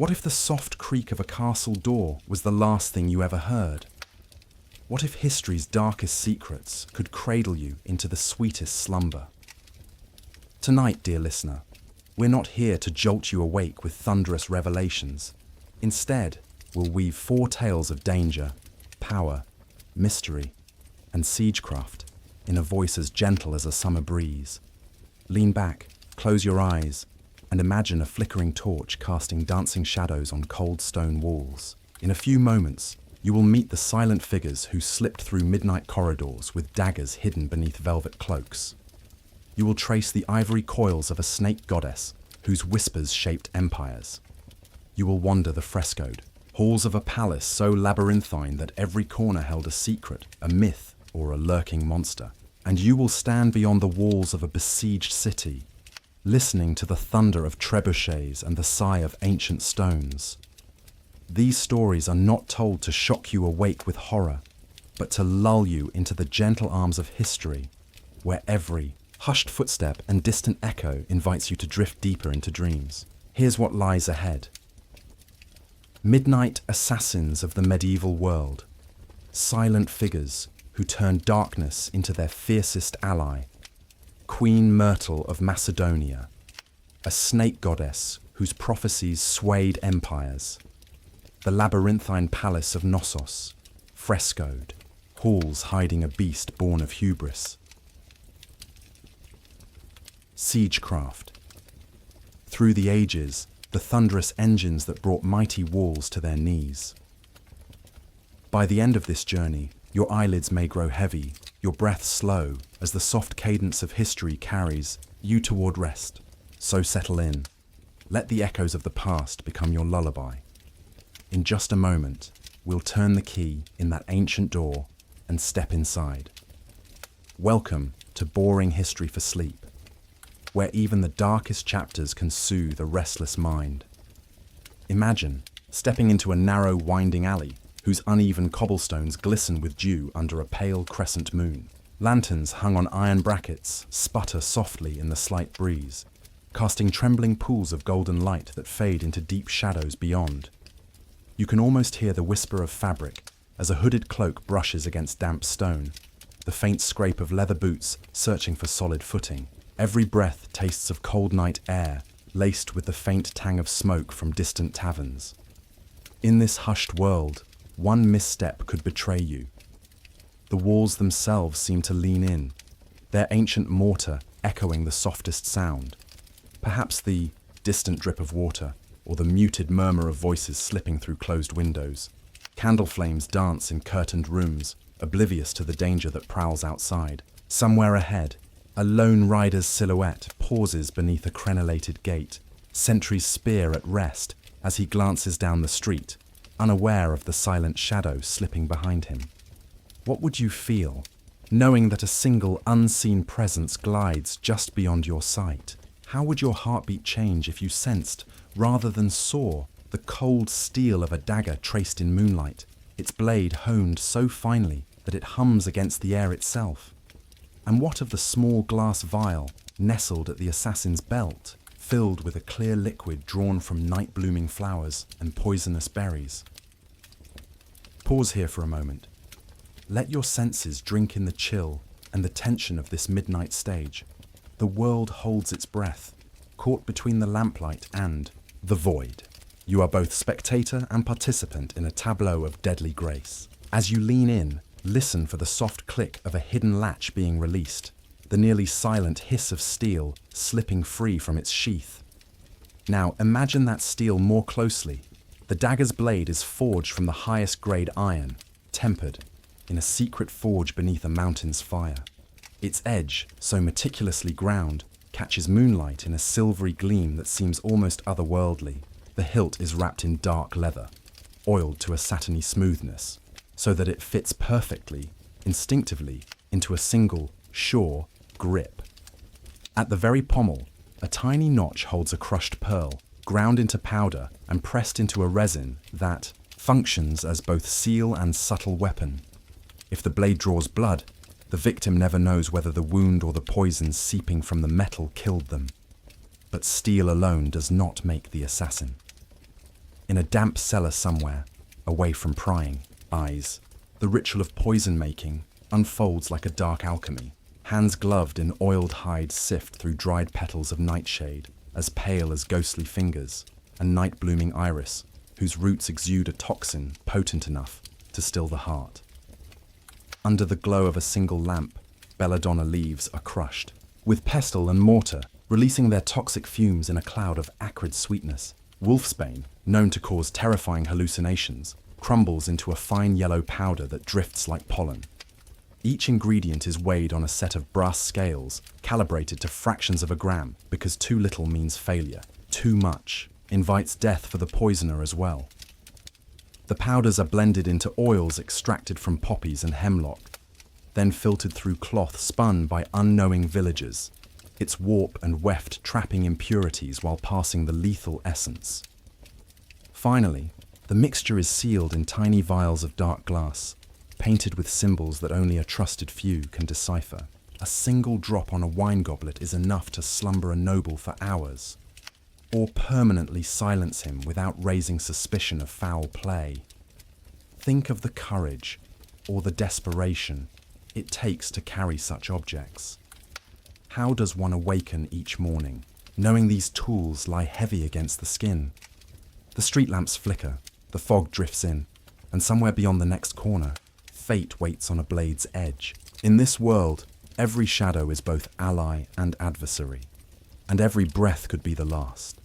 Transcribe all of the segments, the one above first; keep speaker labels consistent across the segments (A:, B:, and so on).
A: What if the soft creak of a castle door was the last thing you ever heard? What if history's darkest secrets could cradle you into the sweetest slumber? Tonight, dear listener, we're not here to jolt you awake with thunderous revelations. Instead, we'll weave 4 tales of danger, power, mystery, and siegecraft in a voice as gentle as a summer breeze. Lean back, close your eyes, and imagine a flickering torch casting dancing shadows on cold stone walls. In a few moments, you will meet the silent figures who slipped through midnight corridors with daggers hidden beneath velvet cloaks. You will trace the ivory coils of a snake goddess whose whispers shaped empires. You will wander the frescoed halls of a palace so labyrinthine that every corner held a secret, a myth, or a lurking monster. And you will stand beyond the walls of a besieged city, listening to the thunder of trebuchets and the sigh of ancient stones. These stories are not told to shock you awake with horror, but to lull you into the gentle arms of history, where every hushed footstep and distant echo invites you to drift deeper into dreams. Here's what lies ahead. Midnight assassins of the medieval world, silent figures who turned darkness into their fiercest ally, Queen Myrtle of Macedonia, a snake goddess whose prophecies swayed empires, the labyrinthine palace of Knossos, frescoed, halls hiding a beast born of hubris. Siegecraft. Through the ages, the thunderous engines that brought mighty walls to their knees. By the end of this journey, your eyelids may grow heavy, your breath slow, as the soft cadence of history carries you toward rest. So settle in. Let the echoes of the past become your lullaby. In just a moment, we'll turn the key in that ancient door and step inside. Welcome to Boring History for Sleep, where even the darkest chapters can soothe a restless mind. Imagine stepping into a narrow, winding alley whose uneven cobblestones glisten with dew under a pale crescent moon. Lanterns hung on iron brackets sputter softly in the slight breeze, casting trembling pools of golden light that fade into deep shadows beyond. You can almost hear the whisper of fabric as a hooded cloak brushes against damp stone, the faint scrape of leather boots searching for solid footing. Every breath tastes of cold night air, laced with the faint tang of smoke from distant taverns. In this hushed world, one misstep could betray you. The walls themselves seem to lean in, their ancient mortar echoing the softest sound. Perhaps the distant drip of water, or the muted murmur of voices slipping through closed windows. Candle flames dance in curtained rooms, oblivious to the danger that prowls outside. Somewhere ahead, a lone rider's silhouette pauses beneath a crenellated gate, sentry's spear at rest as he glances down the street, unaware of the silent shadow slipping behind him. What would you feel, knowing that a single unseen presence glides just beyond your sight? How would your heartbeat change if you sensed, rather than saw, the cold steel of a dagger traced in moonlight, its blade honed so finely that it hums against the air itself? And what of the small glass vial nestled at the assassin's belt, filled with a clear liquid drawn from night-blooming flowers and poisonous berries? Pause here for a moment. Let your senses drink in the chill and the tension of this midnight stage. The world holds its breath, caught between the lamplight and the void. You are both spectator and participant in a tableau of deadly grace. As you lean in, listen for the soft click of a hidden latch being released, the nearly silent hiss of steel slipping free from its sheath. Now imagine that steel more closely. The dagger's blade is forged from the highest grade iron, tempered in a secret forge beneath a mountain's fire. Its edge, so meticulously ground, catches moonlight in a silvery gleam that seems almost otherworldly. The hilt is wrapped in dark leather, oiled to a satiny smoothness, so that it fits perfectly, instinctively, into a single, sure grip. At the very pommel, a tiny notch holds a crushed pearl, ground into powder and pressed into a resin that functions as both seal and subtle weapon. If the blade draws blood, the victim never knows whether the wound or the poison seeping from the metal killed them. But steel alone does not make the assassin. in a damp cellar somewhere, away from prying eyes. The ritual of poison making unfolds like a dark alchemy. Hands gloved in oiled hide sift through dried petals of nightshade, as pale as ghostly fingers, and night-blooming iris, whose roots exude a toxin potent enough to still the heart. Under the glow of a single lamp, belladonna leaves are crushed, with pestle and mortar releasing their toxic fumes in a cloud of acrid sweetness. Wolfsbane, known to cause terrifying hallucinations, crumbles into a fine yellow powder that drifts like pollen. Each ingredient is weighed on a set of brass scales, calibrated to fractions of a gram, because too little means failure. Too much invites death for the poisoner as well. The powders are blended into oils extracted from poppies and hemlock, then filtered through cloth spun by unknowing villagers, its warp and weft trapping impurities while passing the lethal essence. Finally, the mixture is sealed in tiny vials of dark glass, painted with symbols that only a trusted few can decipher. A single drop on a wine goblet is enough to slumber a noble for hours, or permanently silence him without raising suspicion of foul play. Think of the courage, or the desperation, it takes to carry such objects. How does one awaken each morning, knowing these tools lie heavy against the skin? The street lamps flicker, the fog drifts in, and somewhere beyond the next corner, fate waits on a blade's edge. In this world, every shadow is both ally and adversary, and every breath could be the last.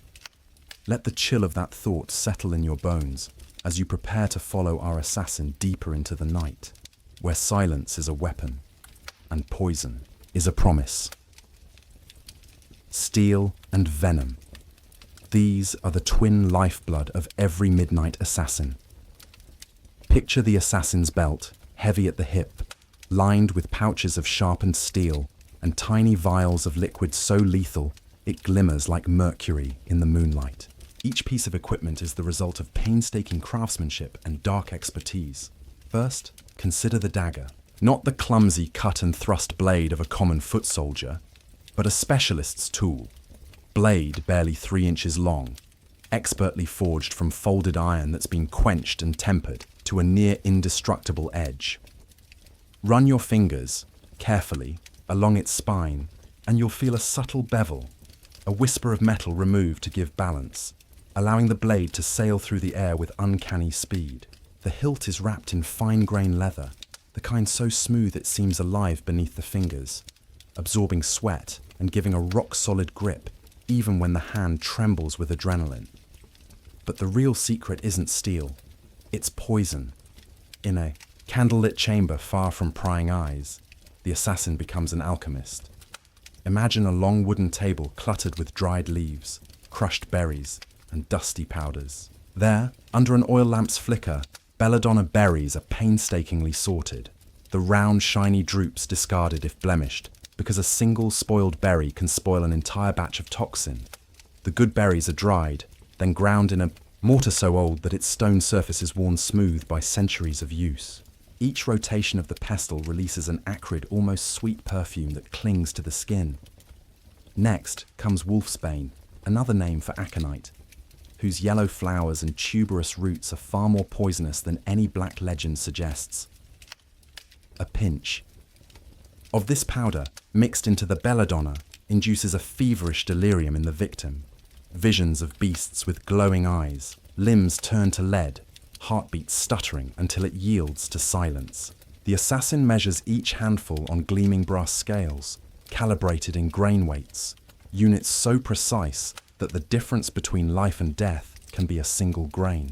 A: Let the chill of that thought settle in your bones as you prepare to follow our assassin deeper into the night, where silence is a weapon and poison is a promise. Steel and venom. These are the twin lifeblood of every midnight assassin. Picture the assassin's belt, heavy at the hip, lined with pouches of sharpened steel and tiny vials of liquid so lethal it glimmers like mercury in the moonlight. Each piece of equipment is the result of painstaking craftsmanship and dark expertise. First, consider the dagger. Not the clumsy cut and thrust blade of a common foot soldier, but a specialist's tool. Blade barely 3 inches long, expertly forged from folded iron that's been quenched and tempered to a near indestructible edge. Run your fingers, carefully, along its spine, and you'll feel a subtle bevel, a whisper of metal removed to give balance, allowing the blade to sail through the air with uncanny speed. The hilt is wrapped in fine-grained leather, the kind so smooth it seems alive beneath the fingers, absorbing sweat and giving a rock-solid grip, even when the hand trembles with adrenaline. But the real secret isn't steel, it's poison. In a candlelit chamber far from prying eyes, the assassin becomes an alchemist. Imagine a long wooden table cluttered with dried leaves, crushed berries, and dusty powders. There, under an oil lamp's flicker, belladonna berries are painstakingly sorted, the round, shiny drupes discarded if blemished, because a single spoiled berry can spoil an entire batch of toxin. The good berries are dried, then ground in a mortar so old that its stone surface is worn smooth by centuries of use. Each rotation of the pestle releases an acrid, almost sweet perfume that clings to the skin. Next comes wolfsbane, another name for aconite, whose yellow flowers and tuberous roots are far more poisonous than any black legend suggests. A pinch of this powder, mixed into the belladonna, induces a feverish delirium in the victim. Visions of beasts with glowing eyes, limbs turned to lead, heartbeats stuttering until it yields to silence. The assassin measures each handful on gleaming brass scales, calibrated in grain weights, units so precise that the difference between life and death can be a single grain.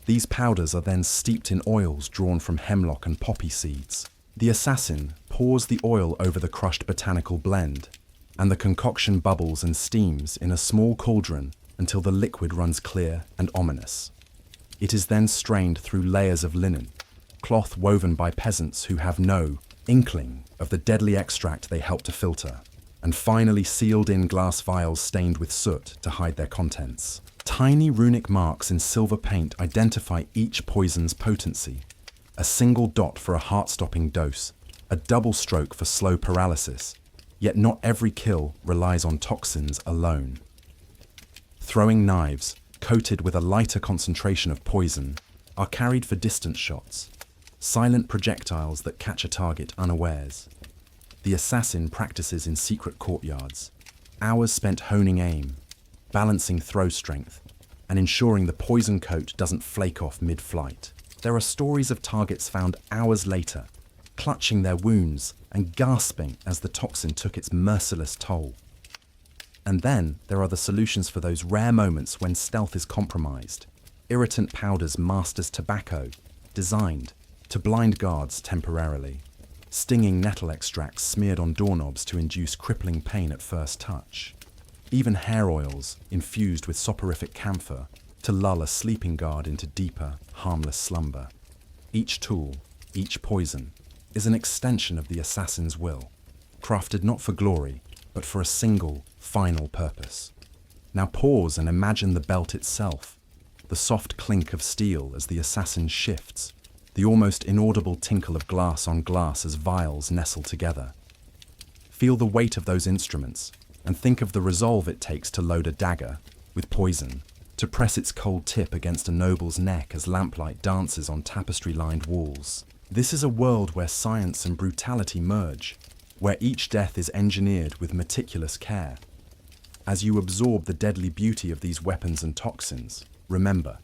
A: These powders are then steeped in oils drawn from hemlock and poppy seeds. The assassin pours the oil over the crushed botanical blend, and the concoction bubbles and steams in a small cauldron until the liquid runs clear and ominous. It is then strained through layers of linen, cloth woven by peasants who have no inkling of the deadly extract they help to filter, and finally sealed in glass vials stained with soot to hide their contents. Tiny runic marks in silver paint identify each poison's potency. A single dot for a heart-stopping dose, a double stroke for slow paralysis, yet not every kill relies on toxins alone. Throwing knives, coated with a lighter concentration of poison, are carried for distance shots, silent projectiles that catch a target unawares. The assassin practices in secret courtyards, hours spent honing aim, balancing throw strength, and ensuring the poison coat doesn't flake off mid-flight. There are stories of targets found hours later, clutching their wounds and gasping as the toxin took its merciless toll. And then there are the solutions for those rare moments when stealth is compromised. Irritant powders masked as tobacco, designed to blind guards temporarily. Stinging nettle extracts smeared on doorknobs to induce crippling pain at first touch. Even hair oils infused with soporific camphor to lull a sleeping guard into deeper, harmless slumber. Each tool, each poison, is an extension of the assassin's will, crafted not for glory, but for a single, final purpose. Now pause and imagine the belt itself, the soft clink of steel as the assassin shifts, the almost inaudible tinkle of glass on glass as vials nestle together. Feel the weight of those instruments, and think of the resolve it takes to load a dagger with poison, to press its cold tip against a noble's neck as lamplight dances on tapestry-lined walls. This is a world where science and brutality merge, where each death is engineered with meticulous care. As you absorb the deadly beauty of these weapons and toxins, remember,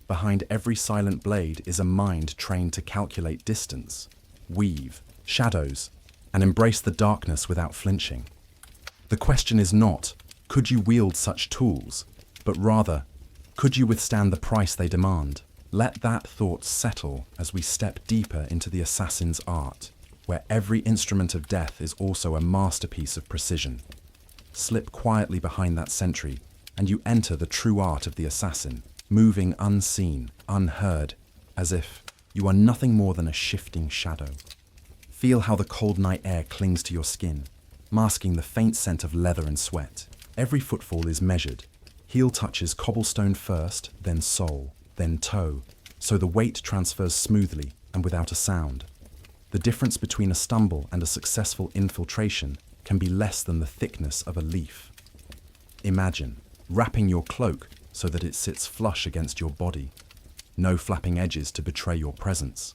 A: behind every silent blade is a mind trained to calculate distance, weave shadows, and embrace the darkness without flinching. The question is not, could you wield such tools, but rather, could you withstand the price they demand? Let that thought settle as we step deeper into the assassin's art, where every instrument of death is also a masterpiece of precision. Slip quietly behind that sentry, and you enter the true art of the assassin, moving unseen, unheard, as if you are nothing more than a shifting shadow. Feel how the cold night air clings to your skin, masking the faint scent of leather and sweat. Every footfall is measured. Heel touches cobblestone first, then sole, then toe, so the weight transfers smoothly and without a sound. The difference between a stumble and a successful infiltration can be less than the thickness of a leaf. Imagine wrapping your cloak so that it sits flush against your body. No flapping edges to betray your presence.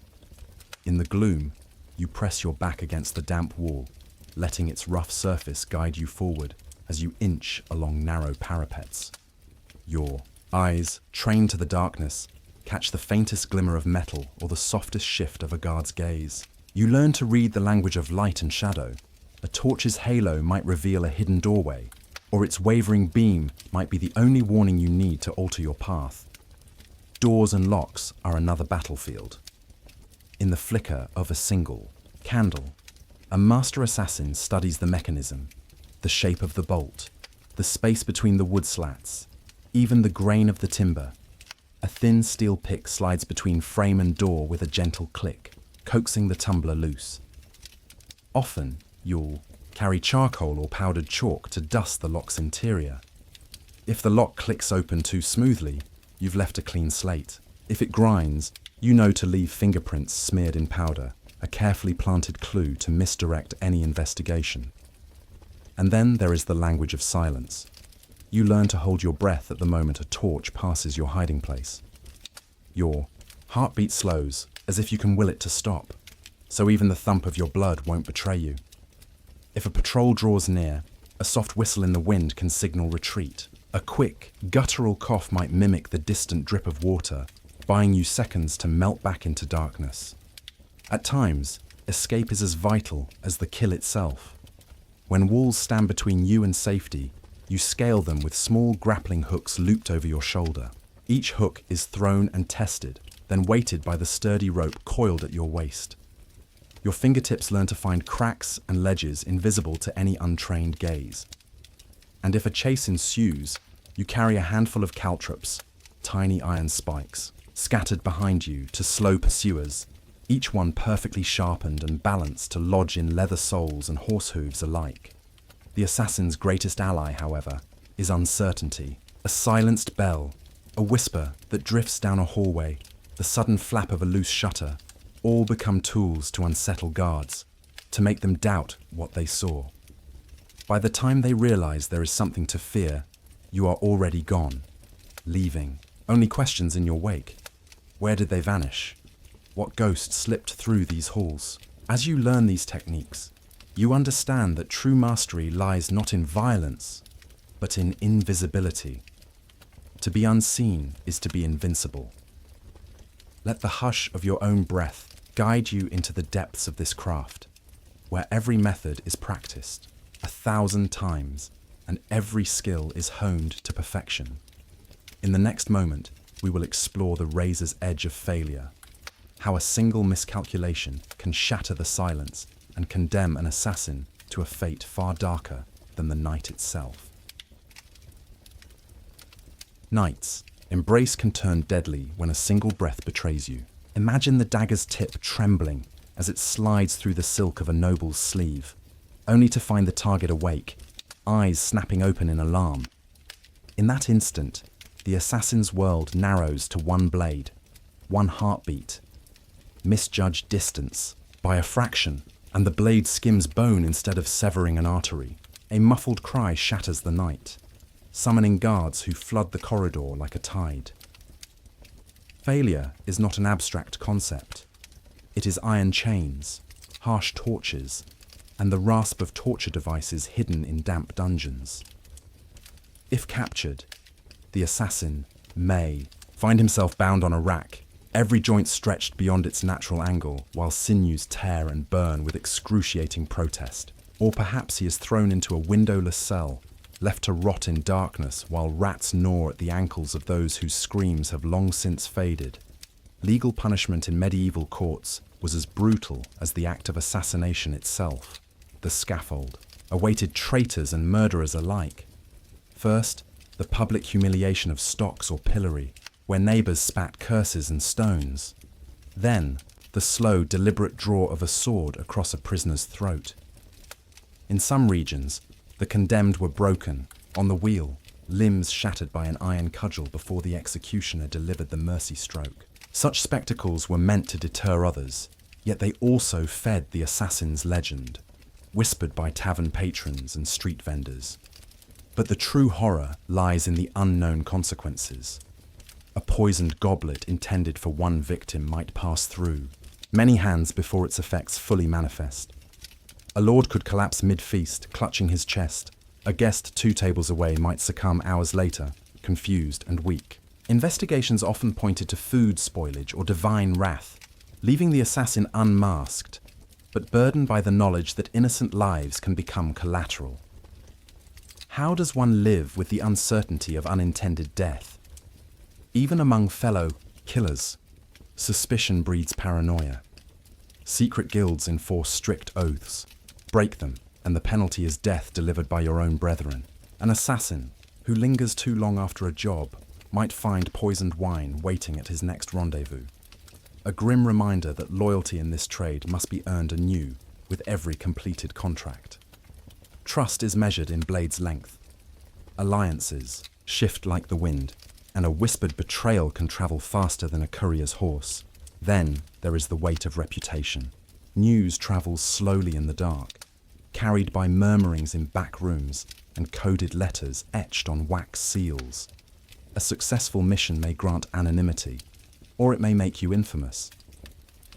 A: In the gloom, you press your back against the damp wall, letting its rough surface guide you forward as you inch along narrow parapets. Your eyes, trained to the darkness, catch the faintest glimmer of metal or the softest shift of a guard's gaze. You learn to read the language of light and shadow. A torch's halo might reveal a hidden doorway, or its wavering beam might be the only warning you need to alter your path. Doors and locks are another battlefield. In the flicker of a single candle, a master assassin studies the mechanism, the shape of the bolt, the space between the wood slats, even the grain of the timber. A thin steel pick slides between frame and door with a gentle click, coaxing the tumbler loose. Often, you'll carry charcoal or powdered chalk to dust the lock's interior. If the lock clicks open too smoothly, you've left a clean slate. If it grinds, you know to leave fingerprints smeared in powder, a carefully planted clue to misdirect any investigation. And then there is the language of silence. You learn to hold your breath at the moment a torch passes your hiding place. Your heartbeat slows, as if you can will it to stop, so even the thump of your blood won't betray you. If a patrol draws near, a soft whistle in the wind can signal retreat. A quick, guttural cough might mimic the distant drip of water, buying you seconds to melt back into darkness. At times, escape is as vital as the kill itself. When walls stand between you and safety, you scale them with small grappling hooks looped over your shoulder. Each hook is thrown and tested, then weighted by the sturdy rope coiled at your waist. Your fingertips learn to find cracks and ledges invisible to any untrained gaze. And if a chase ensues, you carry a handful of caltrops, tiny iron spikes, scattered behind you to slow pursuers, each one perfectly sharpened and balanced to lodge in leather soles and horse hooves alike. The assassin's greatest ally, however, is uncertainty, a silenced bell, a whisper that drifts down a hallway, the sudden flap of a loose shutter, all become tools to unsettle guards, to make them doubt what they saw. By the time they realize there is something to fear, you are already gone, leaving. Only questions in your wake. Where did they vanish? What ghost slipped through these halls? As you learn these techniques, you understand that true mastery lies not in violence, but in invisibility. To be unseen is to be invincible. Let the hush of your own breath guide you into the depths of this craft, where every method is practiced 1,000 times and every skill is honed to perfection. In the next moment, we will explore the razor's edge of failure, how a single miscalculation can shatter the silence and condemn an assassin to a fate far darker than the night itself. Nights, embrace can turn deadly when a single breath betrays you. Imagine the dagger's tip trembling as it slides through the silk of a noble's sleeve, only to find the target awake, eyes snapping open in alarm. In that instant, the assassin's world narrows to one blade, one heartbeat. Misjudged distance by a fraction, and the blade skims bone instead of severing an artery. A muffled cry shatters the night, summoning guards who flood the corridor like a tide. Failure is not an abstract concept. It is iron chains, harsh torches, and the rasp of torture devices hidden in damp dungeons. If captured, the assassin may find himself bound on a rack, every joint stretched beyond its natural angle, while sinews tear and burn with excruciating protest. Or perhaps he is thrown into a windowless cell, left to rot in darkness while rats gnaw at the ankles of those whose screams have long since faded. Legal punishment in medieval courts was as brutal as the act of assassination itself. The scaffold awaited traitors and murderers alike. First, the public humiliation of stocks or pillory, where neighbours spat curses and stones. Then, the slow, deliberate draw of a sword across a prisoner's throat. In some regions, the condemned were broken, on the wheel, limbs shattered by an iron cudgel before the executioner delivered the mercy stroke. Such spectacles were meant to deter others, yet they also fed the assassin's legend, whispered by tavern patrons and street vendors. But the true horror lies in the unknown consequences. A poisoned goblet intended for one victim might pass through, many hands before its effects fully manifest. A lord could collapse mid-feast, clutching his chest. A guest 2 tables away might succumb hours later, confused and weak. Investigations often pointed to food spoilage or divine wrath, leaving the assassin unmasked, but burdened by the knowledge that innocent lives can become collateral. How does one live with the uncertainty of unintended death? Even among fellow killers, suspicion breeds paranoia. Secret guilds enforce strict oaths. Break them, and the penalty is death delivered by your own brethren. An assassin who lingers too long after a job might find poisoned wine waiting at his next rendezvous. A grim reminder that loyalty in this trade must be earned anew with every completed contract. Trust is measured in blade's length. Alliances shift like the wind, and a whispered betrayal can travel faster than a courier's horse. Then there is the weight of reputation. News travels slowly in the dark, carried by murmurings in back rooms and coded letters etched on wax seals. A successful mission may grant anonymity, or it may make you infamous.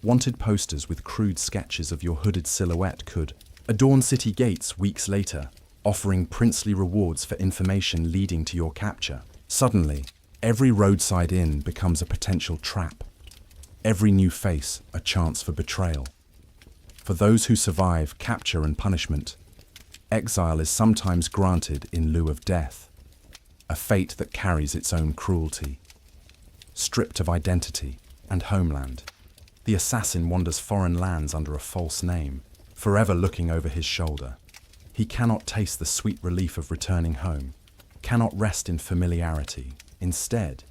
A: Wanted posters with crude sketches of your hooded silhouette could adorn city gates weeks later, offering princely rewards for information leading to your capture. Suddenly, every roadside inn becomes a potential trap. Every new face a chance for betrayal. For those who survive capture and punishment, exile is sometimes granted in lieu of death, a fate that carries its own cruelty. Stripped of identity and homeland, the assassin wanders foreign lands under a false name, forever looking over his shoulder. He cannot taste the sweet relief of returning home, cannot rest in familiarity. Instead,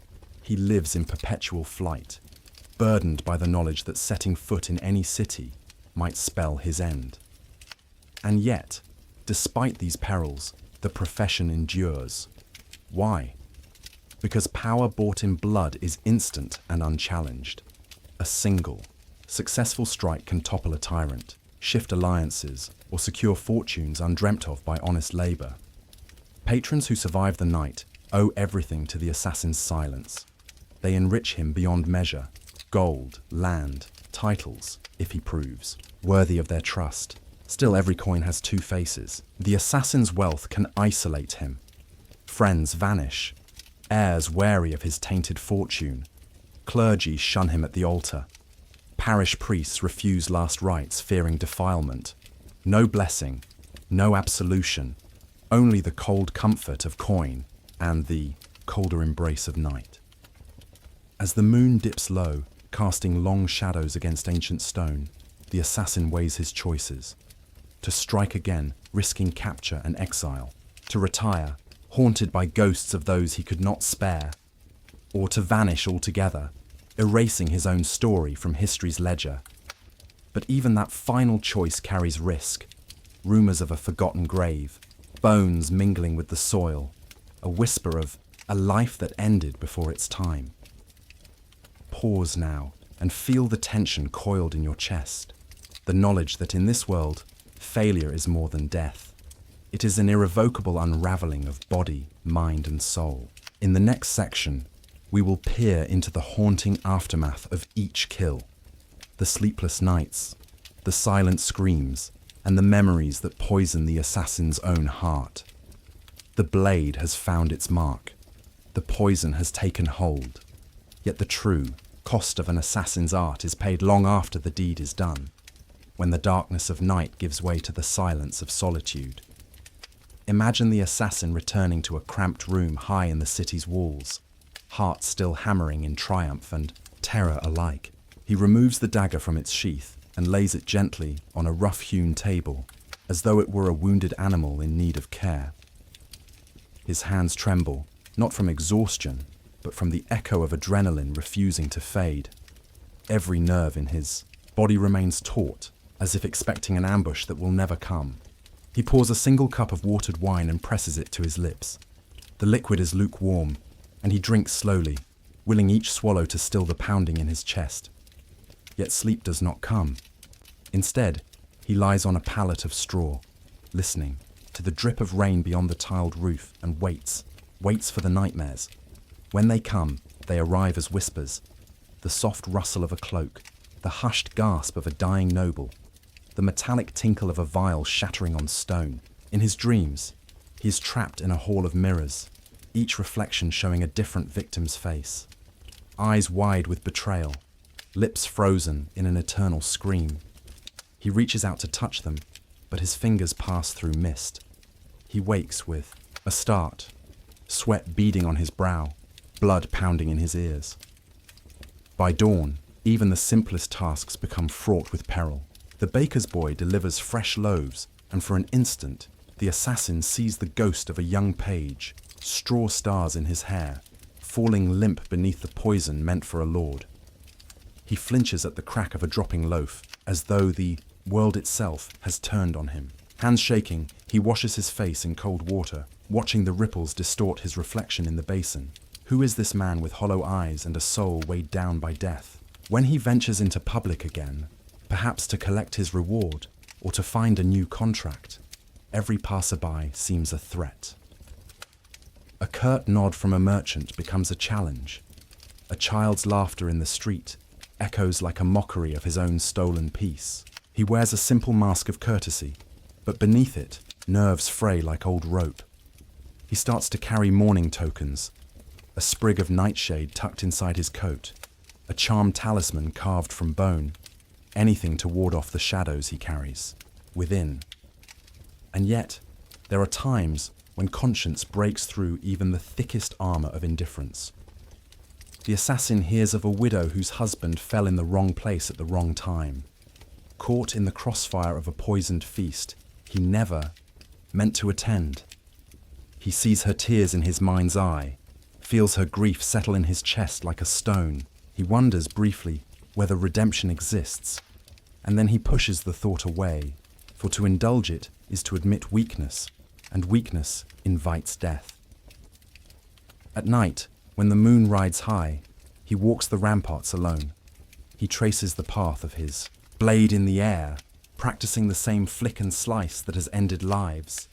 A: he lives in perpetual flight, burdened by the knowledge that setting foot in any city might spell his end. And yet, despite these perils, the profession endures. Why? Because power bought in blood is instant and unchallenged. A single, successful strike can topple a tyrant, shift alliances, or secure fortunes undreamt of by honest labor. Patrons who survive the night owe everything to the assassin's silence. They enrich him beyond measure: gold, land, titles, if he proves worthy of their trust. Still, every coin has two faces. The assassin's wealth can isolate him. Friends vanish, heirs wary of his tainted fortune, clergy shun him at the altar, parish priests refuse last rites fearing defilement. No blessing, no absolution, only the cold comfort of coin and the colder embrace of night. As the moon dips low, casting long shadows against ancient stone, the assassin weighs his choices: to strike again, risking capture and exile; to retire, haunted by ghosts of those he could not spare; or to vanish altogether, erasing his own story from history's ledger. But even that final choice carries risk: rumors of a forgotten grave, bones mingling with the soil, a whisper of a life that ended before its time. Pause now and feel the tension coiled in your chest, the knowledge that in this world, failure is more than death. It is an irrevocable unraveling of body, mind, and soul. In the next section, we will peer into the haunting aftermath of each kill: the sleepless nights, the silent screams, and the memories that poison the assassin's own heart. The blade has found its mark. The poison has taken hold. Yet the true cost of an assassin's art is paid long after the deed is done, when the darkness of night gives way to the silence of solitude. Imagine the assassin returning to a cramped room high in the city's walls, heart still hammering in triumph and terror alike. He removes the dagger from its sheath and lays it gently on a rough-hewn table, as though it were a wounded animal in need of care. His hands tremble, not from exhaustion, but from the echo of adrenaline refusing to fade. Every nerve in his body remains taut, as if expecting an ambush that will never come. He pours a single cup of watered wine and presses it to his lips. The liquid is lukewarm, and he drinks slowly, willing each swallow to still the pounding in his chest. Yet sleep does not come. Instead, he lies on a pallet of straw, listening to the drip of rain beyond the tiled roof, and waits for the nightmares. When they come, they arrive as whispers: the soft rustle of a cloak, the hushed gasp of a dying noble, the metallic tinkle of a vial shattering on stone. In his dreams, he is trapped in a hall of mirrors, each reflection showing a different victim's face. Eyes wide with betrayal, lips frozen in an eternal scream. He reaches out to touch them, but his fingers pass through mist. He wakes with a start, sweat beading on his brow, blood pounding in his ears. By dawn, even the simplest tasks become fraught with peril. The baker's boy delivers fresh loaves, and for an instant, the assassin sees the ghost of a young page, straw stars in his hair, falling limp beneath the poison meant for a lord. He flinches at the crack of a dropping loaf, as though the world itself has turned on him. Hands shaking, he washes his face in cold water, watching the ripples distort his reflection in the basin. Who is this man with hollow eyes and a soul weighed down by death? When he ventures into public again, perhaps to collect his reward or to find a new contract, every passerby seems a threat. A curt nod from a merchant becomes a challenge. A child's laughter in the street echoes like a mockery of his own stolen peace. He wears a simple mask of courtesy, but beneath it, nerves fray like old rope. He starts to carry mourning tokens, a sprig of nightshade tucked inside his coat, a charmed talisman carved from bone, anything to ward off the shadows he carries within. And yet, there are times when conscience breaks through even the thickest armor of indifference. The assassin hears of a widow whose husband fell in the wrong place at the wrong time. Caught in the crossfire of a poisoned feast he never meant to attend. He sees her tears in his mind's eye, feels her grief settle in his chest like a stone. He wonders briefly whether redemption exists, and then he pushes the thought away, for to indulge it is to admit weakness, and weakness invites death. At night, when the moon rides high, he walks the ramparts alone. He traces the path of his blade in the air, practicing the same flick and slice that has ended lives.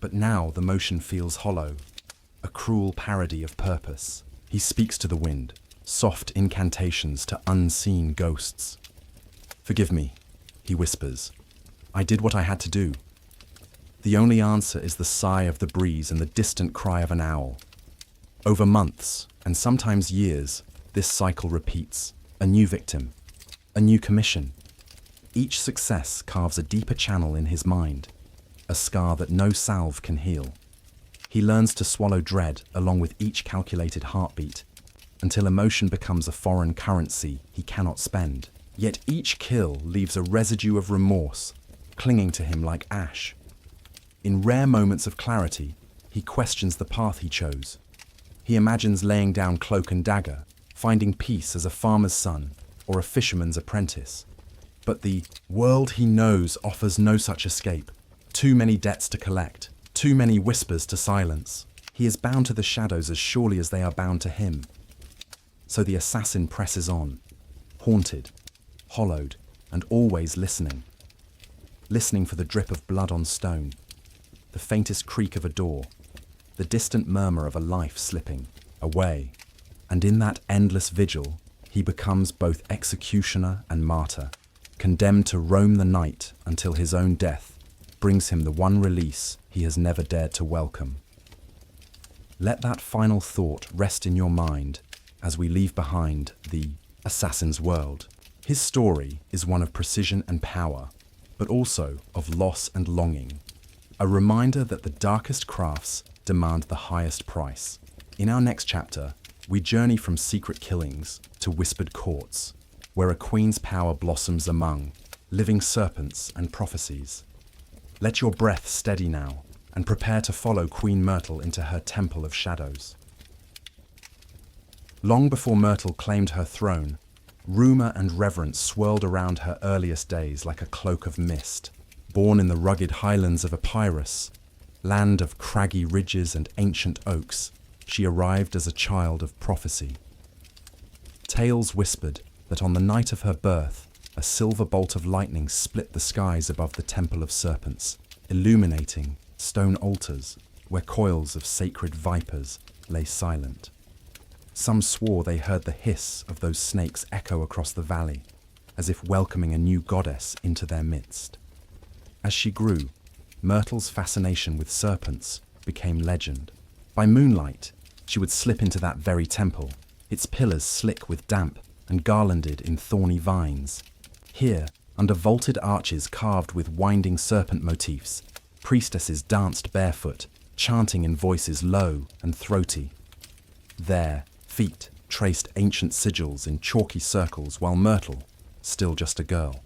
A: But now the motion feels hollow. a cruel parody of purpose. He speaks to the wind, soft incantations to unseen ghosts. "Forgive me," he whispers. "I did what I had to do." The only answer is the sigh of the breeze and the distant cry of an owl. Over months, and sometimes years, this cycle repeats. A new victim, a new commission. Each success carves a deeper channel in his mind, a scar that no salve can heal. He learns to swallow dread along with each calculated heartbeat, until emotion becomes a foreign currency he cannot spend. Yet each kill leaves a residue of remorse, clinging to him like ash. In rare moments of clarity, he questions the path he chose. He imagines laying down cloak and dagger, finding peace as a farmer's son or a fisherman's apprentice. But the world he knows offers no such escape. Too many debts to collect, too many whispers to silence. He is bound to the shadows as surely as they are bound to him. So the assassin presses on, haunted, hollowed, and always listening. Listening for the drip of blood on stone, the faintest creak of a door, the distant murmur of a life slipping away. And in that endless vigil, he becomes both executioner and martyr, condemned to roam the night until his own death brings him the one release he has never dared to welcome. Let that final thought rest in your mind as we leave behind the assassin's world. His story is one of precision and power, but also of loss and longing. A reminder that the darkest crafts demand the highest price. In our next chapter, we journey from secret killings to whispered courts, where a queen's power blossoms among living serpents and prophecies. Let your breath steady now, and prepare to follow Queen Myrtle into her temple of shadows. Long before Myrtle claimed her throne, rumor and reverence swirled around her earliest days like a cloak of mist. Born in the rugged highlands of Epirus, land of craggy ridges and ancient oaks, she arrived as a child of prophecy. Tales whispered that on the night of her birth, a silver bolt of lightning split the skies above the Temple of Serpents, illuminating stone altars where coils of sacred vipers lay silent. Some swore they heard the hiss of those snakes echo across the valley, as if welcoming a new goddess into their midst. As she grew, Myrtle's fascination with serpents became legend. By moonlight, she would slip into that very temple, its pillars slick with damp and garlanded in thorny vines. Here, under vaulted arches carved with winding serpent motifs, priestesses danced barefoot, chanting in voices low and throaty. There, feet traced ancient sigils in chalky circles while Myrtle, still just a girl,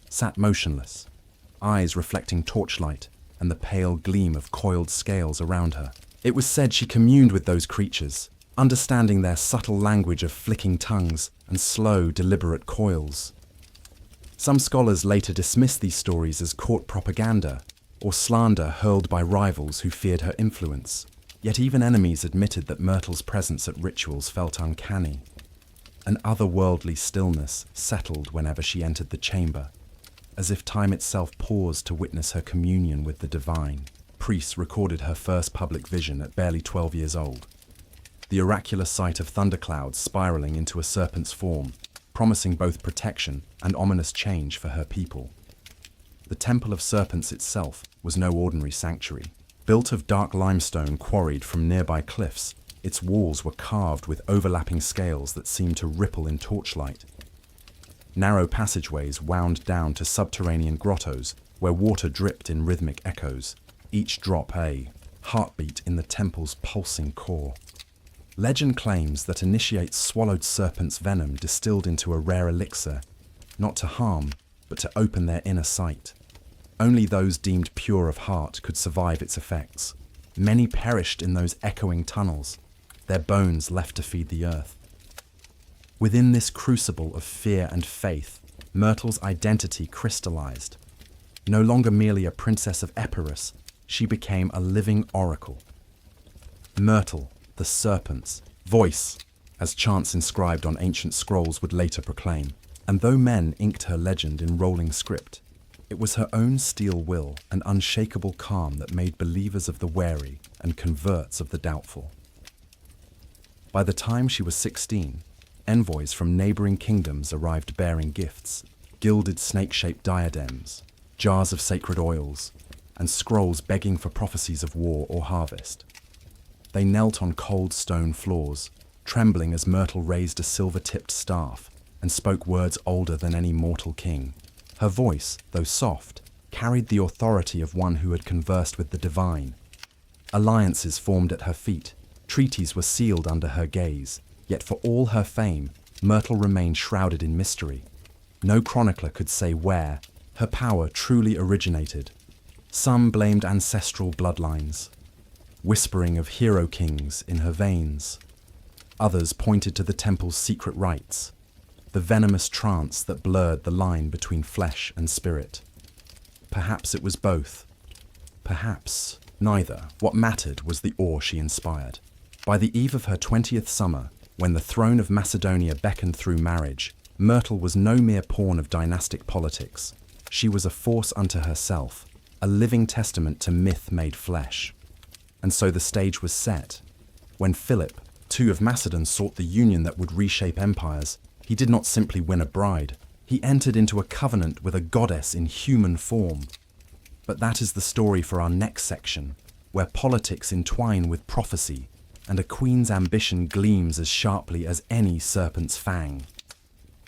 A: sat motionless, eyes reflecting torchlight and the pale gleam of coiled scales around her. It was said she communed with those creatures, understanding their subtle language of flicking tongues and slow, deliberate coils. Some scholars later dismissed these stories as court propaganda or slander hurled by rivals who feared her influence. Yet even enemies admitted that Myrtle's presence at rituals felt uncanny. An otherworldly stillness settled whenever she entered the chamber, as if time itself paused to witness her communion with the divine. Priests recorded her first public vision at barely 12 years old. The oracular sight of thunderclouds spiraling into a serpent's form, promising both protection and ominous change for her people. The Temple of Serpents itself was no ordinary sanctuary. Built of dark limestone quarried from nearby cliffs, its walls were carved with overlapping scales that seemed to ripple in torchlight. Narrow passageways wound down to subterranean grottos where water dripped in rhythmic echoes, each drop a heartbeat in the temple's pulsing core. Legend claims that initiates swallowed serpent's venom distilled into a rare elixir, not to harm, but to open their inner sight. Only those deemed pure of heart could survive its effects. Many perished in those echoing tunnels, their bones left to feed the earth. Within this crucible of fear and faith, Myrtle's identity crystallized. No longer merely a princess of Epirus, she became a living oracle. Myrtle, the serpent's voice, as chants inscribed on ancient scrolls would later proclaim. And though men inked her legend in rolling script, it was her own steel will and unshakable calm that made believers of the wary and converts of the doubtful. By the time she was 16, envoys from neighboring kingdoms arrived bearing gifts, gilded snake-shaped diadems, jars of sacred oils, and scrolls begging for prophecies of war or harvest. They knelt on cold stone floors, trembling as Myrtle raised a silver-tipped staff and spoke words older than any mortal king. Her voice, though soft, carried the authority of one who had conversed with the divine. Alliances formed at her feet, treaties were sealed under her gaze, yet for all her fame, Myrtle remained shrouded in mystery. No chronicler could say where her power truly originated. Some blamed ancestral bloodlines, whispering of hero kings in her veins. Others pointed to the temple's secret rites, the venomous trance that blurred the line between flesh and spirit. Perhaps it was both. Perhaps neither. What mattered was the awe she inspired. By the eve of her 20th summer, when the throne of Macedonia beckoned through marriage, Myrtle was no mere pawn of dynastic politics. She was a force unto herself, a living testament to myth made flesh. And so the stage was set. When Philip, II of Macedon, sought the union that would reshape empires, he did not simply win a bride. He entered into a covenant with a goddess in human form. But that is the story for our next section, where politics entwine with prophecy, and a queen's ambition gleams as sharply as any serpent's fang.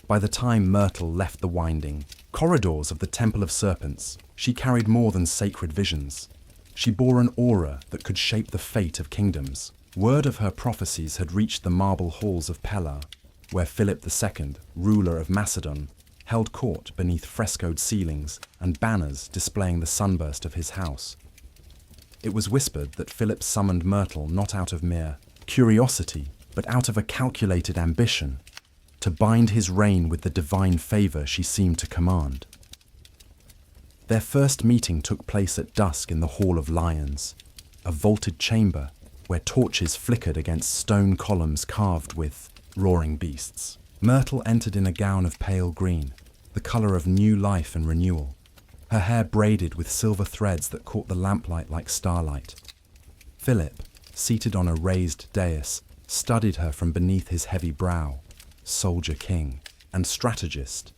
A: By the time Myrtle left the winding corridors of the Temple of Serpents, she carried more than sacred visions. She bore an aura that could shape the fate of kingdoms. Word of her prophecies had reached the marble halls of Pella, where Philip II, ruler of Macedon, held court beneath frescoed ceilings and banners displaying the sunburst of his house. It was whispered that Philip summoned Myrtle not out of mere curiosity, but out of a calculated ambition, to bind his reign with the divine favor she seemed to command. Their first meeting took place at dusk in the Hall of Lions, a vaulted chamber where torches flickered against stone columns carved with roaring beasts. Myrtle entered in a gown of pale green, the color of new life and renewal, her hair braided with silver threads that caught the lamplight like starlight. Philip, seated on a raised dais, studied her from beneath his heavy brow, soldier king and strategist.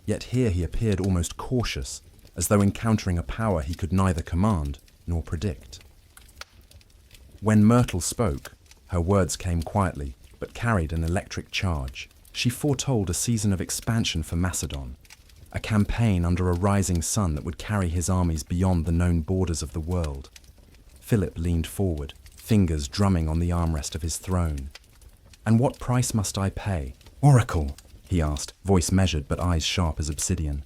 A: Yet here he appeared almost cautious, as though encountering a power he could neither command nor predict. When Myrtle spoke, her words came quietly, but carried an electric charge. She foretold a season of expansion for Macedon, a campaign under a rising sun that would carry his armies beyond the known borders of the world. Philip leaned forward, fingers drumming on the armrest of his throne. "And what price must I pay, Oracle?" he asked, voice measured but eyes sharp as obsidian.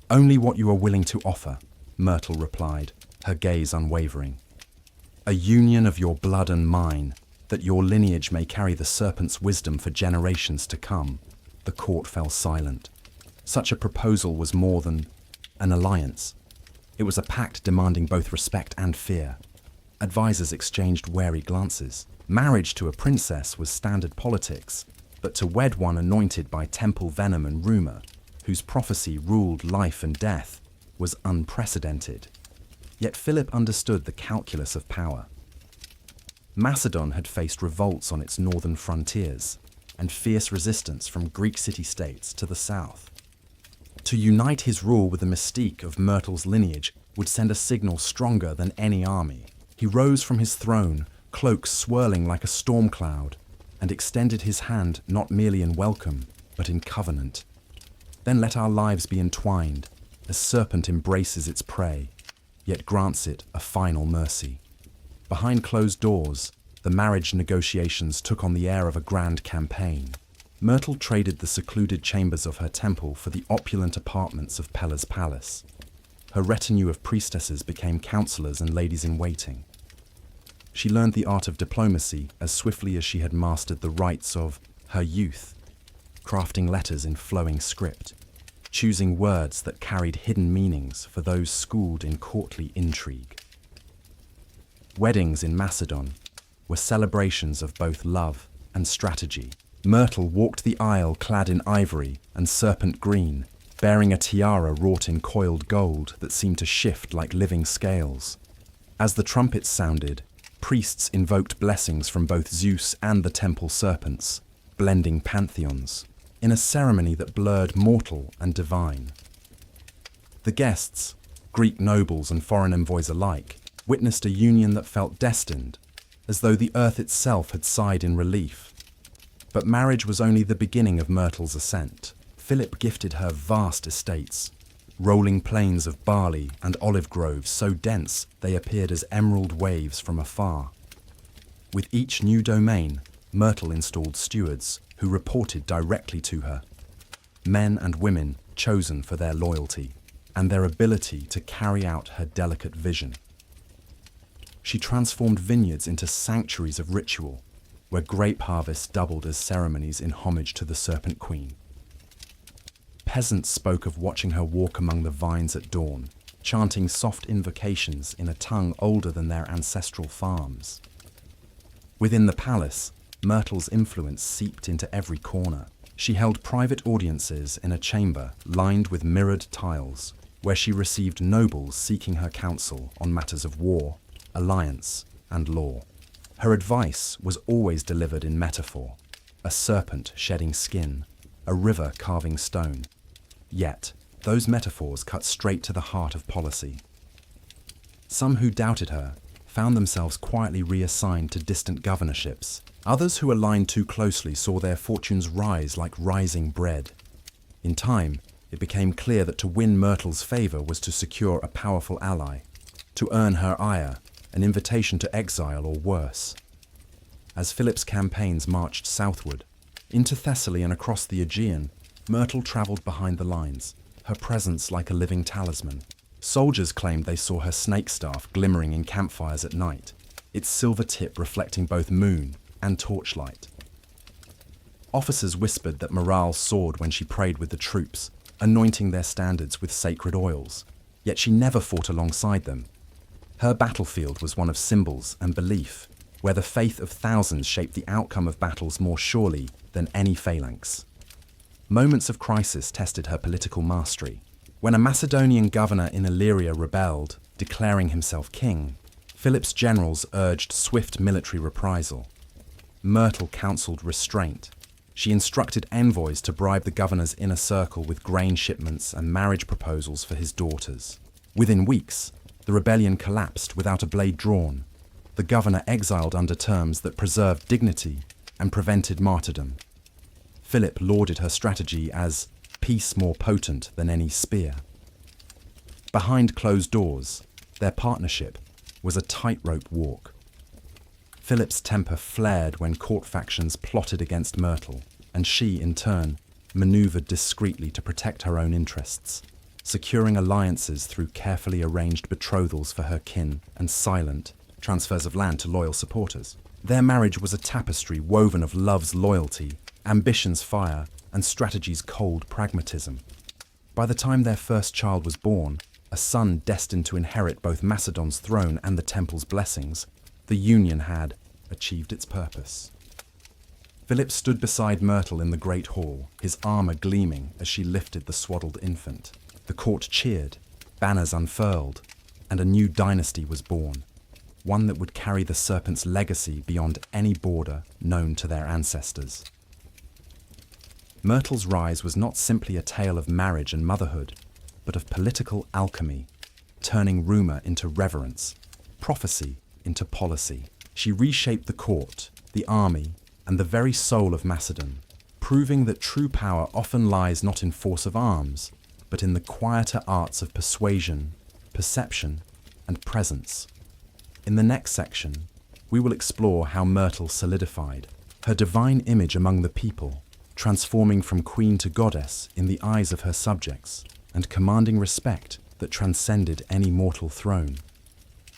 A: "Only what you are willing to offer," Myrtle replied, her gaze unwavering. "A union of your blood and mine, that your lineage may carry the serpent's wisdom for generations to come." The court fell silent. Such a proposal was more than an alliance. It was a pact demanding both respect and fear. Advisors exchanged wary glances. Marriage to a princess was standard politics, but to wed one anointed by temple venom and rumor, whose prophecy ruled life and death, was unprecedented. Yet Philip understood the calculus of power. Macedon had faced revolts on its northern frontiers and fierce resistance from Greek city-states to the south. To unite his rule with the mystique of Myrtle's lineage would send a signal stronger than any army. He rose from his throne, cloak swirling like a storm cloud, and extended his hand not merely in welcome, but in covenant. "Then let our lives be entwined, as serpent embraces its prey, yet grants it a final mercy." Behind closed doors, the marriage negotiations took on the air of a grand campaign. Myrtle traded the secluded chambers of her temple for the opulent apartments of Pella's palace. Her retinue of priestesses became counselors and ladies-in-waiting. She learned the art of diplomacy as swiftly as she had mastered the rites of her youth, crafting letters in flowing script, choosing words that carried hidden meanings for those schooled in courtly intrigue. Weddings in Macedon were celebrations of both love and strategy. Myrtle walked the aisle clad in ivory and serpent green, bearing a tiara wrought in coiled gold that seemed to shift like living scales. As the trumpets sounded, priests invoked blessings from both Zeus and the temple serpents, blending pantheons, in a ceremony that blurred mortal and divine. The guests, Greek nobles and foreign envoys alike, witnessed a union that felt destined, as though the earth itself had sighed in relief. But marriage was only the beginning of Myrtle's ascent. Philip gifted her vast estates, rolling plains of barley and olive groves so dense they appeared as emerald waves from afar. With each new domain, Myrtle installed stewards who reported directly to her, men and women chosen for their loyalty and their ability to carry out her delicate vision. She transformed vineyards into sanctuaries of ritual, where grape harvests doubled as ceremonies in homage to the Serpent Queen. Peasants spoke of watching her walk among the vines at dawn, chanting soft invocations in a tongue older than their ancestral farms. Within the palace, Myrtle's influence seeped into every corner. She held private audiences in a chamber lined with mirrored tiles, where she received nobles seeking her counsel on matters of war, alliance, and law. Her advice was always delivered in metaphor: a serpent shedding skin, a river carving stone. Yet, those metaphors cut straight to the heart of policy. Some who doubted her found themselves quietly reassigned to distant governorships. Others who aligned too closely saw their fortunes rise like rising bread. In time, it became clear that to win Myrtle's favor was to secure a powerful ally, to earn her ire, an invitation to exile or worse. As Philip's campaigns marched southward, into Thessaly and across the Aegean, Myrtle traveled behind the lines, her presence like a living talisman. Soldiers claimed they saw her snake staff glimmering in campfires at night, its silver tip reflecting both moon and torchlight. Officers whispered that morale soared when she prayed with the troops, anointing their standards with sacred oils, yet she never fought alongside them. Her battlefield was one of symbols and belief, where the faith of thousands shaped the outcome of battles more surely than any phalanx. Moments of crisis tested her political mastery. When a Macedonian governor in Illyria rebelled, declaring himself king, Philip's generals urged swift military reprisal. Myrtle counseled restraint. She instructed envoys to bribe the governor's inner circle with grain shipments and marriage proposals for his daughters. Within weeks, the rebellion collapsed without a blade drawn. The governor exiled under terms that preserved dignity and prevented martyrdom. Philip lauded her strategy as peace more potent than any spear. Behind closed doors, their partnership was a tightrope walk. Philip's temper flared when court factions plotted against Myrtle, and she, in turn, maneuvered discreetly to protect her own interests, securing alliances through carefully arranged betrothals for her kin and silent transfers of land to loyal supporters. Their marriage was a tapestry woven of love's loyalty, ambition's fire, and strategy's cold pragmatism. By the time their first child was born, a son destined to inherit both Macedon's throne and the temple's blessings, the union had achieved its purpose. Philip stood beside Myrtle in the great hall, his armor gleaming as she lifted the swaddled infant. The court cheered, banners unfurled, and a new dynasty was born, one that would carry the serpent's legacy beyond any border known to their ancestors. Myrtle's rise was not simply a tale of marriage and motherhood, but of political alchemy, turning rumor into reverence, prophecy into policy. She reshaped the court, the army, and the very soul of Macedon, proving that true power often lies not in force of arms, but in the quieter arts of persuasion, perception, and presence. In the next section, we will explore how Myrtle solidified her divine image among the people, transforming from queen to goddess in the eyes of her subjects, and commanding respect that transcended any mortal throne.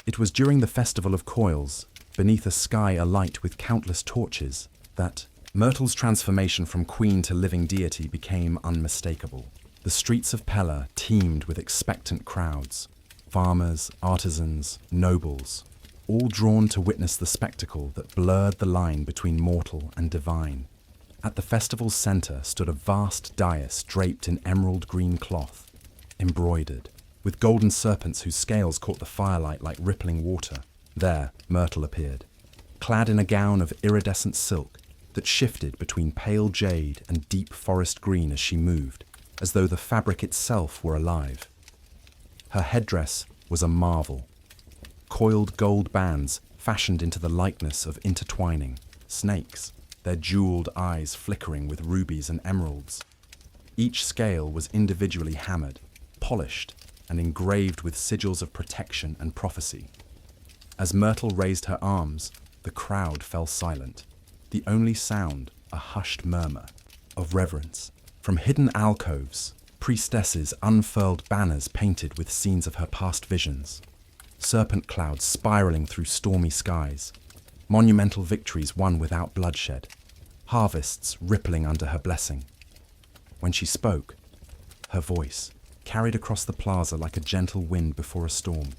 A: It was during the Festival of Coils, beneath a sky alight with countless torches, that Myrtle's transformation from queen to living deity became unmistakable. The streets of Pella teemed with expectant crowds, farmers, artisans, nobles, all drawn to witness the spectacle that blurred the line between mortal and divine. At the festival's center stood a vast dais draped in emerald green cloth, embroidered, with golden serpents whose scales caught the firelight like rippling water. There, Myrtle appeared, clad in a gown of iridescent silk that shifted between pale jade and deep forest green as she moved, as though the fabric itself were alive. Her headdress was a marvel. Coiled gold bands fashioned into the likeness of intertwining snakes, their jeweled eyes flickering with rubies and emeralds. Each scale was individually hammered, polished, and engraved with sigils of protection and prophecy. As Myrtle raised her arms, the crowd fell silent, the only sound a hushed murmur of reverence. From hidden alcoves, priestesses unfurled banners painted with scenes of her past visions, serpent clouds spiraling through stormy skies, monumental victories won without bloodshed, harvests rippling under her blessing. When she spoke, her voice carried across the plaza like a gentle wind before a storm.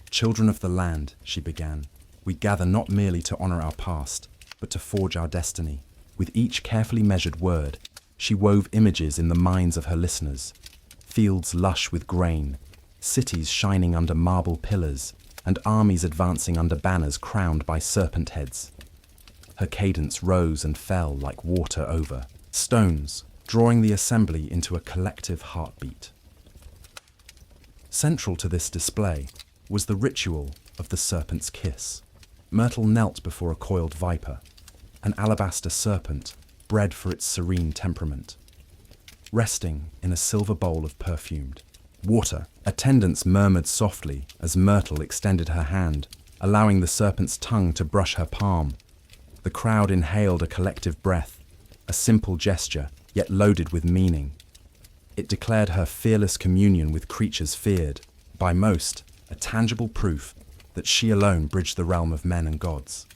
A: "Children of the land," she began, "we gather not merely to honor our past, but to forge our destiny." With each carefully measured word, she wove images in the minds of her listeners: fields lush with grain, cities shining under marble pillars, and armies advancing under banners crowned by serpent heads. Her cadence rose and fell like water over stones, drawing the assembly into a collective heartbeat. Central to this display was the ritual of the serpent's kiss. Myrtle knelt before a coiled viper, an alabaster serpent bred for its serene temperament. Resting in a silver bowl of perfumed water, attendants murmured softly as Myrtle extended her hand, allowing the serpent's tongue to brush her palm. The crowd inhaled a collective breath, a simple gesture, yet loaded with meaning. It declared her fearless communion with creatures feared, by most, a tangible proof that she alone bridged the realm of men and gods.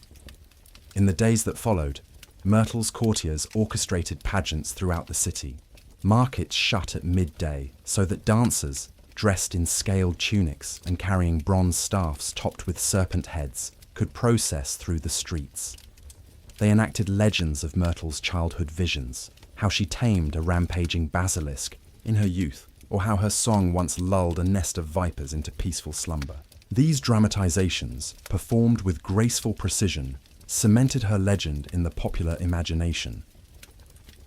A: In the days that followed, Myrtle's courtiers orchestrated pageants throughout the city. Markets shut at midday so that dancers, dressed in scaled tunics and carrying bronze staffs topped with serpent heads, could process through the streets. They enacted legends of Myrtle's childhood visions, how she tamed a rampaging basilisk in her youth, or how her song once lulled a nest of vipers into peaceful slumber. These dramatizations, performed with graceful precision, cemented her legend in the popular imagination.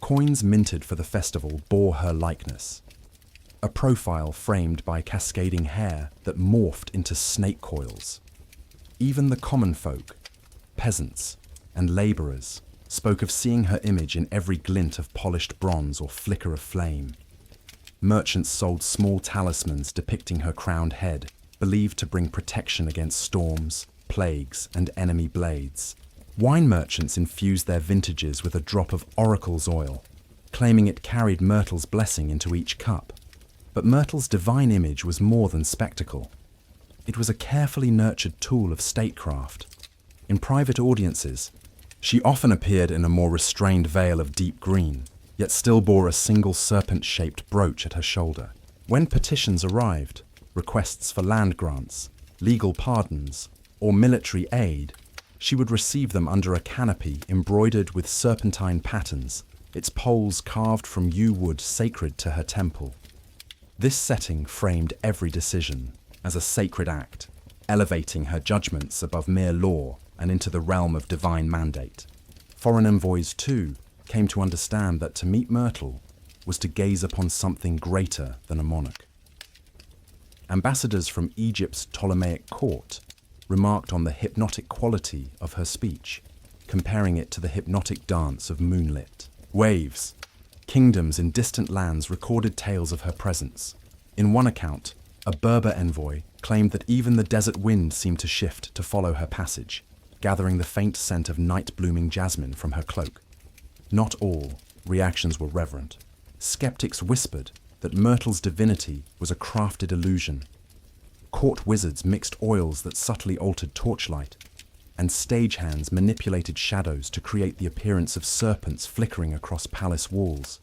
A: Coins minted for the festival bore her likeness, a profile framed by cascading hair that morphed into snake coils. Even the common folk, peasants, and laborers spoke of seeing her image in every glint of polished bronze or flicker of flame. Merchants sold small talismans depicting her crowned head, believed to bring protection against storms, plagues, and enemy blades. Wine merchants infused their vintages with a drop of oracle's oil, claiming it carried Myrtle's blessing into each cup. But Myrtle's divine image was more than spectacle. It was a carefully nurtured tool of statecraft. In private audiences, she often appeared in a more restrained veil of deep green, yet still bore a single serpent-shaped brooch at her shoulder. When petitions arrived, requests for land grants, legal pardons, or military aid, she would receive them under a canopy embroidered with serpentine patterns, its poles carved from yew wood sacred to her temple. This setting framed every decision as a sacred act, elevating her judgments above mere law and into the realm of divine mandate. Foreign envoys, too, came to understand that to meet Myrtle was to gaze upon something greater than a monarch. Ambassadors from Egypt's Ptolemaic court remarked on the hypnotic quality of her speech, comparing it to the hypnotic dance of moonlit. Waves, kingdoms in distant lands recorded tales of her presence. In one account, a Berber envoy claimed that even the desert wind seemed to shift to follow her passage, gathering the faint scent of night-blooming jasmine from her cloak. Not all reactions were reverent. Skeptics whispered that Myrtle's divinity was a crafted illusion. Court wizards mixed oils that subtly altered torchlight, and stagehands manipulated shadows to create the appearance of serpents flickering across palace walls.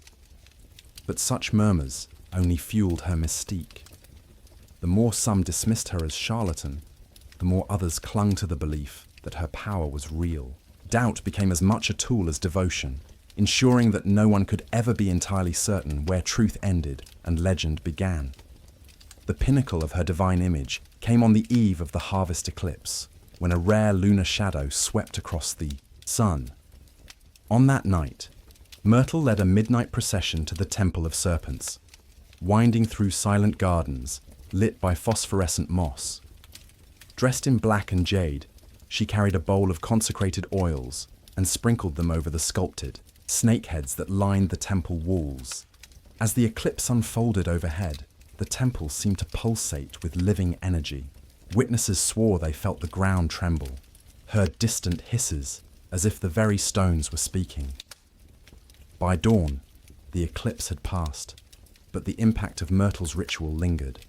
A: But such murmurs only fueled her mystique. The more some dismissed her as charlatan, the more others clung to the belief that her power was real. Doubt became as much a tool as devotion, ensuring that no one could ever be entirely certain where truth ended and legend began. The pinnacle of her divine image came on the eve of the harvest eclipse, when a rare lunar shadow swept across the sun. On that night, Myrtle led a midnight procession to the Temple of Serpents, winding through silent gardens lit by phosphorescent moss. Dressed in black and jade, she carried a bowl of consecrated oils and sprinkled them over the sculpted snakeheads that lined the temple walls. As the eclipse unfolded overhead, the temple seemed to pulsate with living energy. Witnesses swore they felt the ground tremble, heard distant hisses as if the very stones were speaking. By dawn, the eclipse had passed, but the impact of Myrtle's ritual lingered.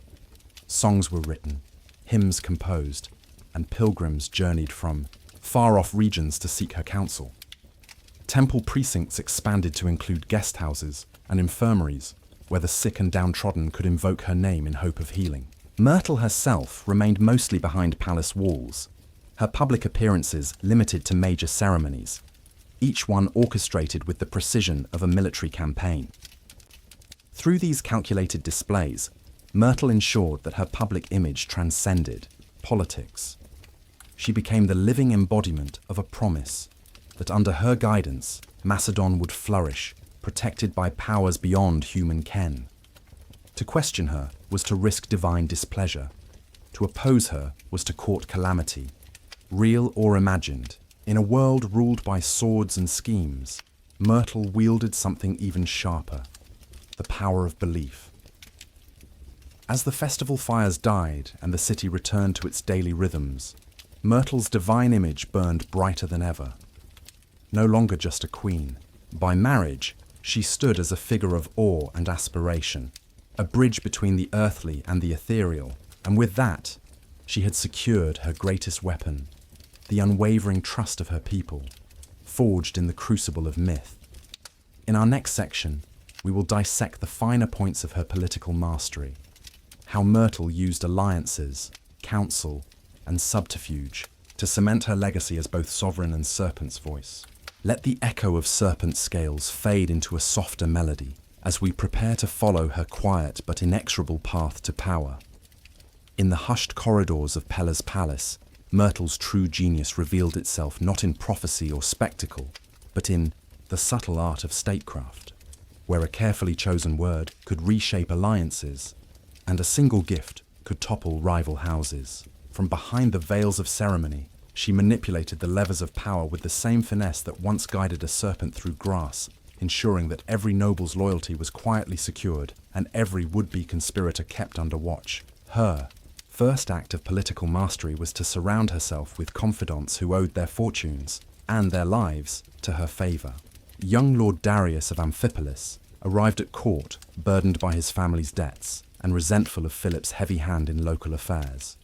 A: Songs were written, hymns composed, and pilgrims journeyed from far-off regions to seek her counsel. Temple precincts expanded to include guest houses and infirmaries where the sick and downtrodden could invoke her name in hope of healing. Myrtle herself remained mostly behind palace walls, her public appearances limited to major ceremonies, each one orchestrated with the precision of a military campaign. Through these calculated displays, Myrtle ensured that her public image transcended politics. She became the living embodiment of a promise that under her guidance, Macedon would flourish, protected by powers beyond human ken. To question her was to risk divine displeasure. To oppose her was to court calamity, real or imagined. In a world ruled by swords and schemes, Myrtle wielded something even sharper, the power of belief. As the festival fires died and the city returned to its daily rhythms, Myrtle's divine image burned brighter than ever. No longer just a queen. By marriage, she stood as a figure of awe and aspiration, a bridge between the earthly and the ethereal, and with that, she had secured her greatest weapon, the unwavering trust of her people, forged in the crucible of myth. In our next section, we will dissect the finer points of her political mastery, how Myrtle used alliances, counsel, and subterfuge to cement her legacy as both sovereign and serpent's voice. Let the echo of serpent scales fade into a softer melody as we prepare to follow her quiet but inexorable path to power. In the hushed corridors of Pella's palace, Myrtle's true genius revealed itself not in prophecy or spectacle, but in the subtle art of statecraft, where a carefully chosen word could reshape alliances, and a single gift could topple rival houses. From behind the veils of ceremony, she manipulated the levers of power with the same finesse that once guided a serpent through grass, ensuring that every noble's loyalty was quietly secured and every would-be conspirator kept under watch. Her first act of political mastery was to surround herself with confidants who owed their fortunes and their lives to her favor. Young Lord Darius of Amphipolis arrived at court burdened by his family's debts and resentful of Philip's heavy hand in local affairs.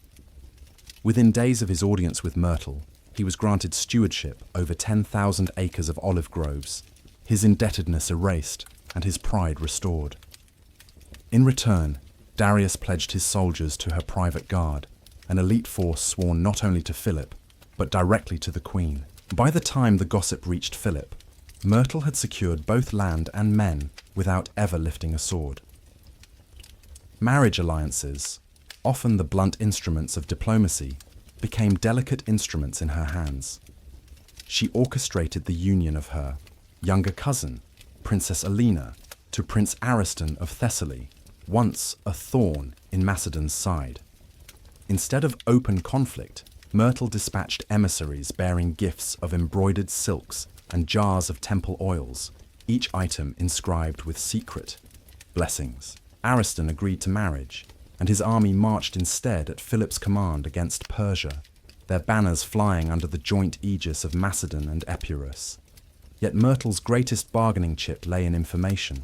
A: Within days of his audience with Myrtle, he was granted stewardship over 10,000 acres of olive groves, his indebtedness erased and his pride restored. In return, Darius pledged his soldiers to her private guard, an elite force sworn not only to Philip, but directly to the Queen. By the time the gossip reached Philip, Myrtle had secured both land and men without ever lifting a sword. Marriage alliances, often the blunt instruments of diplomacy, became delicate instruments in her hands. She orchestrated the union of her younger cousin, Princess Alina, to Prince Ariston of Thessaly, once a thorn in Macedon's side. Instead of open conflict, Myrtle dispatched emissaries bearing gifts of embroidered silks and jars of temple oils, each item inscribed with secret blessings. Ariston agreed to marriage, and his army marched instead at Philip's command against Persia, their banners flying under the joint aegis of Macedon and Epirus. Yet Myrtle's greatest bargaining chip lay in information.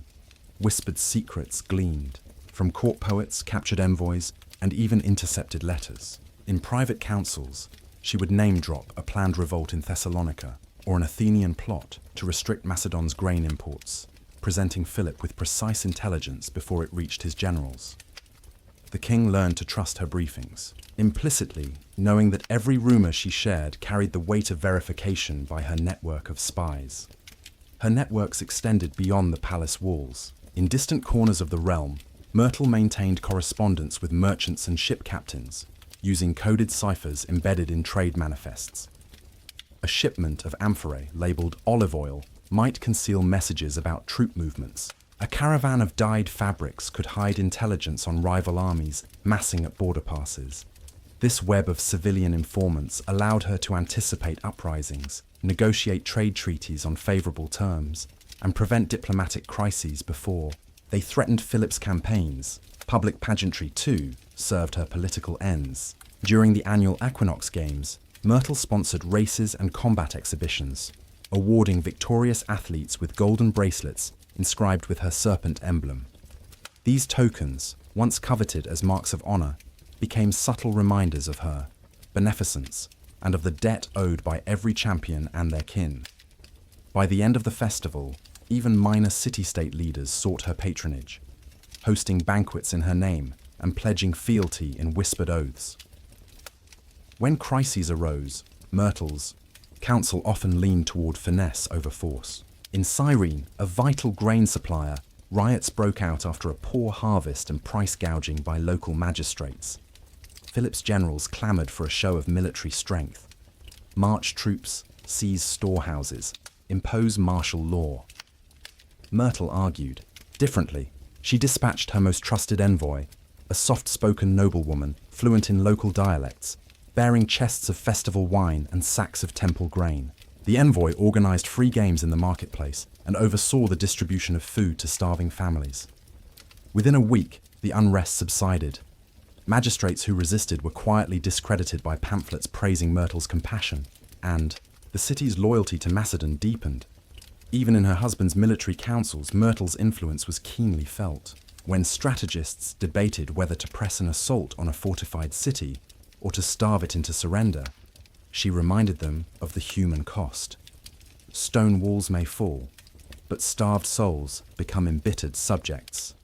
A: Whispered secrets gleaned from court poets, captured envoys, and even intercepted letters. In private councils, she would name-drop a planned revolt in Thessalonica or an Athenian plot to restrict Macedon's grain imports, presenting Philip with precise intelligence before it reached his generals. The king learned to trust her briefings, implicitly knowing that every rumor she shared carried the weight of verification by her network of spies. Her networks extended beyond the palace walls. In distant corners of the realm, Myrtle maintained correspondence with merchants and ship captains, using coded ciphers embedded in trade manifests. A shipment of amphorae labeled olive oil might conceal messages about troop movements. A caravan of dyed fabrics could hide intelligence on rival armies massing at border passes. This web of civilian informants allowed her to anticipate uprisings, negotiate trade treaties on favorable terms, and prevent diplomatic crises before they threatened Philip's campaigns. Public pageantry, too, served her political ends. During the annual Equinox Games, Myrtle sponsored races and combat exhibitions, awarding victorious athletes with golden bracelets inscribed with her serpent emblem. These tokens, once coveted as marks of honor, became subtle reminders of her beneficence and of the debt owed by every champion and their kin. By the end of the festival, even minor city-state leaders sought her patronage, hosting banquets in her name and pledging fealty in whispered oaths. When crises arose, Myrtle's council often leaned toward finesse over force. In Cyrene, a vital grain supplier, riots broke out after a poor harvest and price gouging by local magistrates. Philip's generals clamored for a show of military strength. March troops, seize storehouses, impose martial law. Myrtle argued differently. She dispatched her most trusted envoy, a soft-spoken noblewoman, fluent in local dialects, bearing chests of festival wine and sacks of temple grain. The envoy organized free games in the marketplace and oversaw the distribution of food to starving families. Within a week, the unrest subsided. Magistrates who resisted were quietly discredited by pamphlets praising Myrtle's compassion, and the city's loyalty to Macedon deepened. Even in her husband's military councils, Myrtle's influence was keenly felt. When strategists debated whether to press an assault on a fortified city or to starve it into surrender, she reminded them of the human cost. Stone walls may fall, but starved souls become embittered subjects.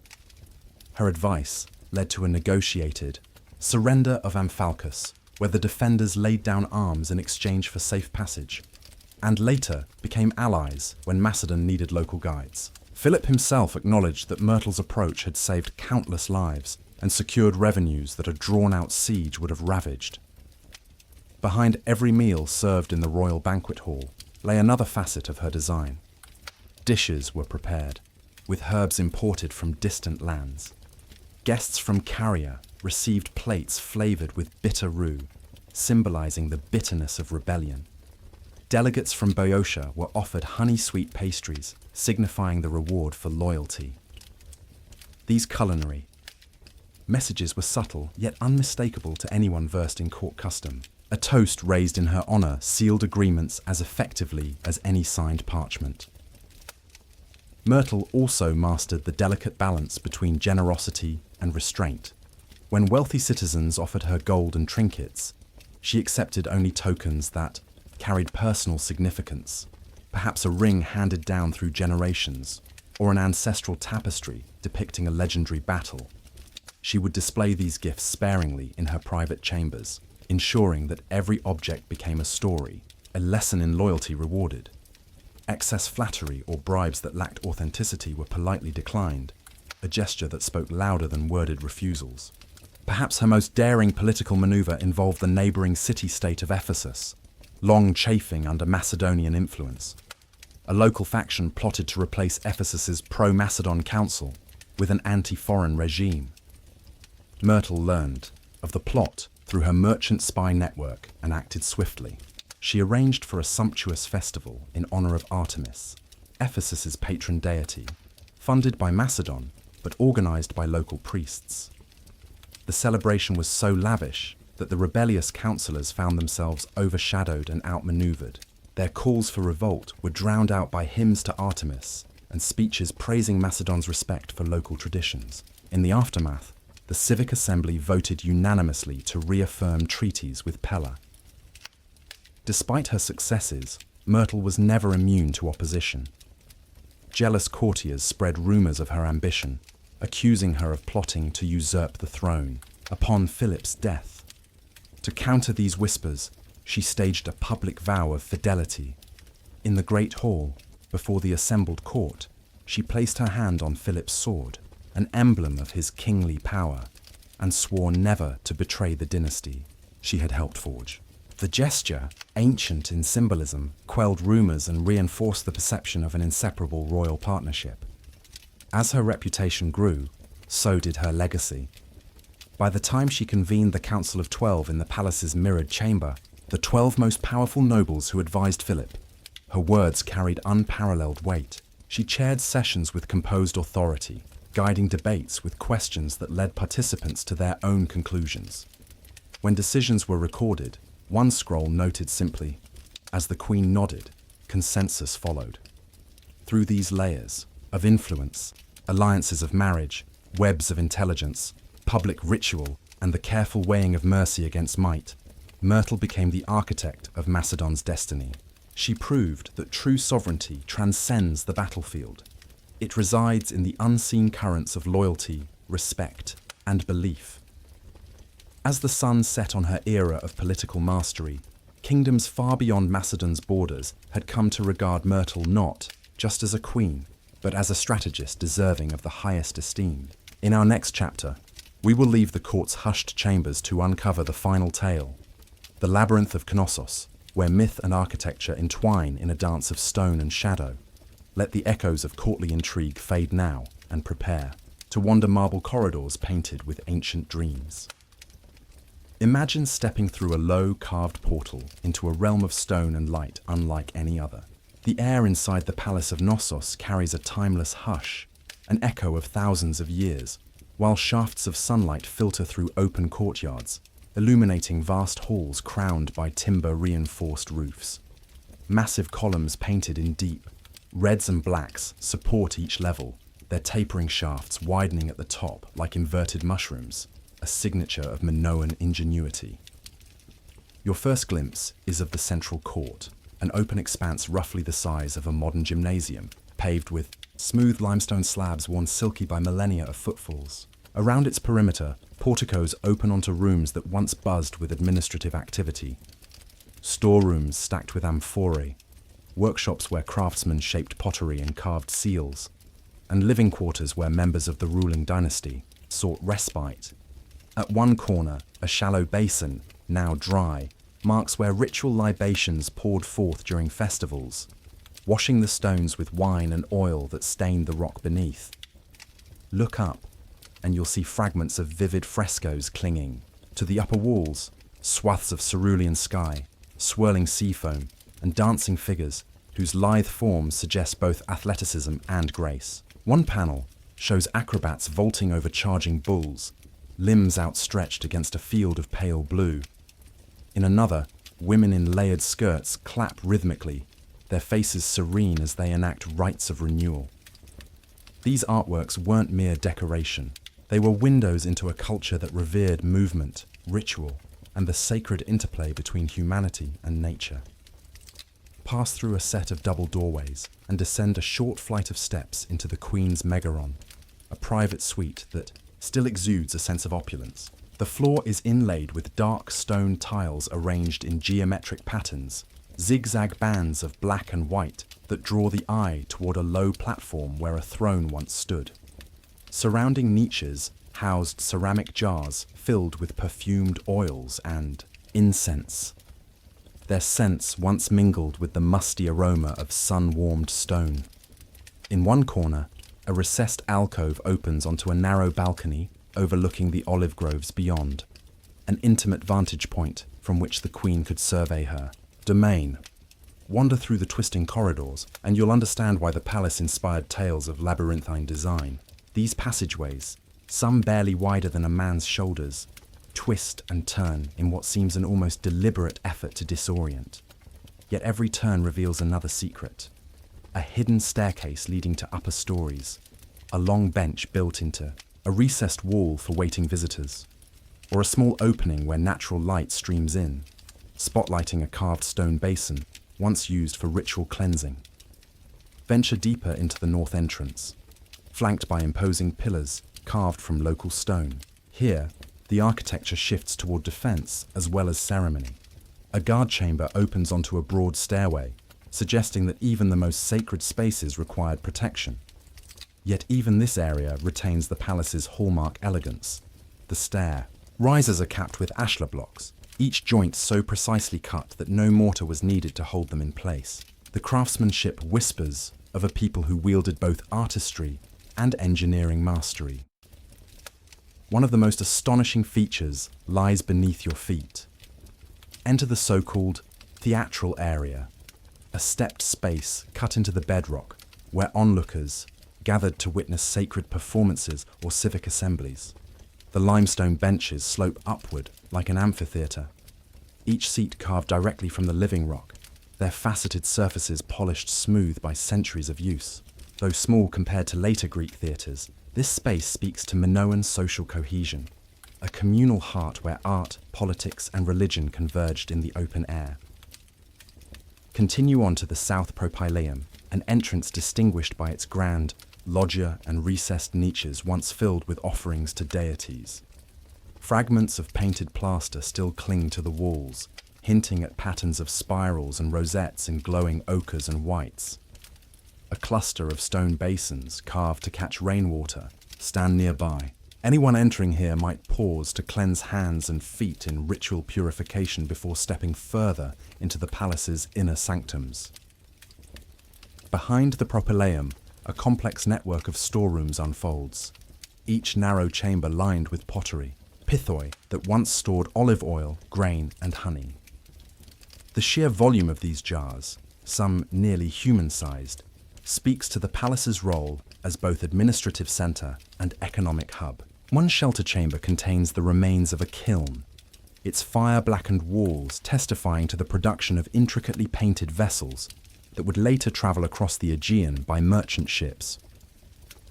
A: Her advice led to a negotiated surrender of Amphalcus, where the defenders laid down arms in exchange for safe passage, and later became allies when Macedon needed local guides. Philip himself acknowledged that Myrtle's approach had saved countless lives and secured revenues that a drawn-out siege would have ravaged. Behind every meal served in the royal banquet hall lay another facet of her design. Dishes were prepared, with herbs imported from distant lands. Guests from Caria received plates flavored with bitter rue, symbolizing the bitterness of rebellion. Delegates from Boeotia were offered honey-sweet pastries, signifying the reward for loyalty. These culinary messages were subtle, yet unmistakable to anyone versed in court custom. A toast raised in her honor sealed agreements as effectively as any signed parchment. Myrtle also mastered the delicate balance between generosity and restraint. When wealthy citizens offered her gold and trinkets, she accepted only tokens that carried personal significance, perhaps a ring handed down through generations, or an ancestral tapestry depicting a legendary battle. She would display these gifts sparingly in her private chambers, ensuring that every object became a story, a lesson in loyalty rewarded. Excess flattery or bribes that lacked authenticity were politely declined, a gesture that spoke louder than worded refusals. Perhaps her most daring political maneuver involved the neighboring city-state of Ephesus, long chafing under Macedonian influence. A local faction plotted to replace Ephesus's pro-Macedon council with an anti-foreign regime. Myrtle learned of the plot through her merchant spy network and acted swiftly. She arranged for a sumptuous festival in honor of Artemis, Ephesus's patron deity, funded by Macedon but organized by local priests. The celebration was so lavish that the rebellious councillors found themselves overshadowed and outmaneuvered. Their calls for revolt were drowned out by hymns to Artemis and speeches praising Macedon's respect for local traditions. In the aftermath, the Civic Assembly voted unanimously to reaffirm treaties with Pella. Despite her successes, Myrtle was never immune to opposition. Jealous courtiers spread rumors of her ambition, accusing her of plotting to usurp the throne upon Philip's death. To counter these whispers, she staged a public vow of fidelity. In the great hall, before the assembled court, she placed her hand on Philip's sword, an emblem of his kingly power. and swore never to betray the dynasty she had helped forge. The gesture, ancient in symbolism, quelled rumors and reinforced the perception of an inseparable royal partnership. As her reputation grew, so did her legacy. By the time she convened the Council of 12 in the palace's mirrored chamber, the 12 most powerful nobles who advised Philip, her words carried unparalleled weight. She chaired sessions with composed authority, guiding debates with questions that led participants to their own conclusions. When decisions were recorded, one scroll noted simply, "As the Queen nodded, consensus followed." Through these layers of influence, alliances of marriage, webs of intelligence, public ritual, and the careful weighing of mercy against might, Myrtle became the architect of Macedon's destiny. She proved that true sovereignty transcends the battlefield. It resides in the unseen currents of loyalty, respect, and belief. As the sun set on her era of political mastery, kingdoms far beyond Macedon's borders had come to regard Myrtle not just as a queen, but as a strategist deserving of the highest esteem. In our next chapter, we will leave the court's hushed chambers to uncover the final tale, the labyrinth of Knossos, where myth and architecture entwine in a dance of stone and shadow. Let the echoes of courtly intrigue fade now and prepare to wander marble corridors painted with ancient dreams. Imagine stepping through a low, carved portal into a realm of stone and light unlike any other. The air inside the palace of Knossos carries a timeless hush, an echo of thousands of years, while shafts of sunlight filter through open courtyards, illuminating vast halls crowned by timber-reinforced roofs. Massive columns painted in deep reds and blacks support each level, their tapering shafts widening at the top like inverted mushrooms, a signature of Minoan ingenuity. Your first glimpse is of the central court, an open expanse roughly the size of a modern gymnasium, paved with smooth limestone slabs worn silky by millennia of footfalls. Around its perimeter, porticos open onto rooms that once buzzed with administrative activity. Storerooms stacked with amphorae, workshops where craftsmen shaped pottery and carved seals, and living quarters where members of the ruling dynasty sought respite. At one corner, a shallow basin, now dry, marks where ritual libations poured forth during festivals, washing the stones with wine and oil that stained the rock beneath. Look up, and you'll see fragments of vivid frescoes clinging to the upper walls, swaths of cerulean sky, swirling sea foam, and dancing figures whose lithe forms suggest both athleticism and grace. One panel shows acrobats vaulting over charging bulls, limbs outstretched against a field of pale blue. In another, women in layered skirts clap rhythmically, their faces serene as they enact rites of renewal. These artworks weren't mere decoration. They were windows into a culture that revered movement, ritual, and the sacred interplay between humanity and nature. Pass through a set of double doorways and descend a short flight of steps into the Queen's Megaron, a private suite that still exudes a sense of opulence. The floor is inlaid with dark stone tiles arranged in geometric patterns, zigzag bands of black and white that draw the eye toward a low platform where a throne once stood. Surrounding niches housed ceramic jars filled with perfumed oils and incense. Their scents once mingled with the musty aroma of sun-warmed stone. In one corner, a recessed alcove opens onto a narrow balcony overlooking the olive groves beyond, an intimate vantage point from which the Queen could survey her domain. Wander through the twisting corridors, and you'll understand why the palace inspired tales of labyrinthine design. These passageways, some barely wider than a man's shoulders, twist and turn in what seems an almost deliberate effort to disorient. Yet every turn reveals another secret. A hidden staircase leading to upper stories, a long bench built into a recessed wall for waiting visitors, or a small opening where natural light streams in, spotlighting a carved stone basin once used for ritual cleansing. Venture deeper into the north entrance, flanked by imposing pillars carved from local stone. Here, the architecture shifts toward defense as well as ceremony. A guard chamber opens onto a broad stairway, suggesting that even the most sacred spaces required protection. Yet even this area retains the palace's hallmark elegance. The stair. Risers are capped with ashlar blocks, each joint so precisely cut that no mortar was needed to hold them in place. The craftsmanship whispers of a people who wielded both artistry and engineering mastery. One of the most astonishing features lies beneath your feet. Enter the so-called theatral area, a stepped space cut into the bedrock where onlookers gathered to witness sacred performances or civic assemblies. The limestone benches slope upward like an amphitheatre, each seat carved directly from the living rock, their faceted surfaces polished smooth by centuries of use. Though small compared to later Greek theatres, this space speaks to Minoan social cohesion, a communal heart where art, politics and religion converged in the open air. Continue on to the south propylaeum, an entrance distinguished by its grand loggia and recessed niches once filled with offerings to deities. Fragments of painted plaster still cling to the walls, hinting at patterns of spirals and rosettes in glowing ochres and whites. A cluster of stone basins carved to catch rainwater stand nearby. Anyone entering here might pause to cleanse hands and feet in ritual purification before stepping further into the palace's inner sanctums. Behind the propylaeum, a complex network of storerooms unfolds, each narrow chamber lined with pottery, pithoi that once stored olive oil, grain, and honey. The sheer volume of these jars, some nearly human-sized, speaks to the palace's role as both administrative centre and economic hub. One shelter chamber contains the remains of a kiln, its fire-blackened walls testifying to the production of intricately painted vessels that would later travel across the Aegean by merchant ships.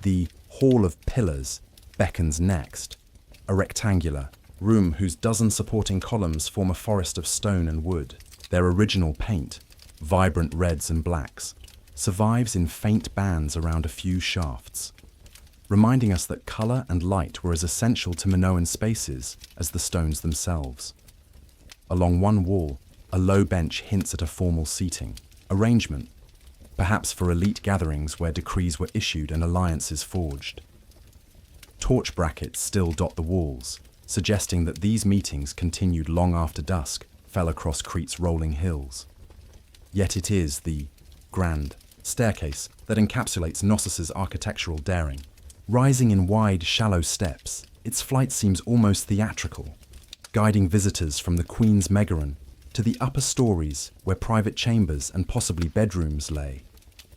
A: The Hall of Pillars beckons next, a rectangular room whose dozen supporting columns form a forest of stone and wood. Their original paint, vibrant reds and blacks, survives in faint bands around a few shafts, reminding us that colour and light were as essential to Minoan spaces as the stones themselves. Along one wall, a low bench hints at a formal seating arrangement, perhaps for elite gatherings where decrees were issued and alliances forged. Torch brackets still dot the walls, suggesting that these meetings continued long after dusk fell across Crete's rolling hills. Yet it is the grand staircase that encapsulates Knossos' architectural daring. Rising in wide, shallow steps, its flight seems almost theatrical, guiding visitors from the Queen's Megaron to the upper stories where private chambers and possibly bedrooms lay.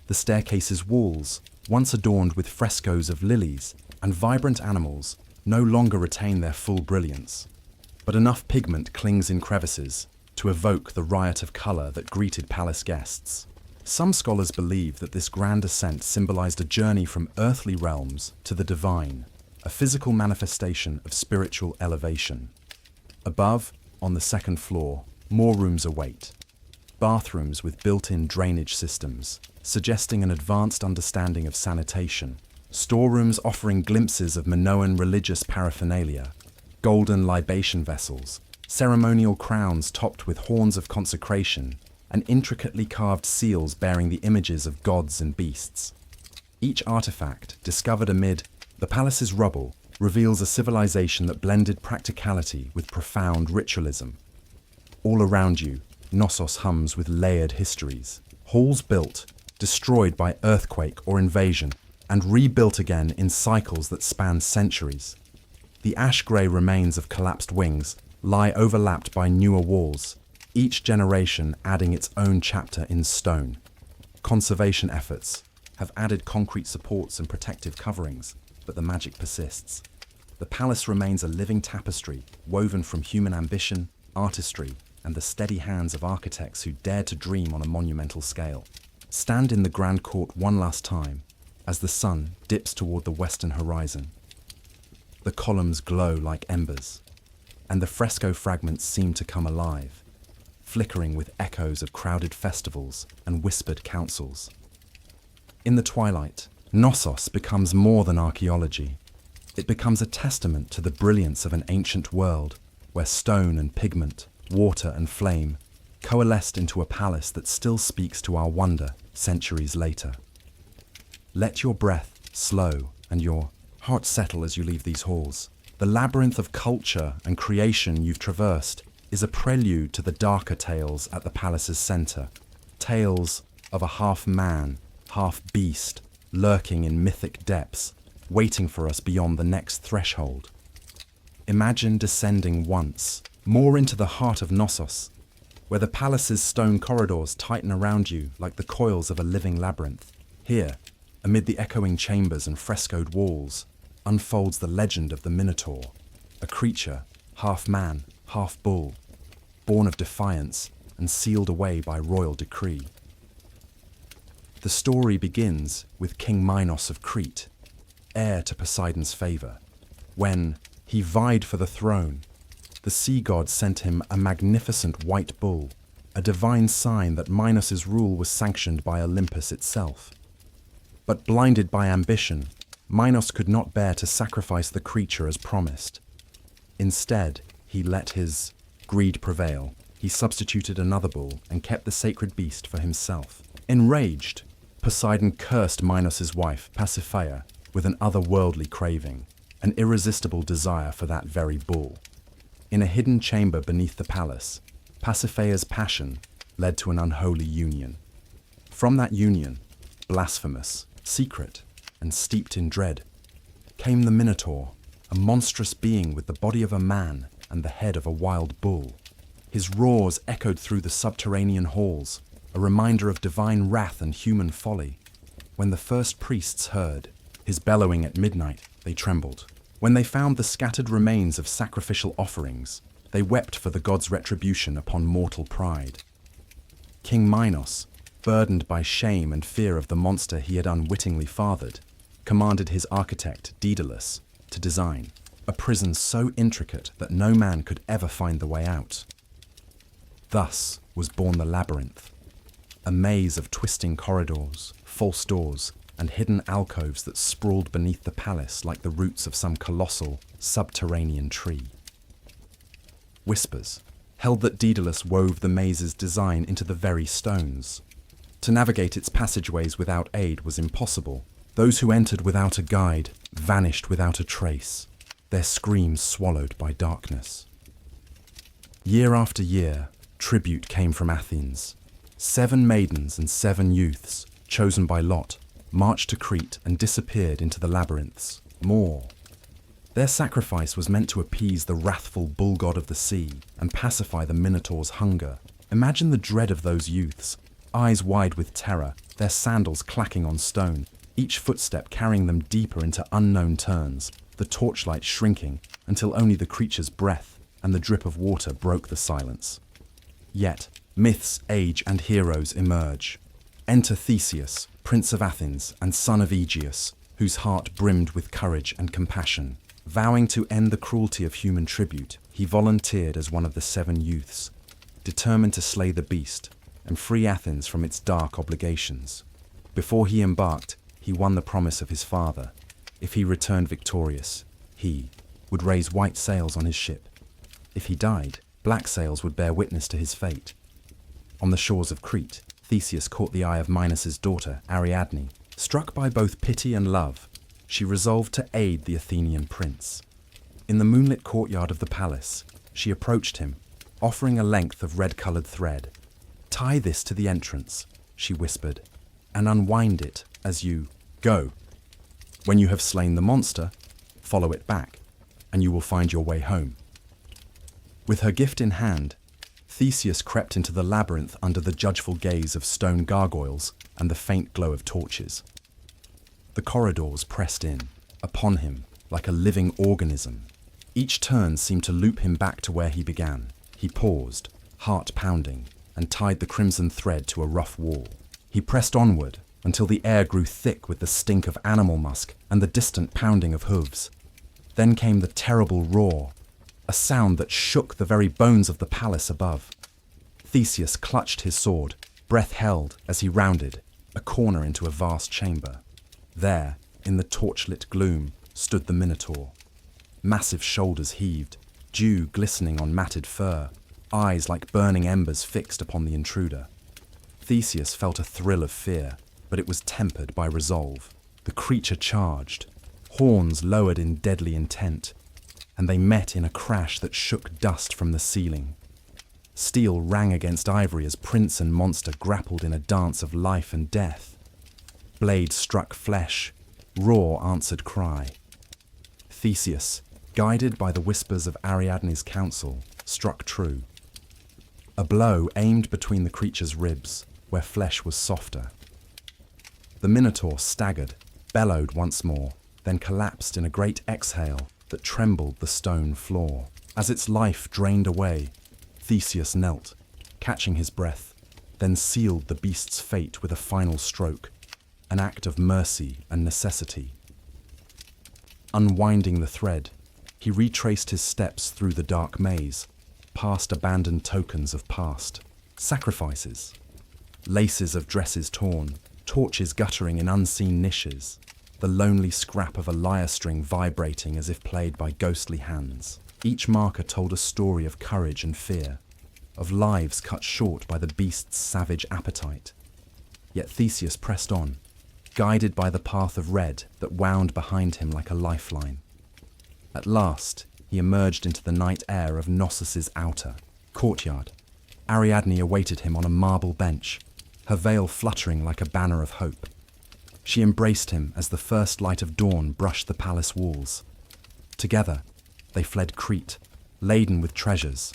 A: The staircase's walls, once adorned with frescoes of lilies and vibrant animals, no longer retain their full brilliance, but enough pigment clings in crevices to evoke the riot of colour that greeted palace guests. Some scholars believe that this grand ascent symbolized a journey from earthly realms to the divine, a physical manifestation of spiritual elevation. Above, on the second floor, more rooms await. Bathrooms with built-in drainage systems, suggesting an advanced understanding of sanitation. Storerooms offering glimpses of Minoan religious paraphernalia. Golden libation vessels, ceremonial crowns topped with horns of consecration, and intricately carved seals bearing the images of gods and beasts. Each artifact, discovered amid the palace's rubble, reveals a civilization that blended practicality with profound ritualism. All around you, Knossos hums with layered histories. Halls built, destroyed by earthquake or invasion, and rebuilt again in cycles that span centuries. The ash-grey remains of collapsed wings lie overlapped by newer walls, each generation adding its own chapter in stone. Conservation efforts have added concrete supports and protective coverings, but the magic persists. The palace remains a living tapestry woven from human ambition, artistry, and the steady hands of architects who dared to dream on a monumental scale. Stand in the Grand Court one last time as the sun dips toward the western horizon. The columns glow like embers, and the fresco fragments seem to come alive, flickering with echoes of crowded festivals and whispered councils. In the twilight, Knossos becomes more than archaeology. It becomes a testament to the brilliance of an ancient world where stone and pigment, water and flame coalesced into a palace that still speaks to our wonder centuries later. Let your breath slow and your heart settle as you leave these halls. The labyrinth of culture and creation you've traversed is a prelude to the darker tales at the palace's center. Tales of a half-man, half-beast, lurking in mythic depths, waiting for us beyond the next threshold. Imagine descending once more into the heart of Knossos, where the palace's stone corridors tighten around you like the coils of a living labyrinth. Here, amid the echoing chambers and frescoed walls, unfolds the legend of the Minotaur, a creature, half man, half bull, born of defiance and sealed away by royal decree. The story begins with King Minos of Crete, heir to Poseidon's favor. When he vied for the throne, the sea god sent him a magnificent white bull, a divine sign that Minos's rule was sanctioned by Olympus itself. But blinded by ambition, Minos could not bear to sacrifice the creature as promised. Instead, he let his greed prevail. He substituted another bull and kept the sacred beast for himself. Enraged, Poseidon cursed Minos's wife, Pasiphae, with an otherworldly craving, an irresistible desire for that very bull. In a hidden chamber beneath the palace, Pasiphae's passion led to an unholy union. From that union, blasphemous, secret, and steeped in dread, came the Minotaur, a monstrous being with the body of a man and the head of a wild bull. His roars echoed through the subterranean halls, a reminder of divine wrath and human folly. When the first priests heard his bellowing at midnight, they trembled. When they found the scattered remains of sacrificial offerings, they wept for the god's retribution upon mortal pride. King Minos, burdened by shame and fear of the monster he had unwittingly fathered, commanded his architect, Daedalus, to design a prison so intricate that no man could ever find the way out. Thus was born the labyrinth, a maze of twisting corridors, false doors, and hidden alcoves that sprawled beneath the palace like the roots of some colossal, subterranean tree. Whispers held that Daedalus wove the maze's design into the very stones. To navigate its passageways without aid was impossible. Those who entered without a guide vanished without a trace, their screams swallowed by darkness. Year after year, tribute came from Athens. 7 maidens and 7 youths, chosen by lot, marched to Crete and disappeared into the labyrinths. More. Their sacrifice was meant to appease the wrathful bull god of the sea and pacify the Minotaur's hunger. Imagine the dread of those youths, eyes wide with terror, their sandals clacking on stone, each footstep carrying them deeper into unknown turns, the torchlight shrinking until only the creature's breath and the drip of water broke the silence. Yet, myths age and heroes emerge. Enter Theseus, Prince of Athens and son of Aegeus, whose heart brimmed with courage and compassion. Vowing to end the cruelty of human tribute, he volunteered as one of the 7 youths, determined to slay the beast and free Athens from its dark obligations. Before he embarked, he won the promise of his father. If he returned victorious, he would raise white sails on his ship. If he died, black sails would bear witness to his fate. On the shores of Crete, Theseus caught the eye of Minos's daughter, Ariadne. Struck by both pity and love, she resolved to aid the Athenian prince. In the moonlit courtyard of the palace, she approached him, offering a length of red-coloured thread. "Tie this to the entrance," she whispered, "and unwind it as you go. When you have slain the monster, follow it back, and you will find your way home." With her gift in hand, Theseus crept into the labyrinth under the judgeful gaze of stone gargoyles and the faint glow of torches. The corridors pressed in, upon him, like a living organism. Each turn seemed to loop him back to where he began. He paused, heart pounding, and tied the crimson thread to a rough wall. He pressed onward until the air grew thick with the stink of animal musk and the distant pounding of hooves. Then came the terrible roar, a sound that shook the very bones of the palace above. Theseus clutched his sword, breath held as he rounded a corner into a vast chamber. There, in the torchlit gloom, stood the Minotaur. Massive shoulders heaved, dew glistening on matted fur, eyes like burning embers fixed upon the intruder. Theseus felt a thrill of fear, but it was tempered by resolve. The creature charged, horns lowered in deadly intent. and they met in a crash that shook dust from the ceiling. Steel rang against ivory as prince and monster grappled in a dance of life and death. Blade struck flesh, roar answered cry. Theseus, guided by the whispers of Ariadne's counsel, struck true. A blow aimed between the creature's ribs, where flesh was softer. The Minotaur staggered, bellowed once more, then collapsed in a great exhale that trembled the stone floor. As its life drained away, Theseus knelt, catching his breath, then sealed the beast's fate with a final stroke, an act of mercy and necessity. Unwinding the thread, he retraced his steps through the dark maze, past abandoned tokens of past sacrifices, laces of dresses torn, torches guttering in unseen niches, the lonely scrap of a lyre string vibrating as if played by ghostly hands. Each marker told a story of courage and fear, of lives cut short by the beast's savage appetite. Yet Theseus pressed on, guided by the path of red that wound behind him like a lifeline. At last, he emerged into the night air of Knossos' outer courtyard. Ariadne awaited him on a marble bench, her veil fluttering like a banner of hope. She embraced him as the first light of dawn brushed the palace walls. Together, they fled Crete, laden with treasures,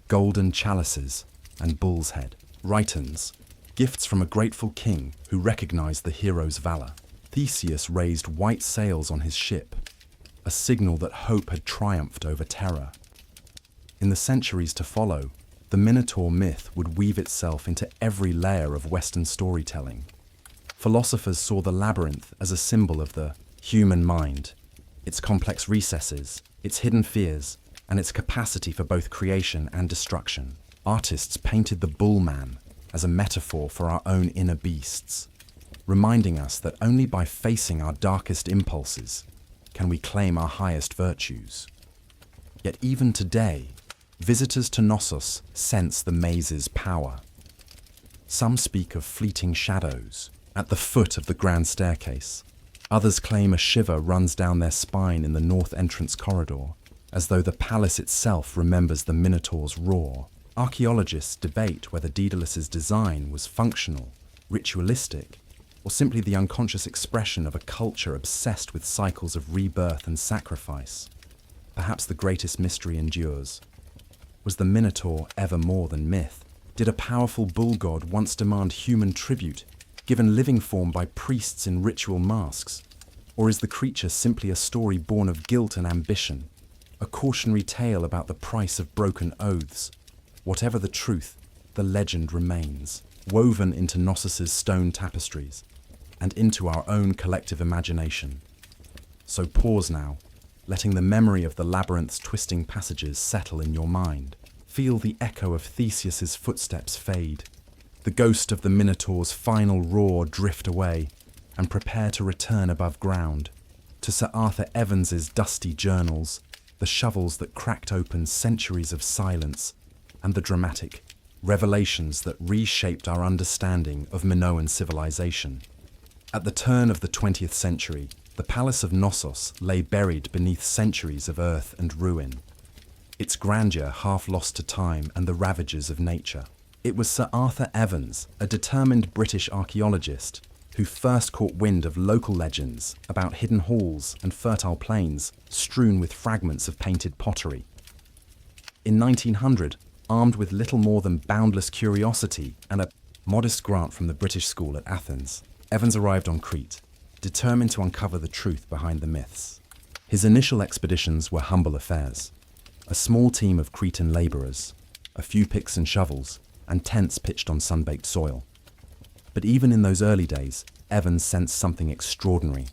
A: golden chalices, and bull's head, rhytons, gifts from a grateful king who recognized the hero's valor. Theseus raised white sails on his ship, a signal that hope had triumphed over terror. In the centuries to follow, the Minotaur myth would weave itself into every layer of Western storytelling. Philosophers saw the labyrinth as a symbol of the human mind, its complex recesses, its hidden fears, and its capacity for both creation and destruction. Artists painted the bullman as a metaphor for our own inner beasts, reminding us that only by facing our darkest impulses can we claim our highest virtues. Yet even today, visitors to Knossos sense the maze's power. Some speak of fleeting shadows at the foot of the grand staircase. Others claim a shiver runs down their spine in the north entrance corridor, as though the palace itself remembers the Minotaur's roar. Archaeologists debate whether Daedalus's design was functional, ritualistic, or simply the unconscious expression of a culture obsessed with cycles of rebirth and sacrifice. Perhaps the greatest mystery endures. Was the Minotaur ever more than myth? Did a powerful bull god once demand human tribute, given living form by priests in ritual masks? Or is the creature simply a story born of guilt and ambition, a cautionary tale about the price of broken oaths? Whatever the truth, the legend remains, woven into Knossos' stone tapestries and into our own collective imagination. So pause now, letting the memory of the labyrinth's twisting passages settle in your mind. Feel the echo of Theseus's footsteps fade, the ghost of the Minotaur's final roar drift away, and prepare to return above ground, to Sir Arthur Evans's dusty journals, the shovels that cracked open centuries of silence, and the dramatic revelations that reshaped our understanding of Minoan civilization. At the turn of the 20th century, the Palace of Knossos lay buried beneath centuries of earth and ruin, its grandeur half lost to time and the ravages of nature. It was Sir Arthur Evans, a determined British archaeologist, who first caught wind of local legends about hidden halls and fertile plains strewn with fragments of painted pottery. In 1900, armed with little more than boundless curiosity and a modest grant from the British School at Athens, Evans arrived on Crete, determined to uncover the truth behind the myths. His initial expeditions were humble affairs. A small team of Cretan labourers, a few picks and shovels, and tents pitched on sun-baked soil. But even in those early days, Evans sensed something extraordinary.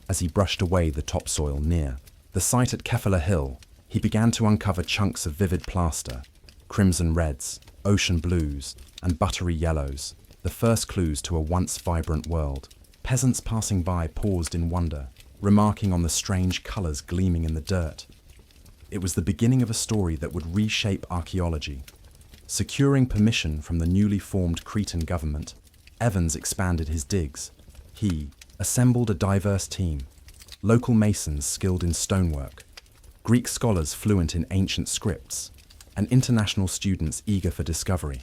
A: As he brushed away the topsoil near the site at Kefala Hill, he began to uncover chunks of vivid plaster, crimson reds, ocean blues, and buttery yellows, the first clues to a once vibrant world. Peasants passing by paused in wonder, remarking on the strange colours gleaming in the dirt. It was the beginning of a story that would reshape archaeology. Securing permission from the newly formed Cretan government, Evans expanded his digs. He assembled a diverse team, local masons skilled in stonework, Greek scholars fluent in ancient scripts, and international students eager for discovery.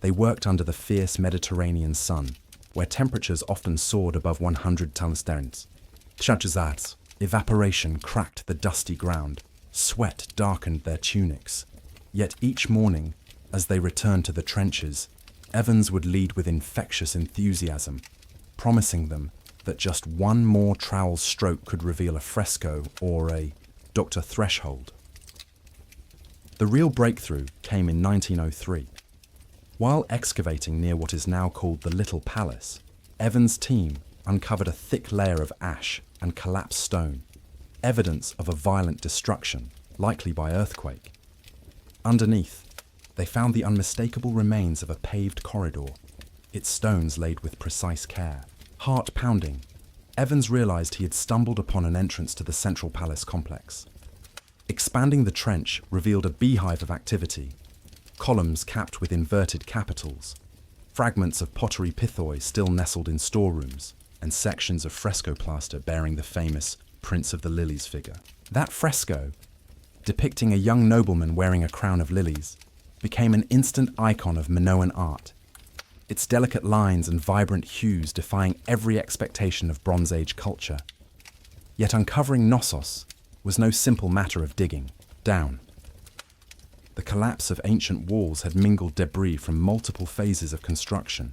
A: They worked under the fierce Mediterranean sun, where temperatures often soared above 100 tons. Evaporation cracked the dusty ground, sweat darkened their tunics. Yet each morning, as they returned to the trenches, Evans would lead with infectious enthusiasm, promising them that just one more trowel stroke could reveal a fresco or a Dr. Threshold. The real breakthrough came in 1903. While excavating near what is now called the Little Palace, Evans' team uncovered a thick layer of ash and collapsed stone, evidence of a violent destruction, likely by earthquake. Underneath, they found the unmistakable remains of a paved corridor, its stones laid with precise care. Heart pounding, Evans realized he had stumbled upon an entrance to the central palace complex. Expanding the trench revealed a beehive of activity, columns capped with inverted capitals, fragments of pottery pithoi still nestled in storerooms, and sections of fresco plaster bearing the famous Prince of the Lilies figure. That fresco, depicting a young nobleman wearing a crown of lilies, became an instant icon of Minoan art, its delicate lines and vibrant hues defying every expectation of Bronze Age culture. Yet uncovering Knossos was no simple matter of digging down. The collapse of ancient walls had mingled debris from multiple phases of construction.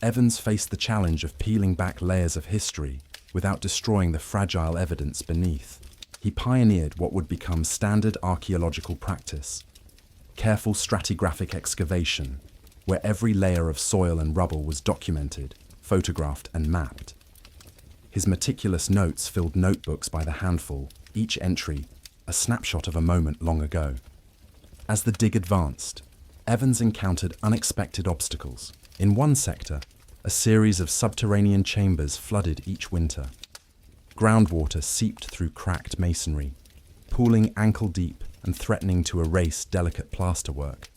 A: Evans faced the challenge of peeling back layers of history without destroying the fragile evidence beneath. He pioneered what would become standard archaeological practice: careful stratigraphic excavation, where every layer of soil and rubble was documented, photographed, and mapped. His meticulous notes filled notebooks by the handful, each entry a snapshot of a moment long ago. As the dig advanced, Evans encountered unexpected obstacles. In one sector, a series of subterranean chambers flooded each winter. Groundwater seeped through cracked masonry, pooling ankle-deep and threatening to erase delicate plasterwork.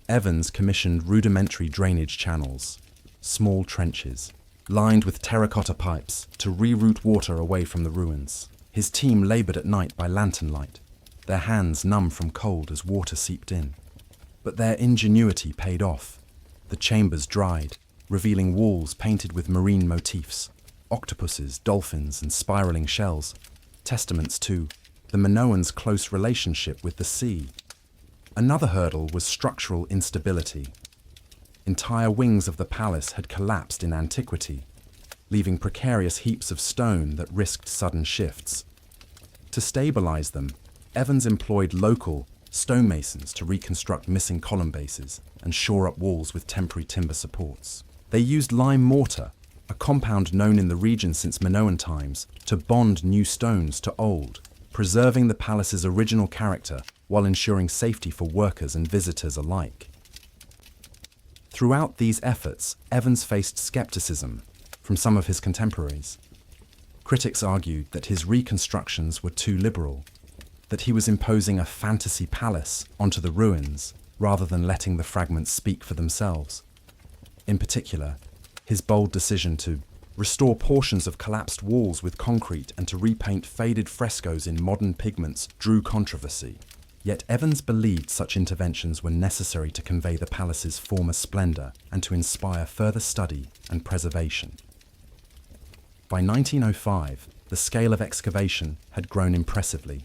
A: Evans commissioned rudimentary drainage channels, small trenches, lined with terracotta pipes to reroute water away from the ruins. His team labored at night by lantern light, their hands numb from cold as water seeped in. But their ingenuity paid off. The chambers dried, revealing walls painted with marine motifs, octopuses, dolphins, and spiraling shells, testaments to the Minoans' close relationship with the sea. Another hurdle was structural instability. Entire wings of the palace had collapsed in antiquity, leaving precarious heaps of stone that risked sudden shifts. To stabilize them, Evans employed local stonemasons to reconstruct missing column bases and shore up walls with temporary timber supports. They used lime mortar, a compound known in the region since Minoan times, to bond new stones to old, preserving the palace's original character while ensuring safety for workers and visitors alike. Throughout these efforts, Evans faced skepticism from some of his contemporaries. Critics argued that his reconstructions were too liberal, that he was imposing a fantasy palace onto the ruins rather than letting the fragments speak for themselves. In particular, his bold decision to restore portions of collapsed walls with concrete and to repaint faded frescoes in modern pigments drew controversy. Yet Evans believed such interventions were necessary to convey the palace's former splendor and to inspire further study and preservation. By 1905, the scale of excavation had grown impressively.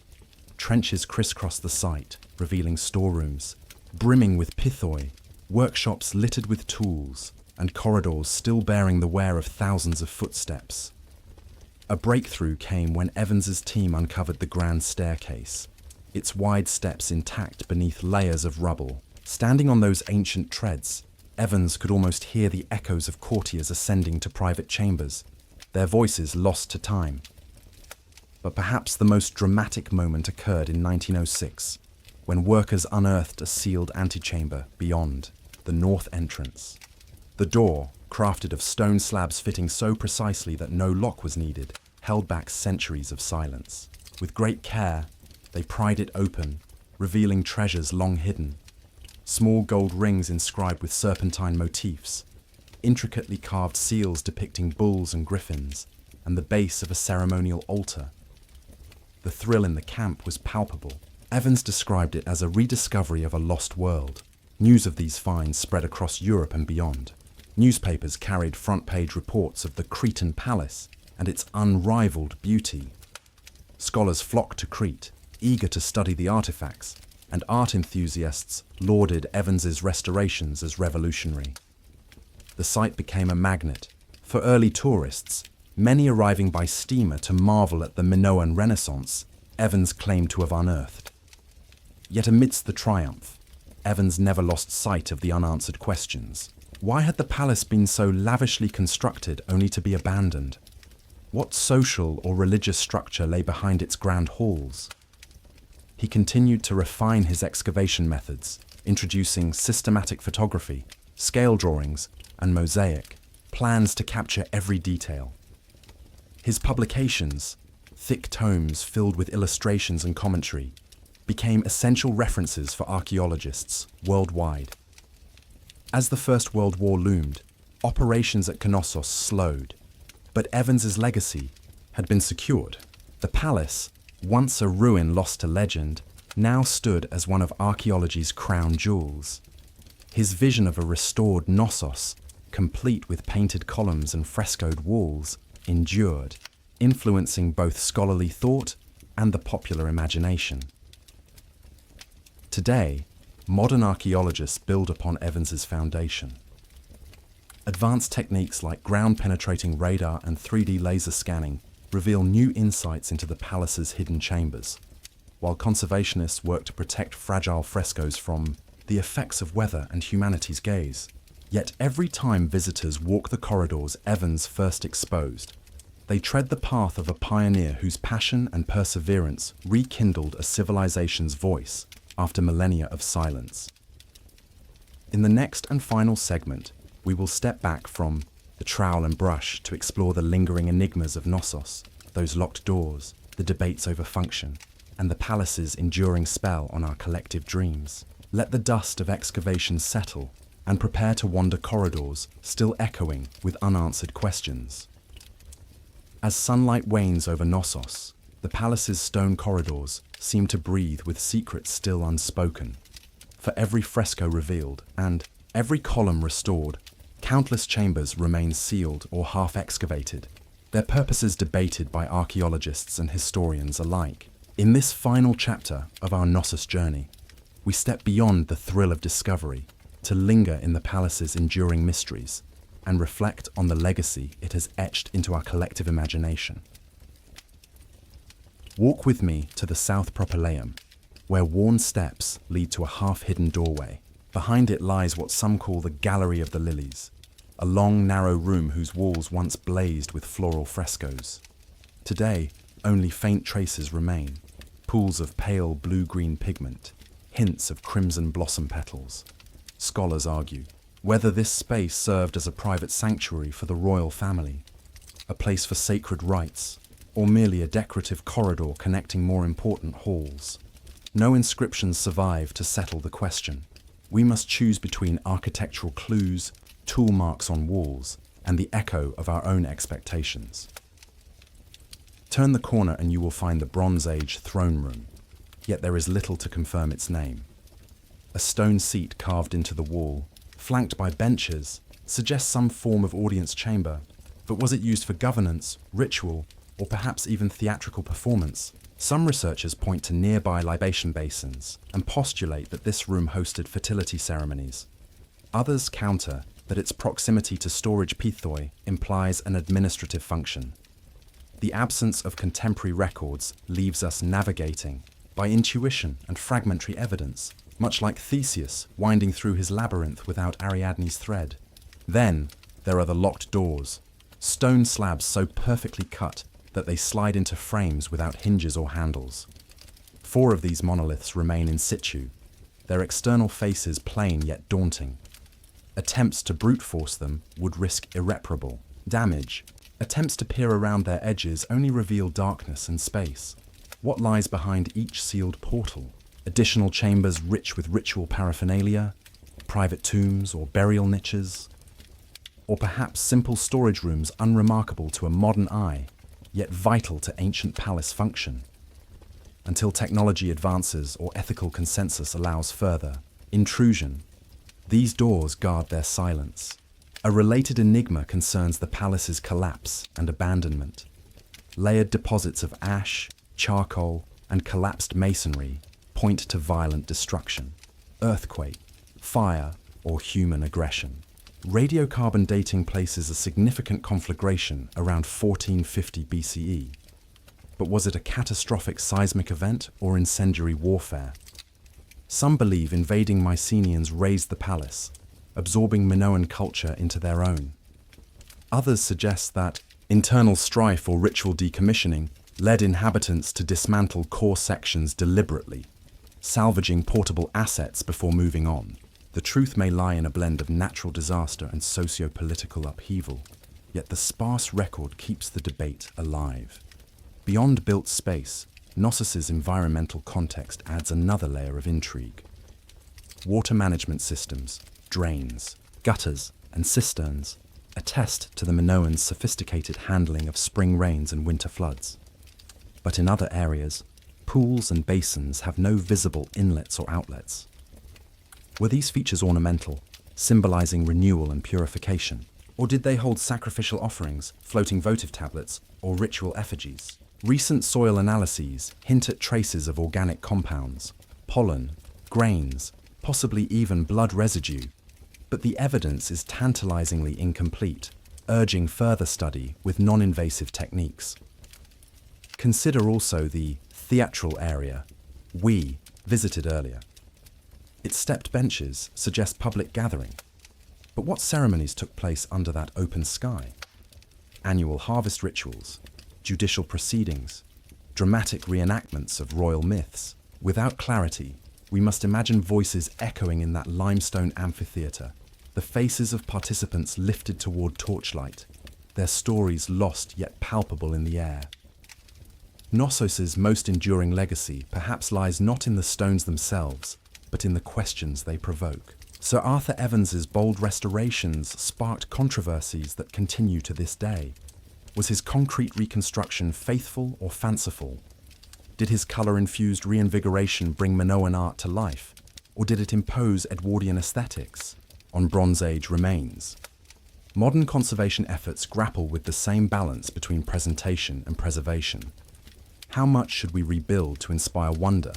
A: Trenches crisscrossed the site, revealing storerooms, brimming with pithoi, workshops littered with tools, and corridors still bearing the wear of thousands of footsteps. A breakthrough came when Evans's team uncovered the grand staircase, its wide steps intact beneath layers of rubble. Standing on those ancient treads, Evans could almost hear the echoes of courtiers ascending to private chambers, their voices lost to time. But perhaps the most dramatic moment occurred in 1906, when workers unearthed a sealed antechamber beyond the north entrance. The door, crafted of stone slabs fitting so precisely that no lock was needed, held back centuries of silence. With great care, they pried it open, revealing treasures long hidden. Small gold rings inscribed with serpentine motifs, intricately carved seals depicting bulls and griffins, and the base of a ceremonial altar. The The thrill in the camp was palpable. Evans described it as a rediscovery of a lost world. News of these finds spread across Europe and beyond. Newspapers carried front-page reports of the Cretan palace and its unrivaled beauty. Scholars flocked to Crete, eager to study the artifacts, and art enthusiasts lauded Evans's restorations as revolutionary. The site became a magnet for early tourists, many arriving by steamer to marvel at the Minoan Renaissance Evans claimed to have unearthed. Yet amidst the triumph, Evans never lost sight of the unanswered questions. Why had the palace been so lavishly constructed only to be abandoned? What social or religious structure lay behind its grand halls? He continued to refine his excavation methods, introducing systematic photography, scale drawings, and mosaic, plans to capture every detail. His publications, thick tomes filled with illustrations and commentary, became essential references for archaeologists worldwide. As the First World War loomed, operations at Knossos slowed, but Evans's legacy had been secured. The palace, once a ruin lost to legend, now stood as one of archaeology's crown jewels. His vision of a restored Knossos, complete with painted columns and frescoed walls, endured, influencing both scholarly thought and the popular imagination. Today, modern archaeologists build upon Evans's foundation. Advanced techniques like ground-penetrating radar and 3D laser scanning reveal new insights into the palace's hidden chambers, while conservationists work to protect fragile frescoes from the effects of weather and humanity's gaze. Yet every time visitors walk the corridors Evans first exposed, they tread the path of a pioneer whose passion and perseverance rekindled a civilization's voice after millennia of silence. In the next and final segment, we will step back from the trowel and brush to explore the lingering enigmas of Knossos, those locked doors, the debates over function, and the palace's enduring spell on our collective dreams. Let the dust of excavation settle and prepare to wander corridors still echoing with unanswered questions. As sunlight wanes over Knossos, the palace's stone corridors seem to breathe with secrets still unspoken. For every fresco revealed and every column restored, countless chambers remain sealed or half excavated, their purposes debated by archaeologists and historians alike. In this final chapter of our Knossos journey, we step beyond the thrill of discovery to linger in the palace's enduring mysteries and reflect on the legacy it has etched into our collective imagination. Walk with me to the South Propylaeum, where worn steps lead to a half-hidden doorway. Behind it lies what some call the Gallery of the Lilies, a long, narrow room whose walls once blazed with floral frescoes. Today, only faint traces remain, pools of pale blue-green pigment, hints of crimson blossom petals. Scholars argue whether this space served as a private sanctuary for the royal family, a place for sacred rites, or merely a decorative corridor connecting more important halls. No inscriptions survive to settle the question. We must choose between architectural clues, tool marks on walls, and the echo of our own expectations. Turn the corner and you will find the Bronze Age throne room, yet there is little to confirm its name. A stone seat carved into the wall, flanked by benches, suggests some form of audience chamber, but was it used for governance, ritual, or perhaps even theatrical performance? Some researchers point to nearby libation basins and postulate that this room hosted fertility ceremonies. Others counter that its proximity to storage pithoi implies an administrative function. The absence of contemporary records leaves us navigating by intuition and fragmentary evidence, much like Theseus winding through his labyrinth without Ariadne's thread. Then there are the locked doors, stone slabs so perfectly cut that they slide into frames without hinges or handles. 4 of these monoliths remain in situ, their external faces plain yet daunting. Attempts to brute force them would risk irreparable damage. Attempts to peer around their edges only reveal darkness and space. What lies behind each sealed portal? Additional chambers rich with ritual paraphernalia, private tombs or burial niches, or perhaps simple storage rooms unremarkable to a modern eye, yet vital to ancient palace function. until technology advances or ethical consensus allows further intrusion. These doors guard their silence. A related enigma concerns the palace's collapse and abandonment. Layered deposits of ash, charcoal, and collapsed masonry point to violent destruction, earthquake, fire, or human aggression. Radiocarbon dating places a significant conflagration around 1450 BCE. But was it a catastrophic seismic event or incendiary warfare? Some believe invading Mycenaeans razed the palace, absorbing Minoan culture into their own. Others suggest that internal strife or ritual decommissioning led inhabitants to dismantle core sections deliberately, salvaging portable assets before moving on. The truth may lie in a blend of natural disaster and socio-political upheaval, yet the sparse record keeps the debate alive. Beyond built space, Knossos' environmental context adds another layer of intrigue. Water management systems, drains, gutters, and cisterns attest to the Minoans' sophisticated handling of spring rains and winter floods. But in other areas, pools and basins have no visible inlets or outlets. Were these features ornamental, symbolizing renewal and purification? Or did they hold sacrificial offerings, floating votive tablets, or ritual effigies? Recent soil analyses hint at traces of organic compounds, pollen, grains, possibly even blood residue, but the evidence is tantalizingly incomplete, urging further study with non-invasive techniques. Consider also the theatral area we visited earlier. Its stepped benches suggest public gathering, but what ceremonies took place under that open sky? Annual harvest rituals, judicial proceedings, dramatic reenactments of royal myths. Without clarity, we must imagine voices echoing in that limestone amphitheatre, the faces of participants lifted toward torchlight, their stories lost yet palpable in the air. Knossos' most enduring legacy perhaps lies not in the stones themselves, but in the questions they provoke. Sir Arthur Evans's bold restorations sparked controversies that continue to this day. Was his concrete reconstruction faithful or fanciful? Did his colour-infused reinvigoration bring Minoan art to life, or did it impose Edwardian aesthetics on Bronze Age remains? Modern conservation efforts grapple with the same balance between presentation and preservation. How much should we rebuild to inspire wonder,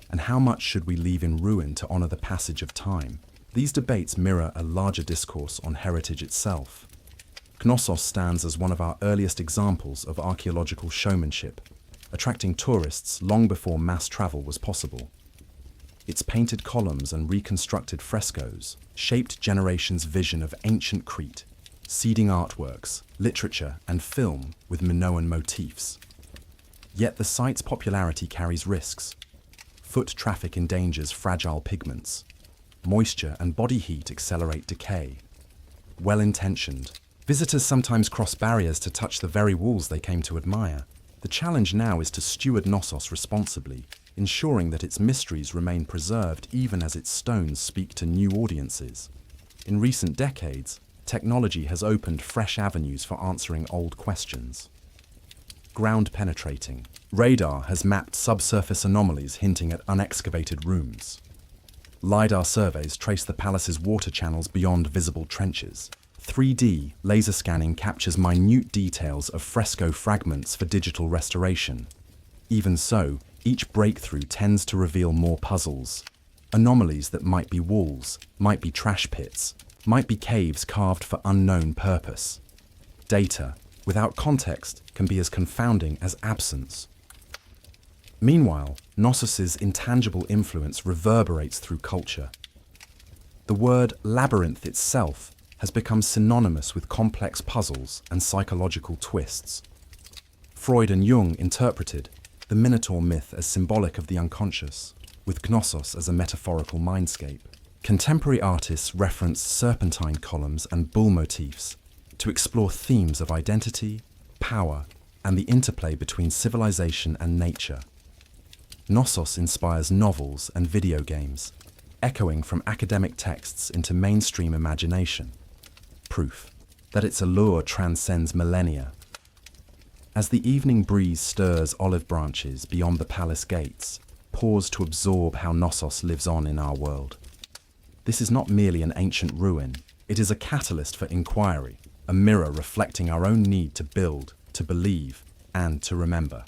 A: and how much should we leave in ruin to honour the passage of time? These debates mirror a larger discourse on heritage itself. Knossos stands as one of our earliest examples of archaeological showmanship, attracting tourists long before mass travel was possible. Its painted columns and reconstructed frescoes shaped generations' vision of ancient Crete, seeding artworks, literature, and film with Minoan motifs. Yet the site's popularity carries risks. Foot traffic endangers fragile pigments. Moisture and body heat accelerate decay. Well-intentioned, visitors sometimes cross barriers to touch the very walls they came to admire. The challenge now is to steward Knossos responsibly, ensuring that its mysteries remain preserved even as its stones speak to new audiences. In recent decades, technology has opened fresh avenues for answering old questions. Ground penetrating. Radar has mapped subsurface anomalies hinting at unexcavated rooms. LiDAR surveys trace the palace's water channels beyond visible trenches. 3D laser scanning captures minute details of fresco fragments for digital restoration. Even so, each breakthrough tends to reveal more puzzles. Anomalies that might be walls, might be trash pits, might be caves carved for unknown purpose. Data, without context, can be as confounding as absence. Meanwhile, Knossos' intangible influence reverberates through culture. The word labyrinth itself has become synonymous with complex puzzles and psychological twists. Freud and Jung interpreted the Minotaur myth as symbolic of the unconscious, with Knossos as a metaphorical mindscape. Contemporary artists reference serpentine columns and bull motifs to explore themes of identity, power, and the interplay between civilization and nature. Knossos inspires novels and video games, echoing from academic texts into mainstream imagination. Proof that its allure transcends millennia. As the evening breeze stirs olive branches beyond the palace gates, pause to absorb how Knossos lives on in our world. This is not merely an ancient ruin, it is a catalyst for inquiry, a mirror reflecting our own need to build, to believe, and to remember.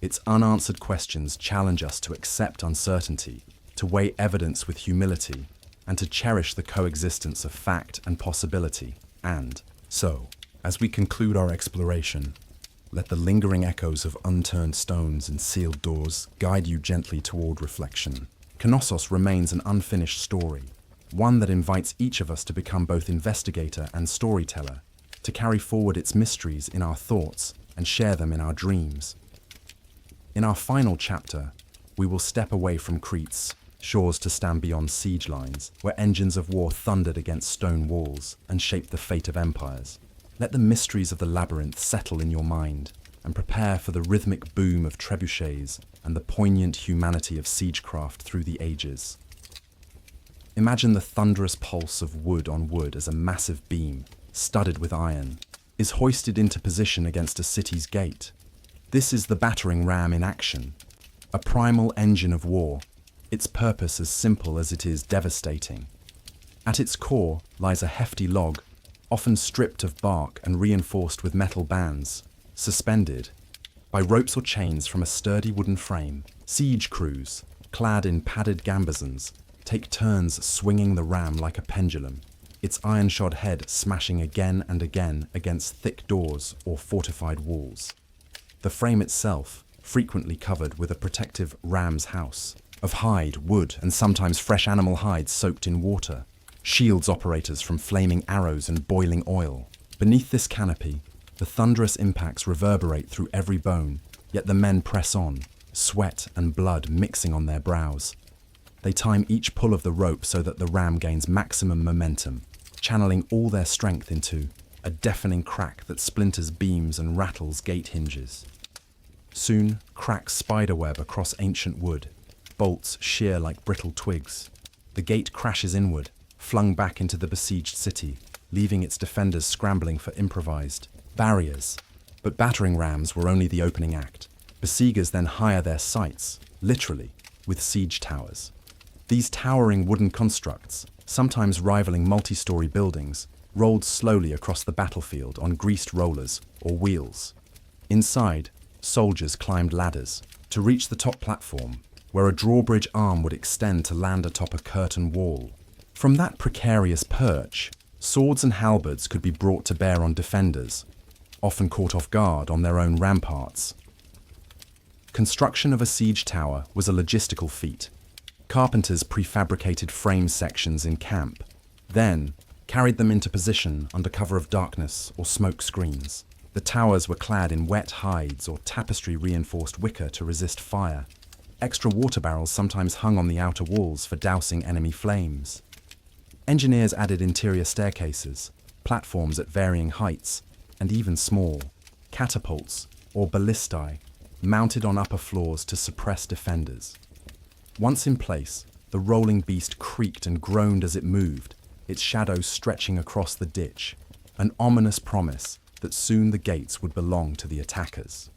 A: Its unanswered questions challenge us to accept uncertainty, to weigh evidence with humility, and to cherish the coexistence of fact and possibility. And so, as we conclude our exploration, let the lingering echoes of unturned stones and sealed doors guide you gently toward reflection. Knossos remains an unfinished story, one that invites each of us to become both investigator and storyteller, to carry forward its mysteries in our thoughts and share them in our dreams. In our final chapter, we will step away from Crete's shores to stand beyond siege lines, where engines of war thundered against stone walls and shaped the fate of empires. Let the mysteries of the labyrinth settle in your mind and prepare for the rhythmic boom of trebuchets and the poignant humanity of siegecraft through the ages. Imagine the thunderous pulse of wood on wood as a massive beam, studded with iron, is hoisted into position against a city's gate. This is the battering ram in action, a primal engine of war, its purpose as simple as it is devastating. At its core lies a hefty log, often stripped of bark and reinforced with metal bands, suspended by ropes or chains from a sturdy wooden frame. Siege crews, clad in padded gambesons, take turns swinging the ram like a pendulum, its iron-shod head smashing again and again against thick doors or fortified walls. The frame itself, frequently covered with a protective ram's house, of hide, wood, and sometimes fresh animal hides soaked in water, shields operators from flaming arrows and boiling oil. Beneath this canopy, the thunderous impacts reverberate through every bone, yet the men press on, sweat and blood mixing on their brows. They time each pull of the rope so that the ram gains maximum momentum, channeling all their strength into a deafening crack that splinters beams and rattles gate hinges. Soon, cracks spiderweb across ancient wood, bolts shear like brittle twigs. The gate crashes inward, flung back into the besieged city, leaving its defenders scrambling for improvised barriers. But battering rams were only the opening act. Besiegers then hire their sights, literally, with siege towers. These towering wooden constructs, sometimes rivaling multi-story buildings, rolled slowly across the battlefield on greased rollers or wheels. Inside, soldiers climbed ladders to reach the top platform, where a drawbridge arm would extend to land atop a curtain wall. From that precarious perch, swords and halberds could be brought to bear on defenders, often caught off guard on their own ramparts. Construction of a siege tower was a logistical feat. Carpenters prefabricated frame sections in camp, then carried them into position under cover of darkness or smoke screens. The towers were clad in wet hides or tapestry-reinforced wicker to resist fire. Extra water barrels sometimes hung on the outer walls for dousing enemy flames. Engineers added interior staircases, platforms at varying heights, and even small catapults or ballistae mounted on upper floors to suppress defenders. Once in place, the rolling beast creaked and groaned as it moved, its shadow stretching across the ditch, an ominous promise that soon the gates would belong to the attackers.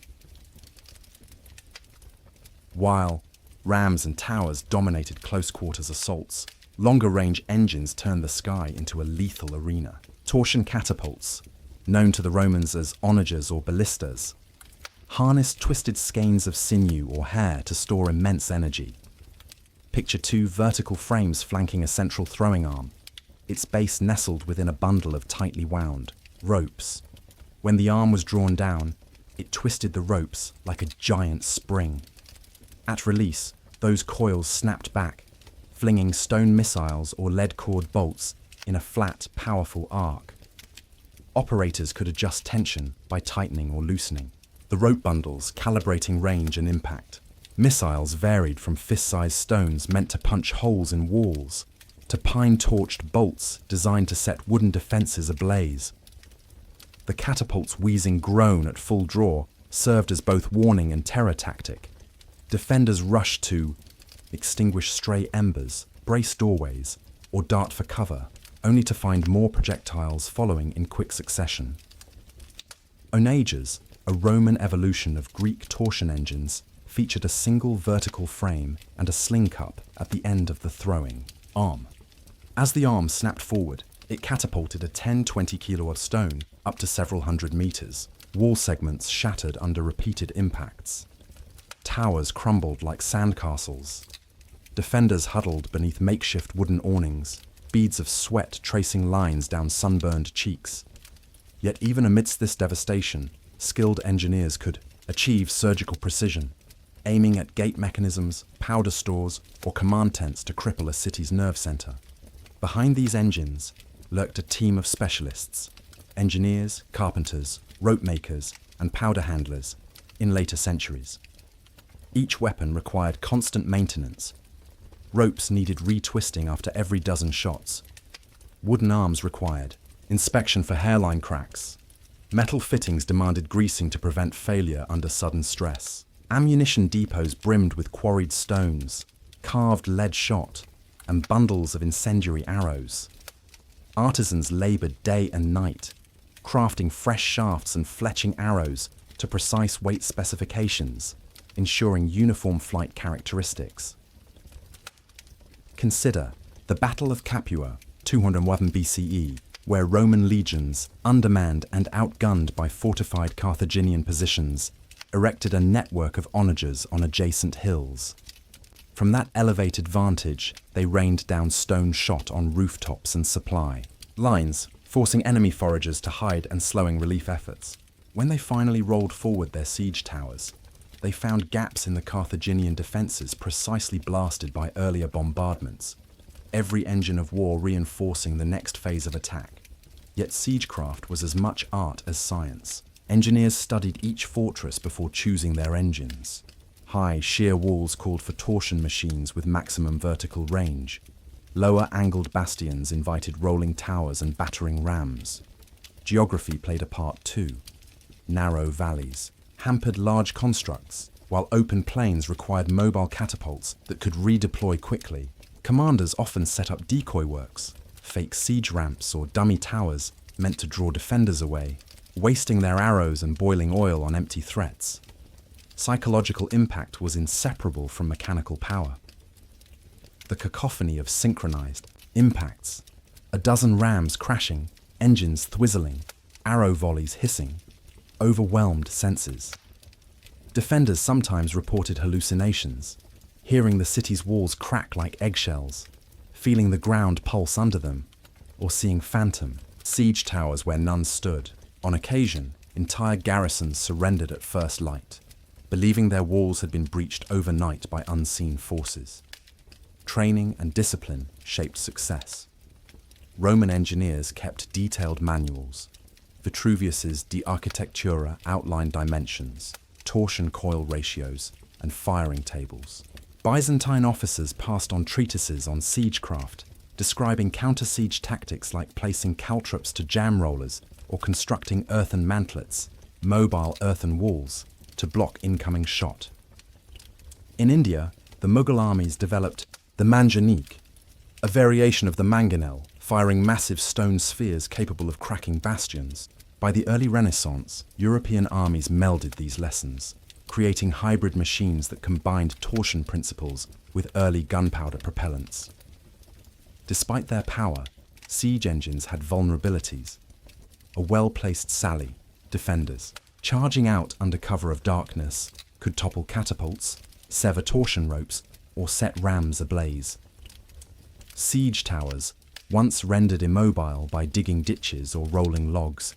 A: While rams and towers dominated close-quarters assaults, longer-range engines turned the sky into a lethal arena. Torsion catapults, known to the Romans as onagers or ballistas, harnessed twisted skeins of sinew or hair to store immense energy. Picture two vertical frames flanking a central throwing arm, its base nestled within a bundle of tightly wound ropes. When the arm was drawn down, it twisted the ropes like a giant spring. At release, those coils snapped back, flinging stone missiles or lead-cored bolts in a flat, powerful arc. Operators could adjust tension by tightening or loosening. The rope bundles calibrating range and impact. Missiles varied from fist-sized stones meant to punch holes in walls, to pine-torched bolts designed to set wooden defenses ablaze. The catapult's wheezing groan at full draw served as both warning and terror tactic. Defenders rushed to extinguish stray embers, brace doorways, or dart for cover, only to find more projectiles following in quick succession. Onagers, a Roman evolution of Greek torsion engines, featured a single vertical frame and a sling cup at the end of the throwing arm. As the arm snapped forward, it catapulted a 10-20 kilowatt stone up to several hundred meters. Wall segments shattered under repeated impacts. Towers crumbled like sandcastles. Defenders huddled beneath makeshift wooden awnings, beads of sweat tracing lines down sunburned cheeks. Yet even amidst this devastation, skilled engineers could achieve surgical precision, aiming at gate mechanisms, powder stores, or command tents to cripple a city's nerve center. Behind these engines lurked a team of specialists, engineers, carpenters, rope makers, and powder handlers in later centuries. Each weapon required constant maintenance. Ropes needed retwisting after every dozen shots. Wooden arms required inspection for hairline cracks. Metal fittings demanded greasing to prevent failure under sudden stress. Ammunition depots brimmed with quarried stones, carved lead shot, and bundles of incendiary arrows. Artisans labored day and night, crafting fresh shafts and fletching arrows to precise weight specifications, ensuring uniform flight characteristics. Consider the Battle of Capua, 201 BCE, where Roman legions, undermanned and outgunned by fortified Carthaginian positions, erected a network of onagers on adjacent hills. From that elevated vantage, they rained down stone shot on rooftops and supply lines, forcing enemy foragers to hide and slowing relief efforts. When they finally rolled forward their siege towers, they found gaps in the Carthaginian defenses precisely blasted by earlier bombardments, every engine of war reinforcing the next phase of attack. Yet siegecraft was as much art as science. Engineers studied each fortress before choosing their engines. High, sheer walls called for torsion machines with maximum vertical range. Lower angled bastions invited rolling towers and battering rams. Geography played a part too. Narrow valleys hampered large constructs, while open plains required mobile catapults that could redeploy quickly. Commanders often set up decoy works, fake siege ramps or dummy towers meant to draw defenders away, wasting their arrows and boiling oil on empty threats. Psychological impact was inseparable from mechanical power. The cacophony of synchronized impacts, a dozen rams crashing, engines thwizzling, arrow volleys hissing, overwhelmed senses. Defenders sometimes reported hallucinations, hearing the city's walls crack like eggshells, feeling the ground pulse under them, or seeing phantom siege towers where none stood. On occasion, entire garrisons surrendered at first light, believing their walls had been breached overnight by unseen forces. Training and discipline shaped success. Roman engineers kept detailed manuals. Vitruvius's De Architectura outlined dimensions, torsion coil ratios, and firing tables. Byzantine officers passed on treatises on siegecraft, describing counter-siege tactics like placing caltrops to jam rollers or constructing earthen mantlets, mobile earthen walls, to block incoming shot. In India, the Mughal armies developed the manjanik, a variation of the mangonel, firing massive stone spheres capable of cracking bastions. By the early Renaissance, European armies melded these lessons, creating hybrid machines that combined torsion principles with early gunpowder propellants. Despite their power, siege engines had vulnerabilities. A well-placed sally, defenders, charging out under cover of darkness, could topple catapults, sever torsion ropes, or set rams ablaze. Siege towers, once rendered immobile by digging ditches or rolling logs,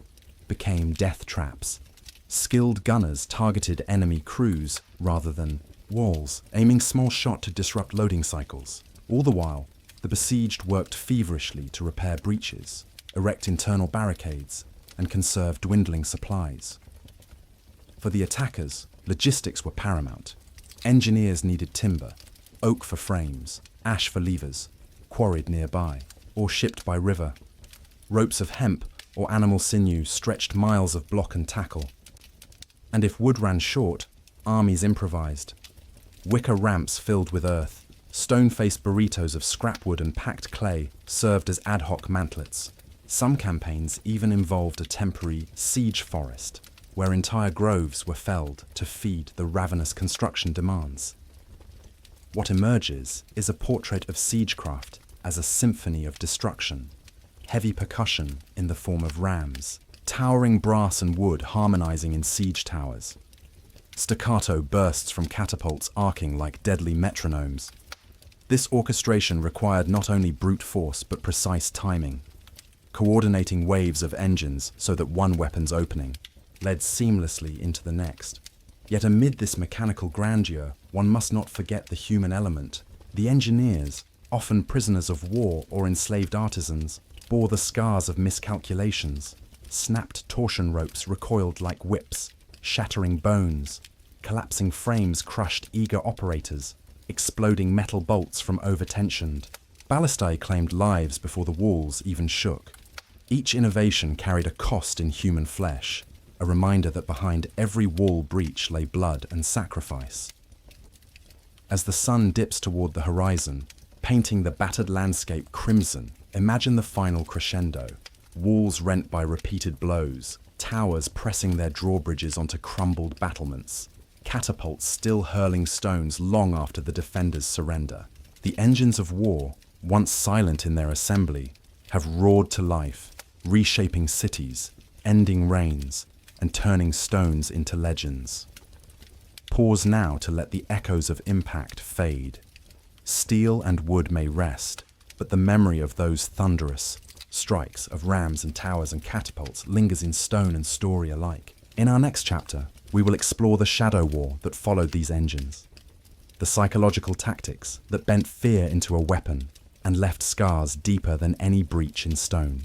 A: became death traps. Skilled gunners targeted enemy crews rather than walls, aiming small shot to disrupt loading cycles. All the while, the besieged worked feverishly to repair breaches, erect internal barricades, and conserve dwindling supplies. For the attackers, logistics were paramount. Engineers needed timber, oak for frames, ash for levers, quarried nearby, or shipped by river. Ropes of hemp or animal sinew stretched miles of block and tackle. And if wood ran short, armies improvised. Wicker ramps filled with earth, stone-faced burritos of scrap wood and packed clay served as ad hoc mantlets. Some campaigns even involved a temporary siege forest, where entire groves were felled to feed the ravenous construction demands. What emerges is a portrait of siegecraft as a symphony of destruction, heavy percussion in the form of rams, towering brass and wood harmonizing in siege towers. Staccato bursts from catapults arcing like deadly metronomes. This orchestration required not only brute force but precise timing, coordinating waves of engines so that one weapon's opening led seamlessly into the next. Yet amid this mechanical grandeur, one must not forget the human element. The engineers, often prisoners of war or enslaved artisans, bore the scars of miscalculations. Snapped torsion ropes recoiled like whips, shattering bones. Collapsing frames crushed eager operators, exploding metal bolts from overtensioned. Ballistae claimed lives before the walls even shook. Each innovation carried a cost in human flesh, a reminder that behind every wall breach lay blood and sacrifice. As the sun dips toward the horizon, painting the battered landscape crimson, imagine the final crescendo. Walls rent by repeated blows, towers pressing their drawbridges onto crumbled battlements, catapults still hurling stones long after the defenders surrender. The engines of war, once silent in their assembly, have roared to life, reshaping cities, ending reigns, and turning stones into legends. Pause now to let the echoes of impact fade. Steel and wood may rest, but the memory of those thunderous strikes of rams and towers and catapults lingers in stone and story alike. In our next chapter, we will explore the shadow war that followed these engines, the psychological tactics that bent fear into a weapon and left scars deeper than any breach in stone.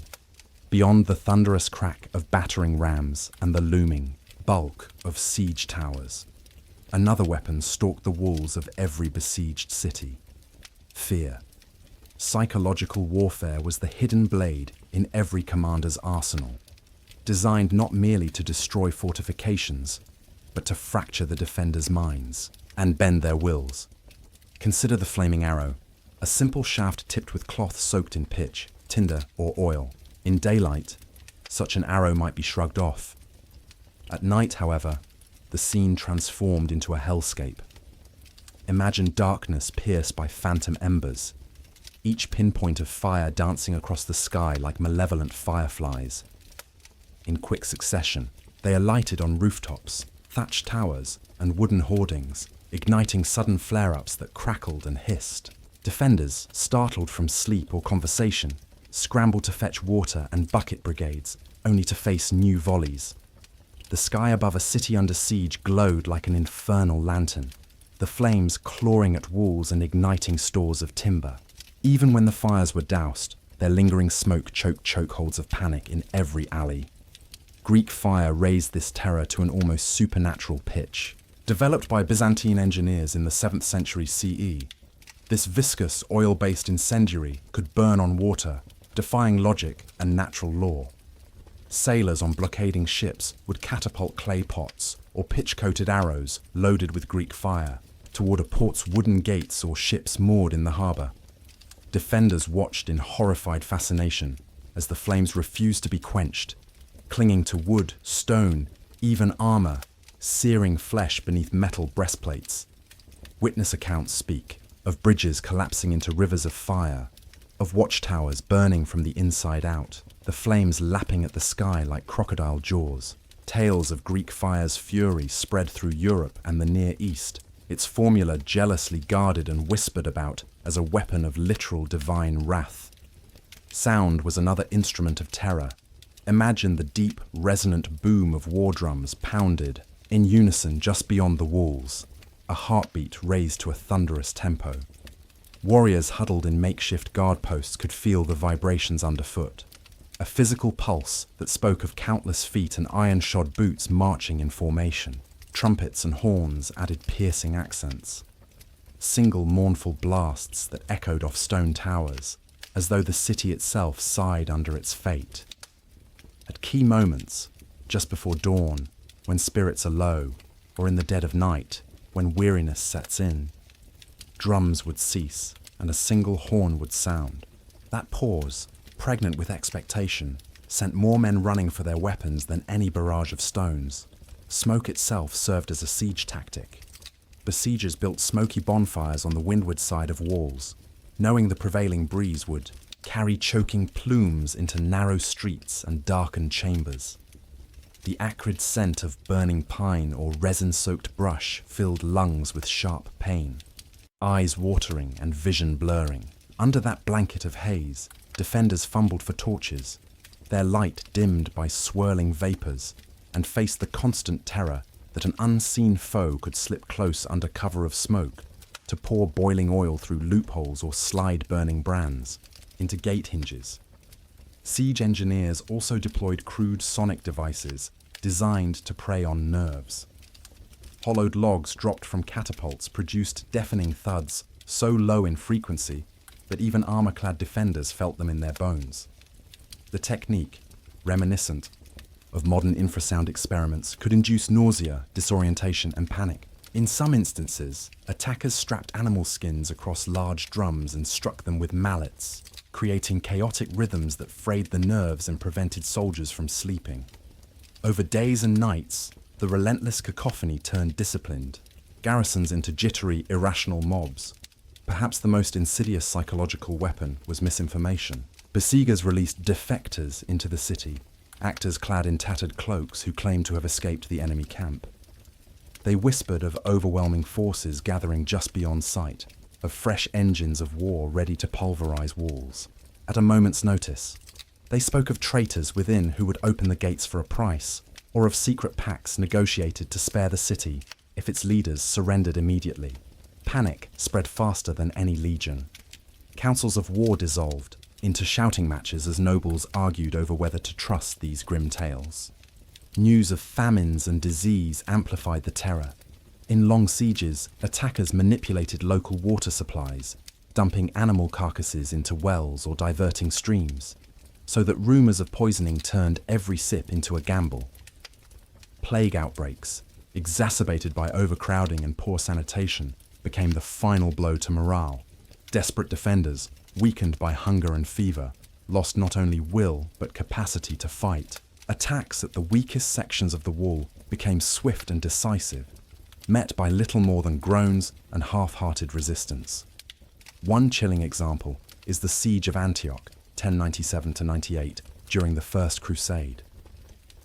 A: Beyond the thunderous crack of battering rams and the looming bulk of siege towers, another weapon stalked the walls of every besieged city: fear. Psychological warfare was the hidden blade in every commander's arsenal, designed not merely to destroy fortifications, but to fracture the defenders' minds and bend their wills. Consider the flaming arrow, a simple shaft tipped with cloth soaked in pitch, tinder, or oil. In daylight, such an arrow might be shrugged off. At night, however, the scene transformed into a hellscape. Imagine darkness pierced by phantom embers, each pinpoint of fire dancing across the sky like malevolent fireflies. In quick succession, they alighted on rooftops, thatched towers, and wooden hoardings, igniting sudden flare-ups that crackled and hissed. Defenders, startled from sleep or conversation, scrambled to fetch water and bucket brigades, only to face new volleys. The sky above a city under siege glowed like an infernal lantern, the flames clawing at walls and igniting stores of timber. Even when the fires were doused, their lingering smoke choked chokeholds of panic in every alley. Greek fire raised this terror to an almost supernatural pitch. Developed by Byzantine engineers in the 7th century CE, this viscous, oil-based incendiary could burn on water, defying logic and natural law. Sailors on blockading ships would catapult clay pots or pitch-coated arrows loaded with Greek fire toward a port's wooden gates or ships moored in the harbour. Defenders watched in horrified fascination as the flames refused to be quenched, clinging to wood, stone, even armour, searing flesh beneath metal breastplates. Witness accounts speak of bridges collapsing into rivers of fire, of watchtowers burning from the inside out, the flames lapping at the sky like crocodile jaws. Tales of Greek fire's fury spread through Europe and the Near East, its formula jealously guarded and whispered about as a weapon of literal divine wrath. Sound was another instrument of terror. Imagine the deep, resonant boom of war drums pounded in unison just beyond the walls, a heartbeat raised to a thunderous tempo. Warriors huddled in makeshift guard posts could feel the vibrations underfoot, a physical pulse that spoke of countless feet and iron-shod boots marching in formation. Trumpets and horns added piercing accents, single mournful blasts that echoed off stone towers, as though the city itself sighed under its fate. At key moments, just before dawn, when spirits are low, or in the dead of night, when weariness sets in, drums would cease and a single horn would sound. That pause, pregnant with expectation, sent more men running for their weapons than any barrage of stones. Smoke itself served as a siege tactic. Besiegers built smoky bonfires on the windward side of walls, knowing the prevailing breeze would carry choking plumes into narrow streets and darkened chambers. The acrid scent of burning pine or resin-soaked brush filled lungs with sharp pain, eyes watering and vision blurring. Under that blanket of haze, defenders fumbled for torches, their light dimmed by swirling vapors, and faced the constant terror that an unseen foe could slip close under cover of smoke to pour boiling oil through loopholes or slide burning brands into gate hinges. Siege engineers also deployed crude sonic devices designed to prey on nerves. Hollowed logs dropped from catapults produced deafening thuds so low in frequency that even armor-clad defenders felt them in their bones. The technique, reminiscent of modern infrasound experiments, could induce nausea, disorientation, and panic. In some instances, attackers strapped animal skins across large drums and struck them with mallets, creating chaotic rhythms that frayed the nerves and prevented soldiers from sleeping. Over days and nights, the relentless cacophony turned disciplined garrisons into jittery, irrational mobs. Perhaps the most insidious psychological weapon was misinformation. Besiegers released defectors into the city, actors clad in tattered cloaks who claimed to have escaped the enemy camp. They whispered of overwhelming forces gathering just beyond sight, of fresh engines of war ready to pulverize walls. At a moment's notice, they spoke of traitors within who would open the gates for a price, or of secret pacts negotiated to spare the city if its leaders surrendered immediately. Panic spread faster than any legion. Councils of war dissolved into shouting matches as nobles argued over whether to trust these grim tales. News of famines and disease amplified the terror. In long sieges, attackers manipulated local water supplies, dumping animal carcasses into wells or diverting streams, so that rumors of poisoning turned every sip into a gamble. Plague outbreaks, exacerbated by overcrowding and poor sanitation, became the final blow to morale. Desperate defenders, weakened by hunger and fever, lost not only will but capacity to fight. Attacks at the weakest sections of the wall became swift and decisive, met by little more than groans and half-hearted resistance. One chilling example is the Siege of Antioch, 1097-98, during the First Crusade.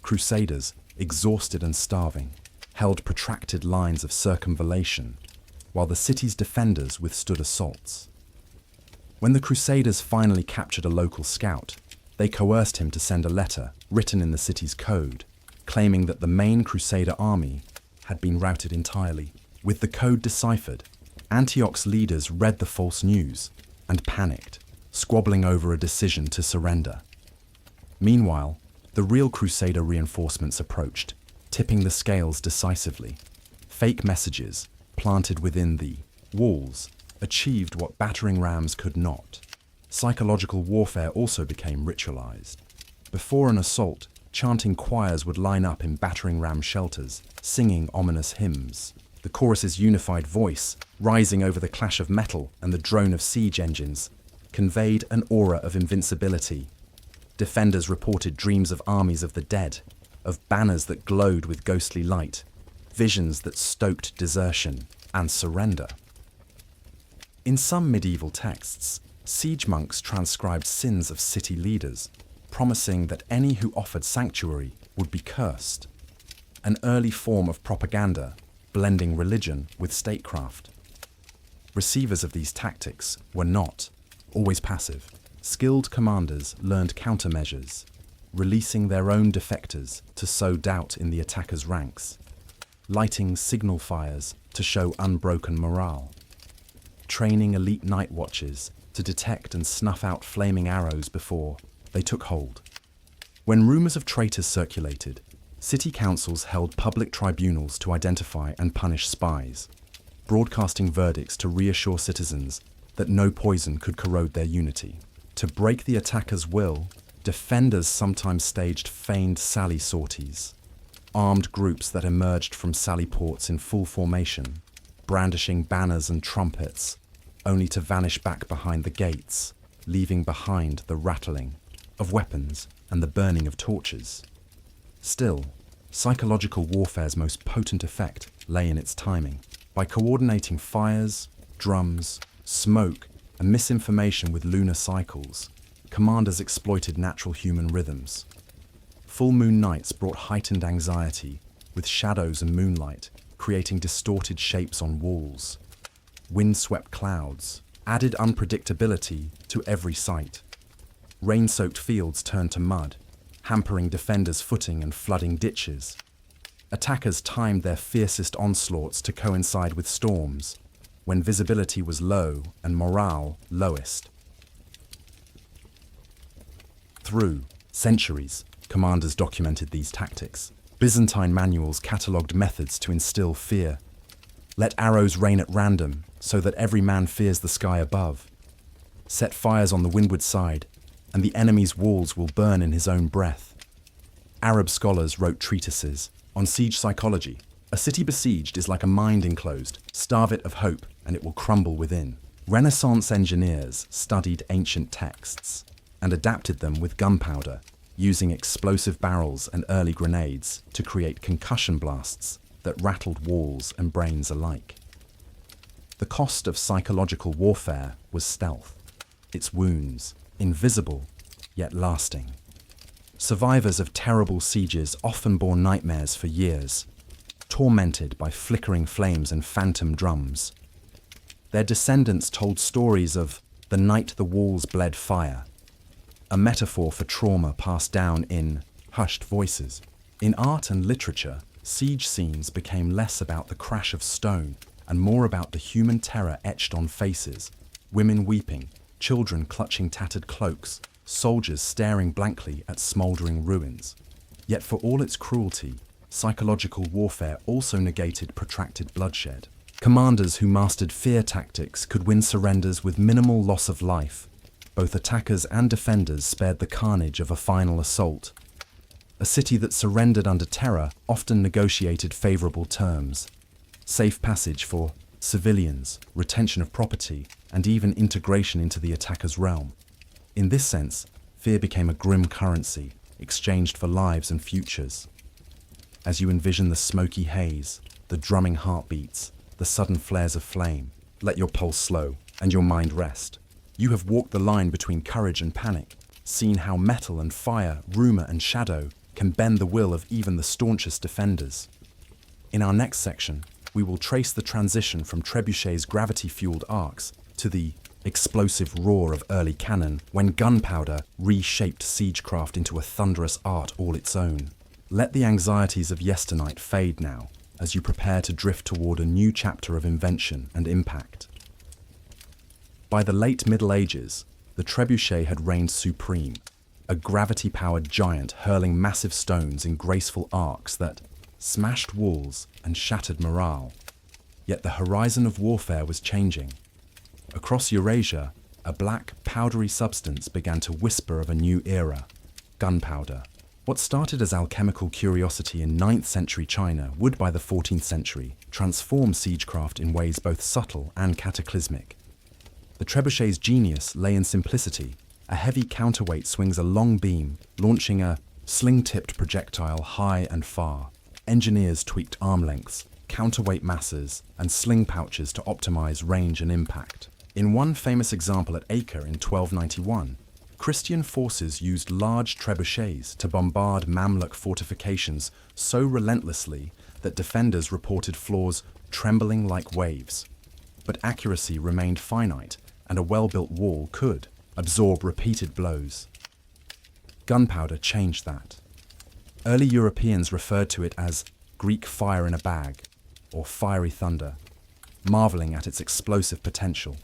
A: Crusaders, exhausted and starving, held protracted lines of circumvallation, while the city's defenders withstood assaults. When the Crusaders finally captured a local scout, they coerced him to send a letter written in the city's code, claiming that the main Crusader army had been routed entirely. With the code deciphered, Antioch's leaders read the false news and panicked, squabbling over a decision to surrender. Meanwhile, the real Crusader reinforcements approached, tipping the scales decisively. Fake messages, planted within the walls, achieved what battering rams could not. Psychological warfare also became ritualized. Before an assault, chanting choirs would line up in battering ram shelters, singing ominous hymns. The chorus's unified voice, rising over the clash of metal and the drone of siege engines, conveyed an aura of invincibility. Defenders reported dreams of armies of the dead, of banners that glowed with ghostly light, visions that stoked desertion and surrender. In some medieval texts, siege monks transcribed sins of city leaders, promising that any who offered sanctuary would be cursed. An early form of propaganda, blending religion with statecraft. Receivers of these tactics were not always passive. Skilled commanders learned countermeasures, releasing their own defectors to sow doubt in the attackers' ranks, lighting signal fires to show unbroken morale, training elite night watchers to detect and snuff out flaming arrows before they took hold. When rumors of traitors circulated, city councils held public tribunals to identify and punish spies, broadcasting verdicts to reassure citizens that no poison could corrode their unity. To break the attacker's will, defenders sometimes staged feigned sally sorties, armed groups that emerged from sally ports in full formation, brandishing banners and trumpets, only to vanish back behind the gates, leaving behind the rattling of weapons and the burning of torches. Still, Psychological warfare's most potent effect lay in its timing. By coordinating fires, drums, smoke, and misinformation with lunar cycles, commanders exploited natural human rhythms. Full moon nights brought heightened anxiety, with shadows and moonlight creating distorted shapes on walls. Wind-swept clouds added unpredictability to every sight. Rain-soaked fields turned to mud, hampering defenders' footing and flooding ditches. Attackers timed their fiercest onslaughts to coincide with storms, when visibility was low and morale lowest. Through centuries, commanders documented these tactics. Byzantine manuals catalogued methods to instill fear. Let arrows rain at random, so that every man fears the sky above. Set fires on the windward side, and the enemy's walls will burn in his own breath. Arab scholars wrote treatises on siege psychology. A city besieged is like a mind enclosed. Starve it of hope, and it will crumble within. Renaissance engineers studied ancient texts and adapted them with gunpowder, using explosive barrels and early grenades to create concussion blasts that rattled walls and brains alike. The cost of psychological warfare was stealth, its wounds invisible yet lasting. Survivors of terrible sieges often bore nightmares for years, tormented by flickering flames and phantom drums. Their descendants told stories of the night the walls bled fire, a metaphor for trauma passed down in hushed voices. In art and literature, siege scenes became less about the crash of stone and more about the human terror etched on faces, women weeping, children clutching tattered cloaks, soldiers staring blankly at smouldering ruins. Yet for all its cruelty, psychological warfare also negated protracted bloodshed. Commanders who mastered fear tactics could win surrenders with minimal loss of life. Both attackers and defenders spared the carnage of a final assault. A city that surrendered under terror often negotiated favorable terms. Safe passage for civilians, retention of property, and even integration into the attacker's realm. In this sense, fear became a grim currency, exchanged for lives and futures. As you envision the smoky haze, the drumming heartbeats, the sudden flares of flame, let your pulse slow and your mind rest. You have walked the line between courage and panic, seen how metal and fire, rumor and shadow can bend the will of even the staunchest defenders. In our next section, we will trace the transition from trebuchets' gravity-fueled arcs to the explosive roar of early cannon when gunpowder reshaped siegecraft into a thunderous art all its own. Let the anxieties of yesternight fade now, as you prepare to drift toward a new chapter of invention and impact. By the late Middle Ages, the trebuchet had reigned supreme, a gravity-powered giant hurling massive stones in graceful arcs that smashed walls and shattered morale. Yet the horizon of warfare was changing. Across Eurasia, a black, powdery substance began to whisper of a new era: gunpowder. What started as alchemical curiosity in 9th century China would, by the 14th century, transform siegecraft in ways both subtle and cataclysmic. The trebuchet's genius lay in simplicity. A heavy counterweight swings a long beam, launching a sling-tipped projectile high and far. Engineers tweaked arm lengths, counterweight masses, and sling pouches to optimize range and impact. In one famous example at Acre in 1291, Christian forces used large trebuchets to bombard Mamluk fortifications so relentlessly that defenders reported floors trembling like waves. But accuracy remained finite, and a well-built wall could absorb repeated blows. Gunpowder changed that. Early Europeans referred to it as Greek fire in a bag, or fiery thunder, marveling at its explosive potential.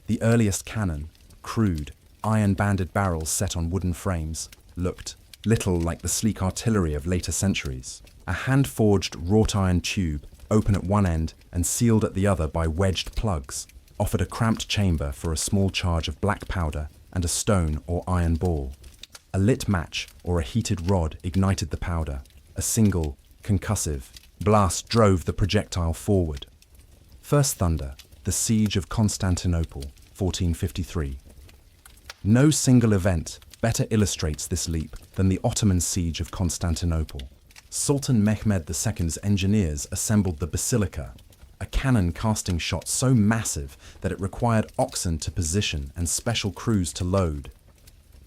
A: The earliest cannon, crude, iron-banded barrels set on wooden frames, looked little like the sleek artillery of later centuries. A hand-forged wrought-iron tube, open at one end and sealed at the other by wedged plugs, offered a cramped chamber for a small charge of black powder and a stone or iron ball. A lit match or a heated rod ignited the powder. A single, concussive blast drove the projectile forward. First thunder, the Siege of Constantinople, 1453. No single event better illustrates this leap than the Ottoman siege of Constantinople. Sultan Mehmed II's engineers assembled the basilica, a cannon casting shot so massive that it required oxen to position and special crews to load.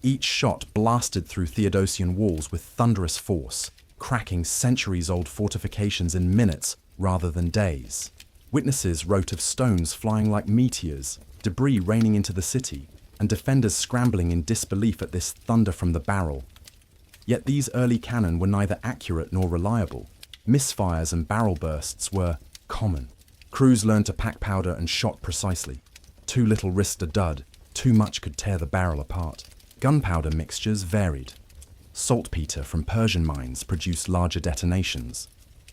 A: Each shot blasted through Theodosian walls with thunderous force, cracking centuries-old fortifications in minutes rather than days. Witnesses wrote of stones flying like meteors, debris raining into the city, and defenders scrambling in disbelief at this thunder from the barrel. Yet these early cannon were neither accurate nor reliable. Misfires and barrel bursts were common. Crews learned to pack powder and shot precisely. Too little risked a dud, too much could tear the barrel apart. Gunpowder mixtures varied. Saltpeter from Persian mines produced larger detonations,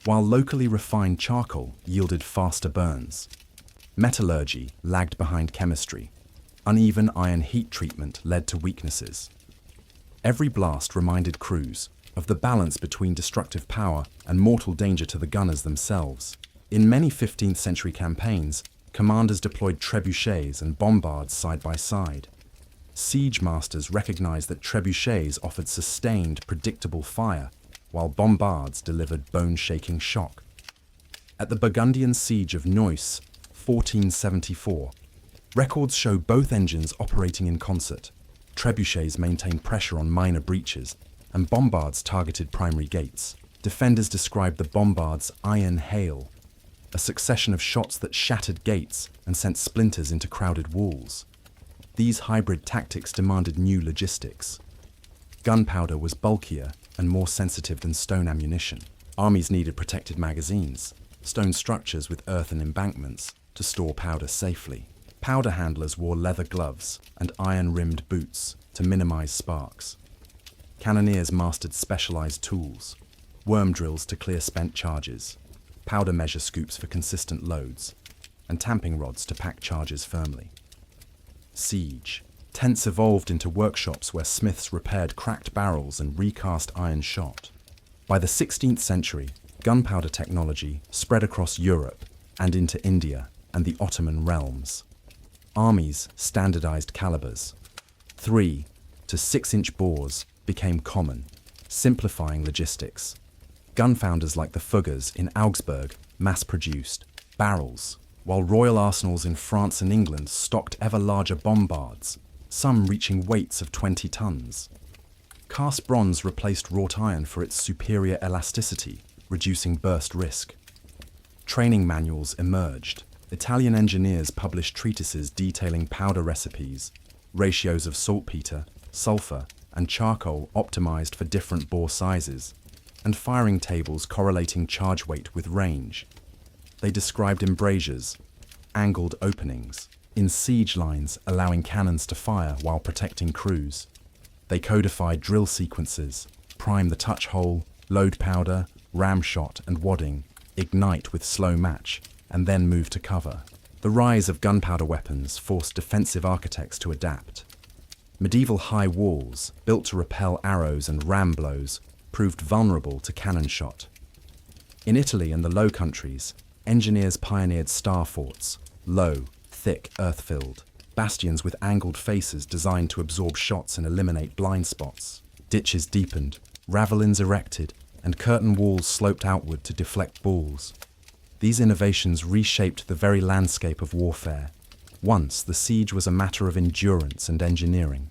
A: while locally refined charcoal yielded faster burns. Metallurgy lagged behind chemistry. Uneven iron heat treatment led to weaknesses. Every blast reminded crews of the balance between destructive power and mortal danger to the gunners themselves. In many 15th century campaigns, commanders deployed trebuchets and bombards side by side. Siege masters recognized that trebuchets offered sustained, predictable fire, while bombards delivered bone-shaking shock. At the Burgundian siege of Neuss, 1474, records show both engines operating in concert. Trebuchets maintained pressure on minor breaches, and bombards targeted primary gates. Defenders described the bombard's iron hail, a succession of shots that shattered gates and sent splinters into crowded walls. These hybrid tactics demanded new logistics. Gunpowder was bulkier and more sensitive than stone ammunition. Armies needed protected magazines, stone structures with earthen embankments to store powder safely. Powder handlers wore leather gloves and iron-rimmed boots to minimize sparks. Cannoneers mastered specialized tools, worm drills to clear spent charges, powder measure scoops for consistent loads, and tamping rods to pack charges firmly. Siege. Tents evolved into workshops where smiths repaired cracked barrels and recast iron shot. By the 16th century, gunpowder technology spread across Europe and into India and the Ottoman realms. Armies standardized calibers. 3 to 6-inch bores became common, simplifying logistics. Gun founders like the Fuggers in Augsburg mass-produced barrels, while royal arsenals in France and England stocked ever larger bombards, some reaching weights of 20 tons. Cast bronze replaced wrought iron for its superior elasticity, reducing burst risk. Training manuals emerged. Italian engineers published treatises detailing powder recipes, ratios of saltpeter, sulfur, and charcoal optimized for different bore sizes, and firing tables correlating charge weight with range. They described embrasures, angled openings, in siege lines allowing cannons to fire while protecting crews. They codified drill sequences, prime the touch hole, load powder, ram shot and wadding, ignite with slow match, and then move to cover. The rise of gunpowder weapons forced defensive architects to adapt. Medieval high walls, built to repel arrows and ram blows, proved vulnerable to cannon shot. In Italy and the Low Countries, engineers pioneered star forts, low, thick, earth-filled, bastions with angled faces designed to absorb shots and eliminate blind spots. Ditches deepened, ravelins erected, and curtain walls sloped outward to deflect balls. These innovations reshaped the very landscape of warfare. Once, the siege was a matter of endurance and engineering.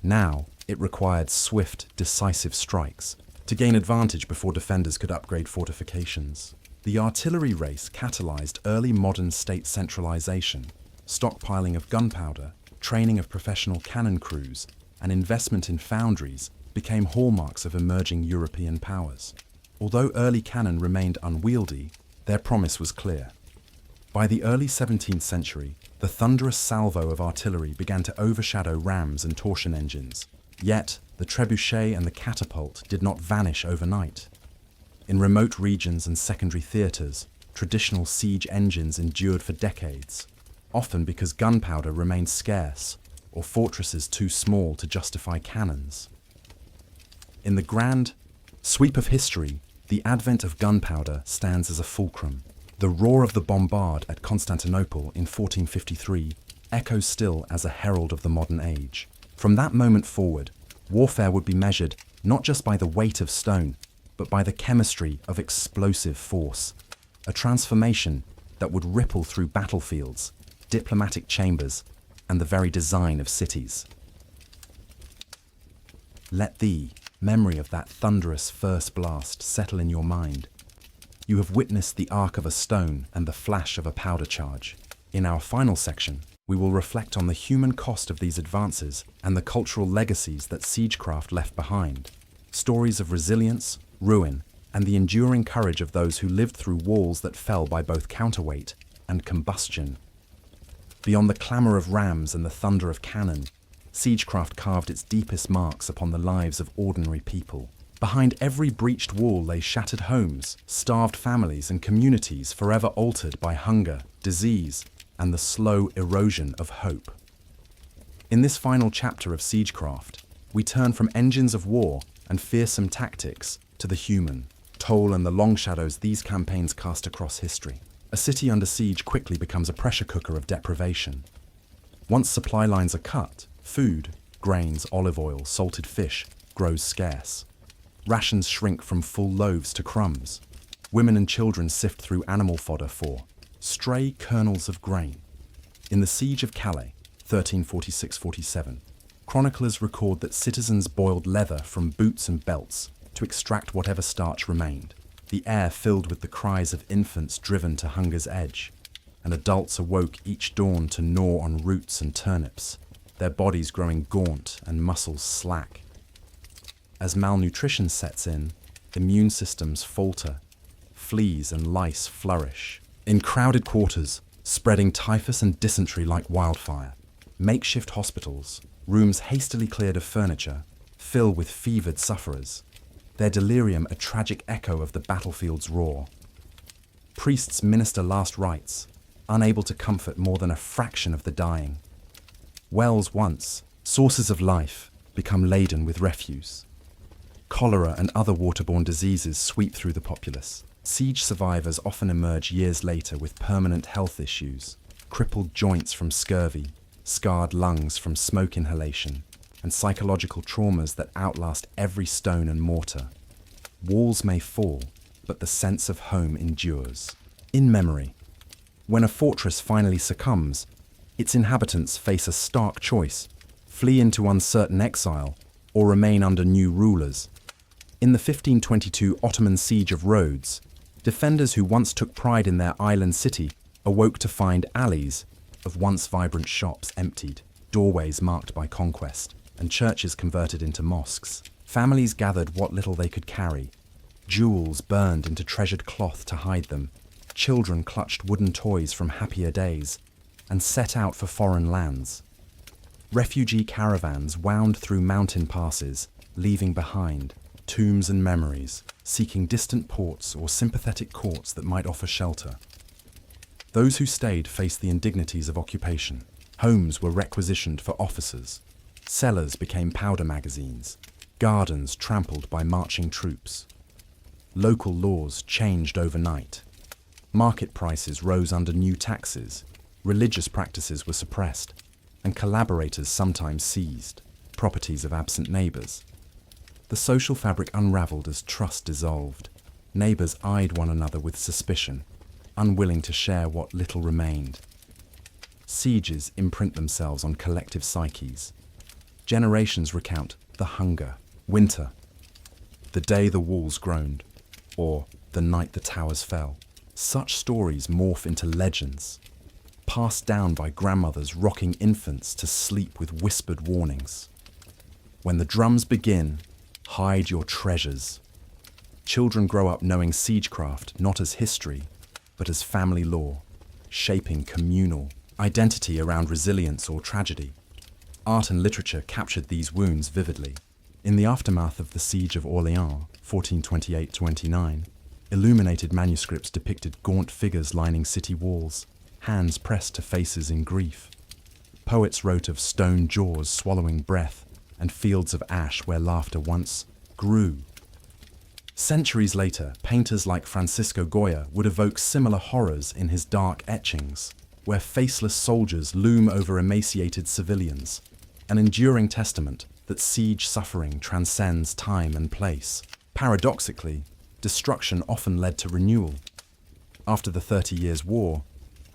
A: Now, it required swift, decisive strikes to gain advantage before defenders could upgrade fortifications. The artillery race catalyzed early modern state centralization, stockpiling of gunpowder, training of professional cannon crews, and investment in foundries became hallmarks of emerging European powers. Although early cannon remained unwieldy, their promise was clear. By the early 17th century, the thunderous salvo of artillery began to overshadow rams and torsion engines. Yet, the trebuchet and the catapult did not vanish overnight. In remote regions and secondary theatres, traditional siege engines endured for decades, often because gunpowder remained scarce or fortresses too small to justify cannons. In the grand sweep of history, the advent of gunpowder stands as a fulcrum. The roar of the bombard at Constantinople in 1453 echoes still as a herald of the modern age. From that moment forward, warfare would be measured not just by the weight of stone, but by the chemistry of explosive force, a transformation that would ripple through battlefields, diplomatic chambers, and the very design of cities. Let the memory of that thunderous first blast settle in your mind. You have witnessed the arc of a stone and the flash of a powder charge. In our final section, we will reflect on the human cost of these advances and the cultural legacies that siegecraft left behind. Stories of resilience, ruin, and the enduring courage of those who lived through walls that fell by both counterweight and combustion. Beyond the clamour of rams and the thunder of cannon, siegecraft carved its deepest marks upon the lives of ordinary people. Behind every breached wall lay shattered homes, starved families, and communities forever altered by hunger, disease, and the slow erosion of hope. In this final chapter of siegecraft, we turn from engines of war and fearsome tactics to the human toll and the long shadows these campaigns cast across history. A city under siege quickly becomes a pressure cooker of deprivation. Once supply lines are cut, food, grains, olive oil, salted fish grows scarce. Rations shrink from full loaves to crumbs. Women and children sift through animal fodder for stray kernels of grain. In the Siege of Calais, 1346-47, chroniclers record that citizens boiled leather from boots and belts to extract whatever starch remained. The air filled with the cries of infants driven to hunger's edge, and adults awoke each dawn to gnaw on roots and turnips, their bodies growing gaunt and muscles slack. As malnutrition sets in, immune systems falter, fleas and lice flourish. In crowded quarters, spreading typhus and dysentery like wildfire, makeshift hospitals, rooms hastily cleared of furniture, fill with fevered sufferers, their delirium a tragic echo of the battlefield's roar. Priests minister last rites, unable to comfort more than a fraction of the dying. Wells once, sources of life, become laden with refuse. Cholera and other waterborne diseases sweep through the populace. Siege survivors often emerge years later with permanent health issues, crippled joints from scurvy, scarred lungs from smoke inhalation, and psychological traumas that outlast every stone and mortar. Walls may fall, but the sense of home endures. In memory, when a fortress finally succumbs, its inhabitants face a stark choice: flee into uncertain exile or remain under new rulers. In the 1522 Ottoman siege of Rhodes, defenders who once took pride in their island city awoke to find alleys of once vibrant shops emptied, doorways marked by conquest, and churches converted into mosques. Families gathered what little they could carry. Jewels burned into treasured cloth to hide them. Children clutched wooden toys from happier days and set out for foreign lands. Refugee caravans wound through mountain passes, leaving behind tombs and memories, seeking distant ports or sympathetic courts that might offer shelter. Those who stayed faced the indignities of occupation. Homes were requisitioned for officers. Cellars became powder magazines. Gardens trampled by marching troops. Local laws changed overnight. Market prices rose under new taxes. Religious practices were suppressed, and collaborators sometimes seized properties of absent neighbours. The social fabric unravelled as trust dissolved. Neighbours eyed one another with suspicion, unwilling to share what little remained. Sieges imprint themselves on collective psyches. Generations recount the hunger, winter, the day the walls groaned, or the night the towers fell. Such stories morph into legends, passed down by grandmothers rocking infants to sleep with whispered warnings. When the drums begin, hide your treasures. Children grow up knowing siegecraft not as history, but as family lore, shaping communal identity around resilience or tragedy. Art and literature captured these wounds vividly. In the aftermath of the Siege of Orléans, 1428-29, illuminated manuscripts depicted gaunt figures lining city walls, hands pressed to faces in grief. Poets wrote of stone jaws swallowing breath and fields of ash where laughter once grew. Centuries later, painters like Francisco Goya would evoke similar horrors in his dark etchings, where faceless soldiers loom over emaciated civilians, an enduring testament that siege suffering transcends time and place. Paradoxically, destruction often led to renewal. After the 30 Years' War,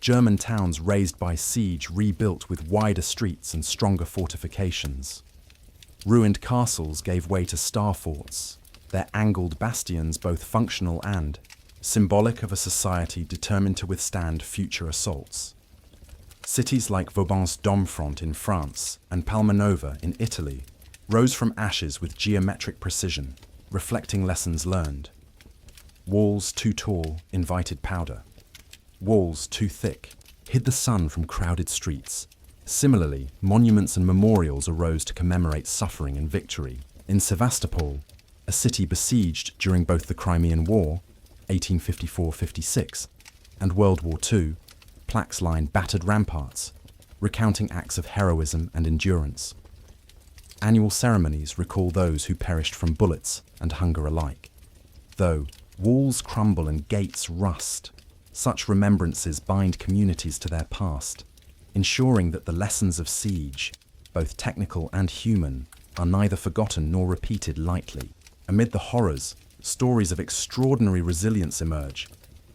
A: German towns razed by siege rebuilt with wider streets and stronger fortifications. Ruined castles gave way to star forts, their angled bastions both functional and symbolic of a society determined to withstand future assaults. Cities like Vauban's Domfront in France and Palmanova in Italy rose from ashes with geometric precision, reflecting lessons learned. Walls too tall invited powder. Walls too thick hid the sun from crowded streets. Similarly, monuments and memorials arose to commemorate suffering and victory. In Sevastopol, a city besieged during both the Crimean War, 1854-56, and World War II, plaques line battered ramparts, recounting acts of heroism and endurance. Annual ceremonies recall those who perished from bullets and hunger alike. Though walls crumble and gates rust, such remembrances bind communities to their past, ensuring that the lessons of siege, both technical and human, are neither forgotten nor repeated lightly. Amid the horrors, stories of extraordinary resilience emerge.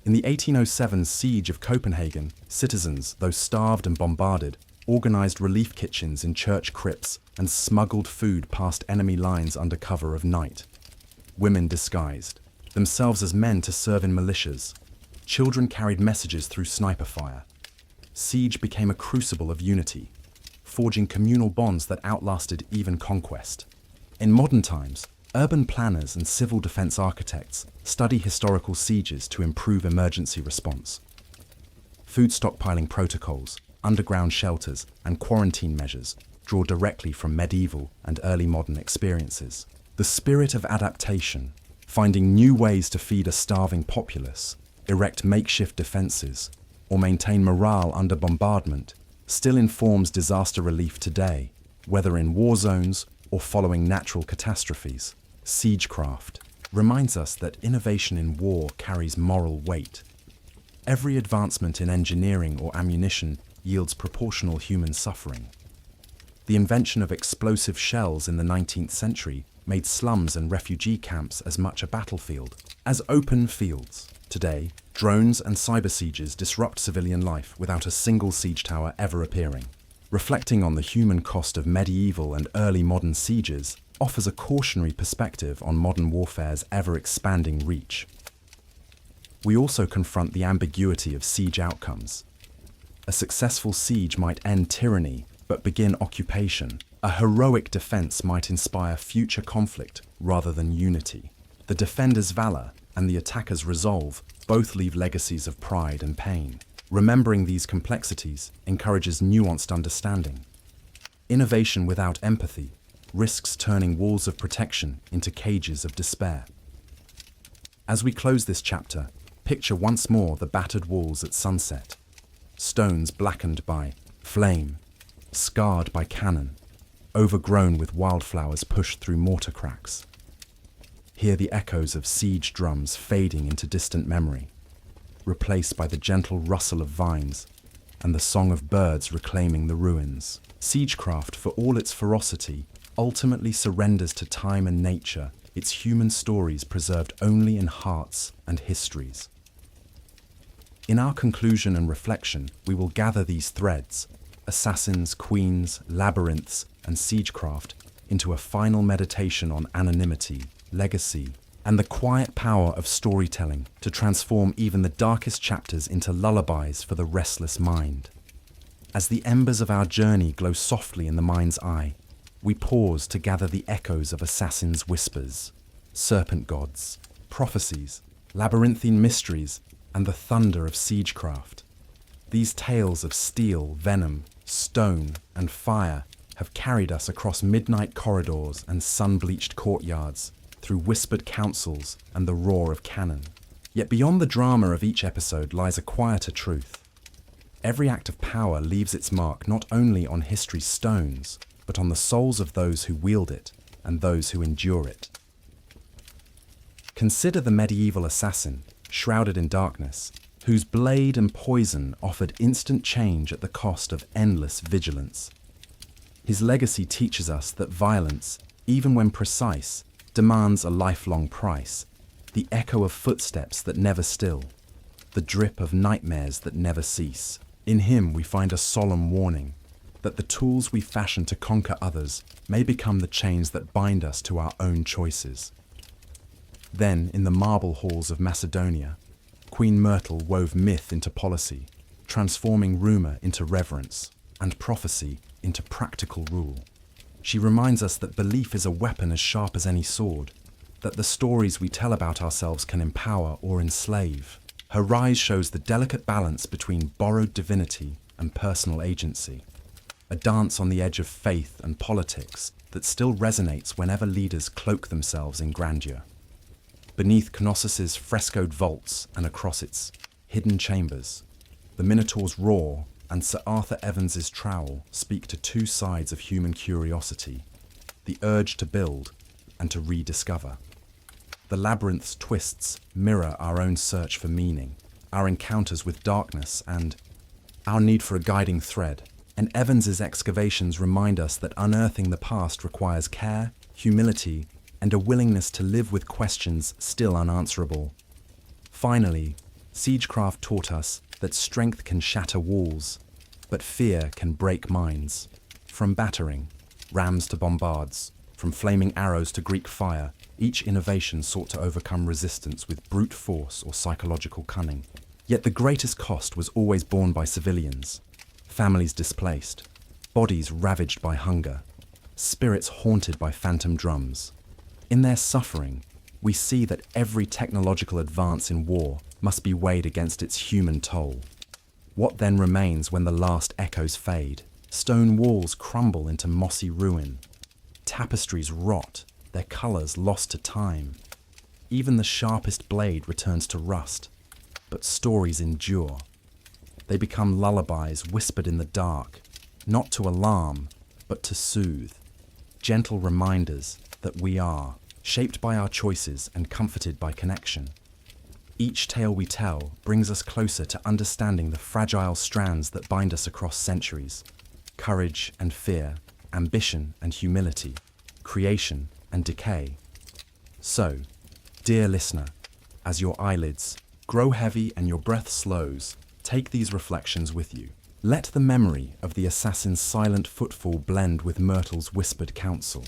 A: In the 1807 siege of Copenhagen, citizens, though starved and bombarded, organized relief kitchens in church crypts and smuggled food past enemy lines under cover of night. Women disguised themselves as men to serve in militias. Children carried messages through sniper fire. Siege became a crucible of unity, forging communal bonds that outlasted even conquest. In modern times, urban planners and civil defense architects study historical sieges to improve emergency response. Food stockpiling protocols, underground shelters, and quarantine measures draw directly from medieval and early modern experiences. The spirit of adaptation, finding new ways to feed a starving populace, erect makeshift defenses, or maintain morale under bombardment, still informs disaster relief today, whether in war zones or following natural catastrophes. Siegecraft reminds us that innovation in war carries moral weight. Every advancement in engineering or ammunition yields proportional human suffering. The invention of explosive shells in the 19th century made slums and refugee camps as much a battlefield as open fields. Today, drones and cyber sieges disrupt civilian life without a single siege tower ever appearing. Reflecting on the human cost of medieval and early modern sieges offers a cautionary perspective on modern warfare's ever-expanding reach. We also confront the ambiguity of siege outcomes. A successful siege might end tyranny, but begin occupation. A heroic defense might inspire future conflict rather than unity. The defender's valor and the attacker's resolve both leave legacies of pride and pain. Remembering these complexities encourages nuanced understanding. Innovation without empathy risks turning walls of protection into cages of despair. As we close this chapter, picture once more the battered walls at sunset. Stones blackened by flame, scarred by cannon, overgrown with wildflowers pushed through mortar cracks. Hear the echoes of siege drums fading into distant memory, replaced by the gentle rustle of vines and the song of birds reclaiming the ruins. Siegecraft, for all its ferocity, ultimately surrenders to time and nature, its human stories preserved only in hearts and histories. In our conclusion and reflection, we will gather these threads, assassins, queens, labyrinths, and siegecraft, into a final meditation on anonymity, legacy, and the quiet power of storytelling to transform even the darkest chapters into lullabies for the restless mind. As the embers of our journey glow softly in the mind's eye, we pause to gather the echoes of assassins' whispers, serpent gods, prophecies, labyrinthine mysteries, and the thunder of siegecraft. These tales of steel, venom, stone, and fire have carried us across midnight corridors and sun-bleached courtyards, through whispered councils and the roar of cannon. Yet beyond the drama of each episode lies a quieter truth. Every act of power leaves its mark not only on history's stones, but on the souls of those who wield it and those who endure it. Consider the medieval assassin, shrouded in darkness, whose blade and poison offered instant change at the cost of endless vigilance. His legacy teaches us that violence, even when precise, demands a lifelong price, the echo of footsteps that never still, the drip of nightmares that never cease. In him we find a solemn warning that the tools we fashion to conquer others may become the chains that bind us to our own choices. Then, in the marble halls of Macedonia, Queen Myrtle wove myth into policy, transforming rumor into reverence and prophecy into practical rule. She reminds us that belief is a weapon as sharp as any sword, that the stories we tell about ourselves can empower or enslave. Her rise shows the delicate balance between borrowed divinity and personal agency, a dance on the edge of faith and politics that still resonates whenever leaders cloak themselves in grandeur. Beneath Knossos' frescoed vaults and across its hidden chambers, the Minotaur's roar and Sir Arthur Evans's trowel speak to two sides of human curiosity, the urge to build and to rediscover. The labyrinth's twists mirror our own search for meaning, our encounters with darkness, and our need for a guiding thread. And Evans's excavations remind us that unearthing the past requires care, humility, and a willingness to live with questions still unanswerable. Finally, Siegecraft taught us that strength can shatter walls, but fear can break minds. From battering rams to bombards, from flaming arrows to Greek fire, each innovation sought to overcome resistance with brute force or psychological cunning. Yet the greatest cost was always borne by civilians, families displaced, bodies ravaged by hunger, spirits haunted by phantom drums. In their suffering, we see that every technological advance in war must be weighed against its human toll. What then remains when the last echoes fade? Stone walls crumble into mossy ruin. Tapestries rot, their colours lost to time. Even the sharpest blade returns to rust. But stories endure. They become lullabies whispered in the dark, not to alarm, but to soothe. Gentle reminders that we are, shaped by our choices and comforted by connection. Each tale we tell brings us closer to understanding the fragile strands that bind us across centuries. Courage and fear, ambition and humility, creation and decay. So, dear listener, as your eyelids grow heavy and your breath slows, take these reflections with you. Let the memory of the assassin's silent footfall blend with Myrtle's whispered counsel.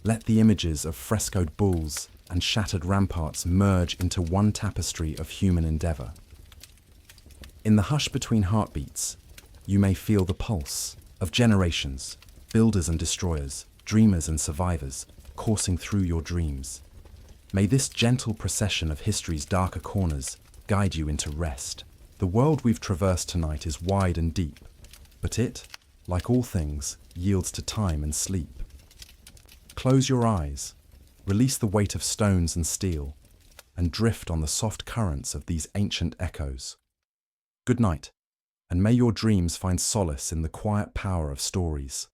A: Let the images of frescoed bulls and shattered ramparts merge into one tapestry of human endeavor. In the hush between heartbeats, you may feel the pulse of generations, builders and destroyers, dreamers and survivors, coursing through your dreams. May this gentle procession of history's darker corners guide you into rest. The world we've traversed tonight is wide and deep, but it, like all things, yields to time and sleep. Close your eyes, release the weight of stones and steel, and drift on the soft currents of these ancient echoes. Good night, and may your dreams find solace in the quiet power of stories.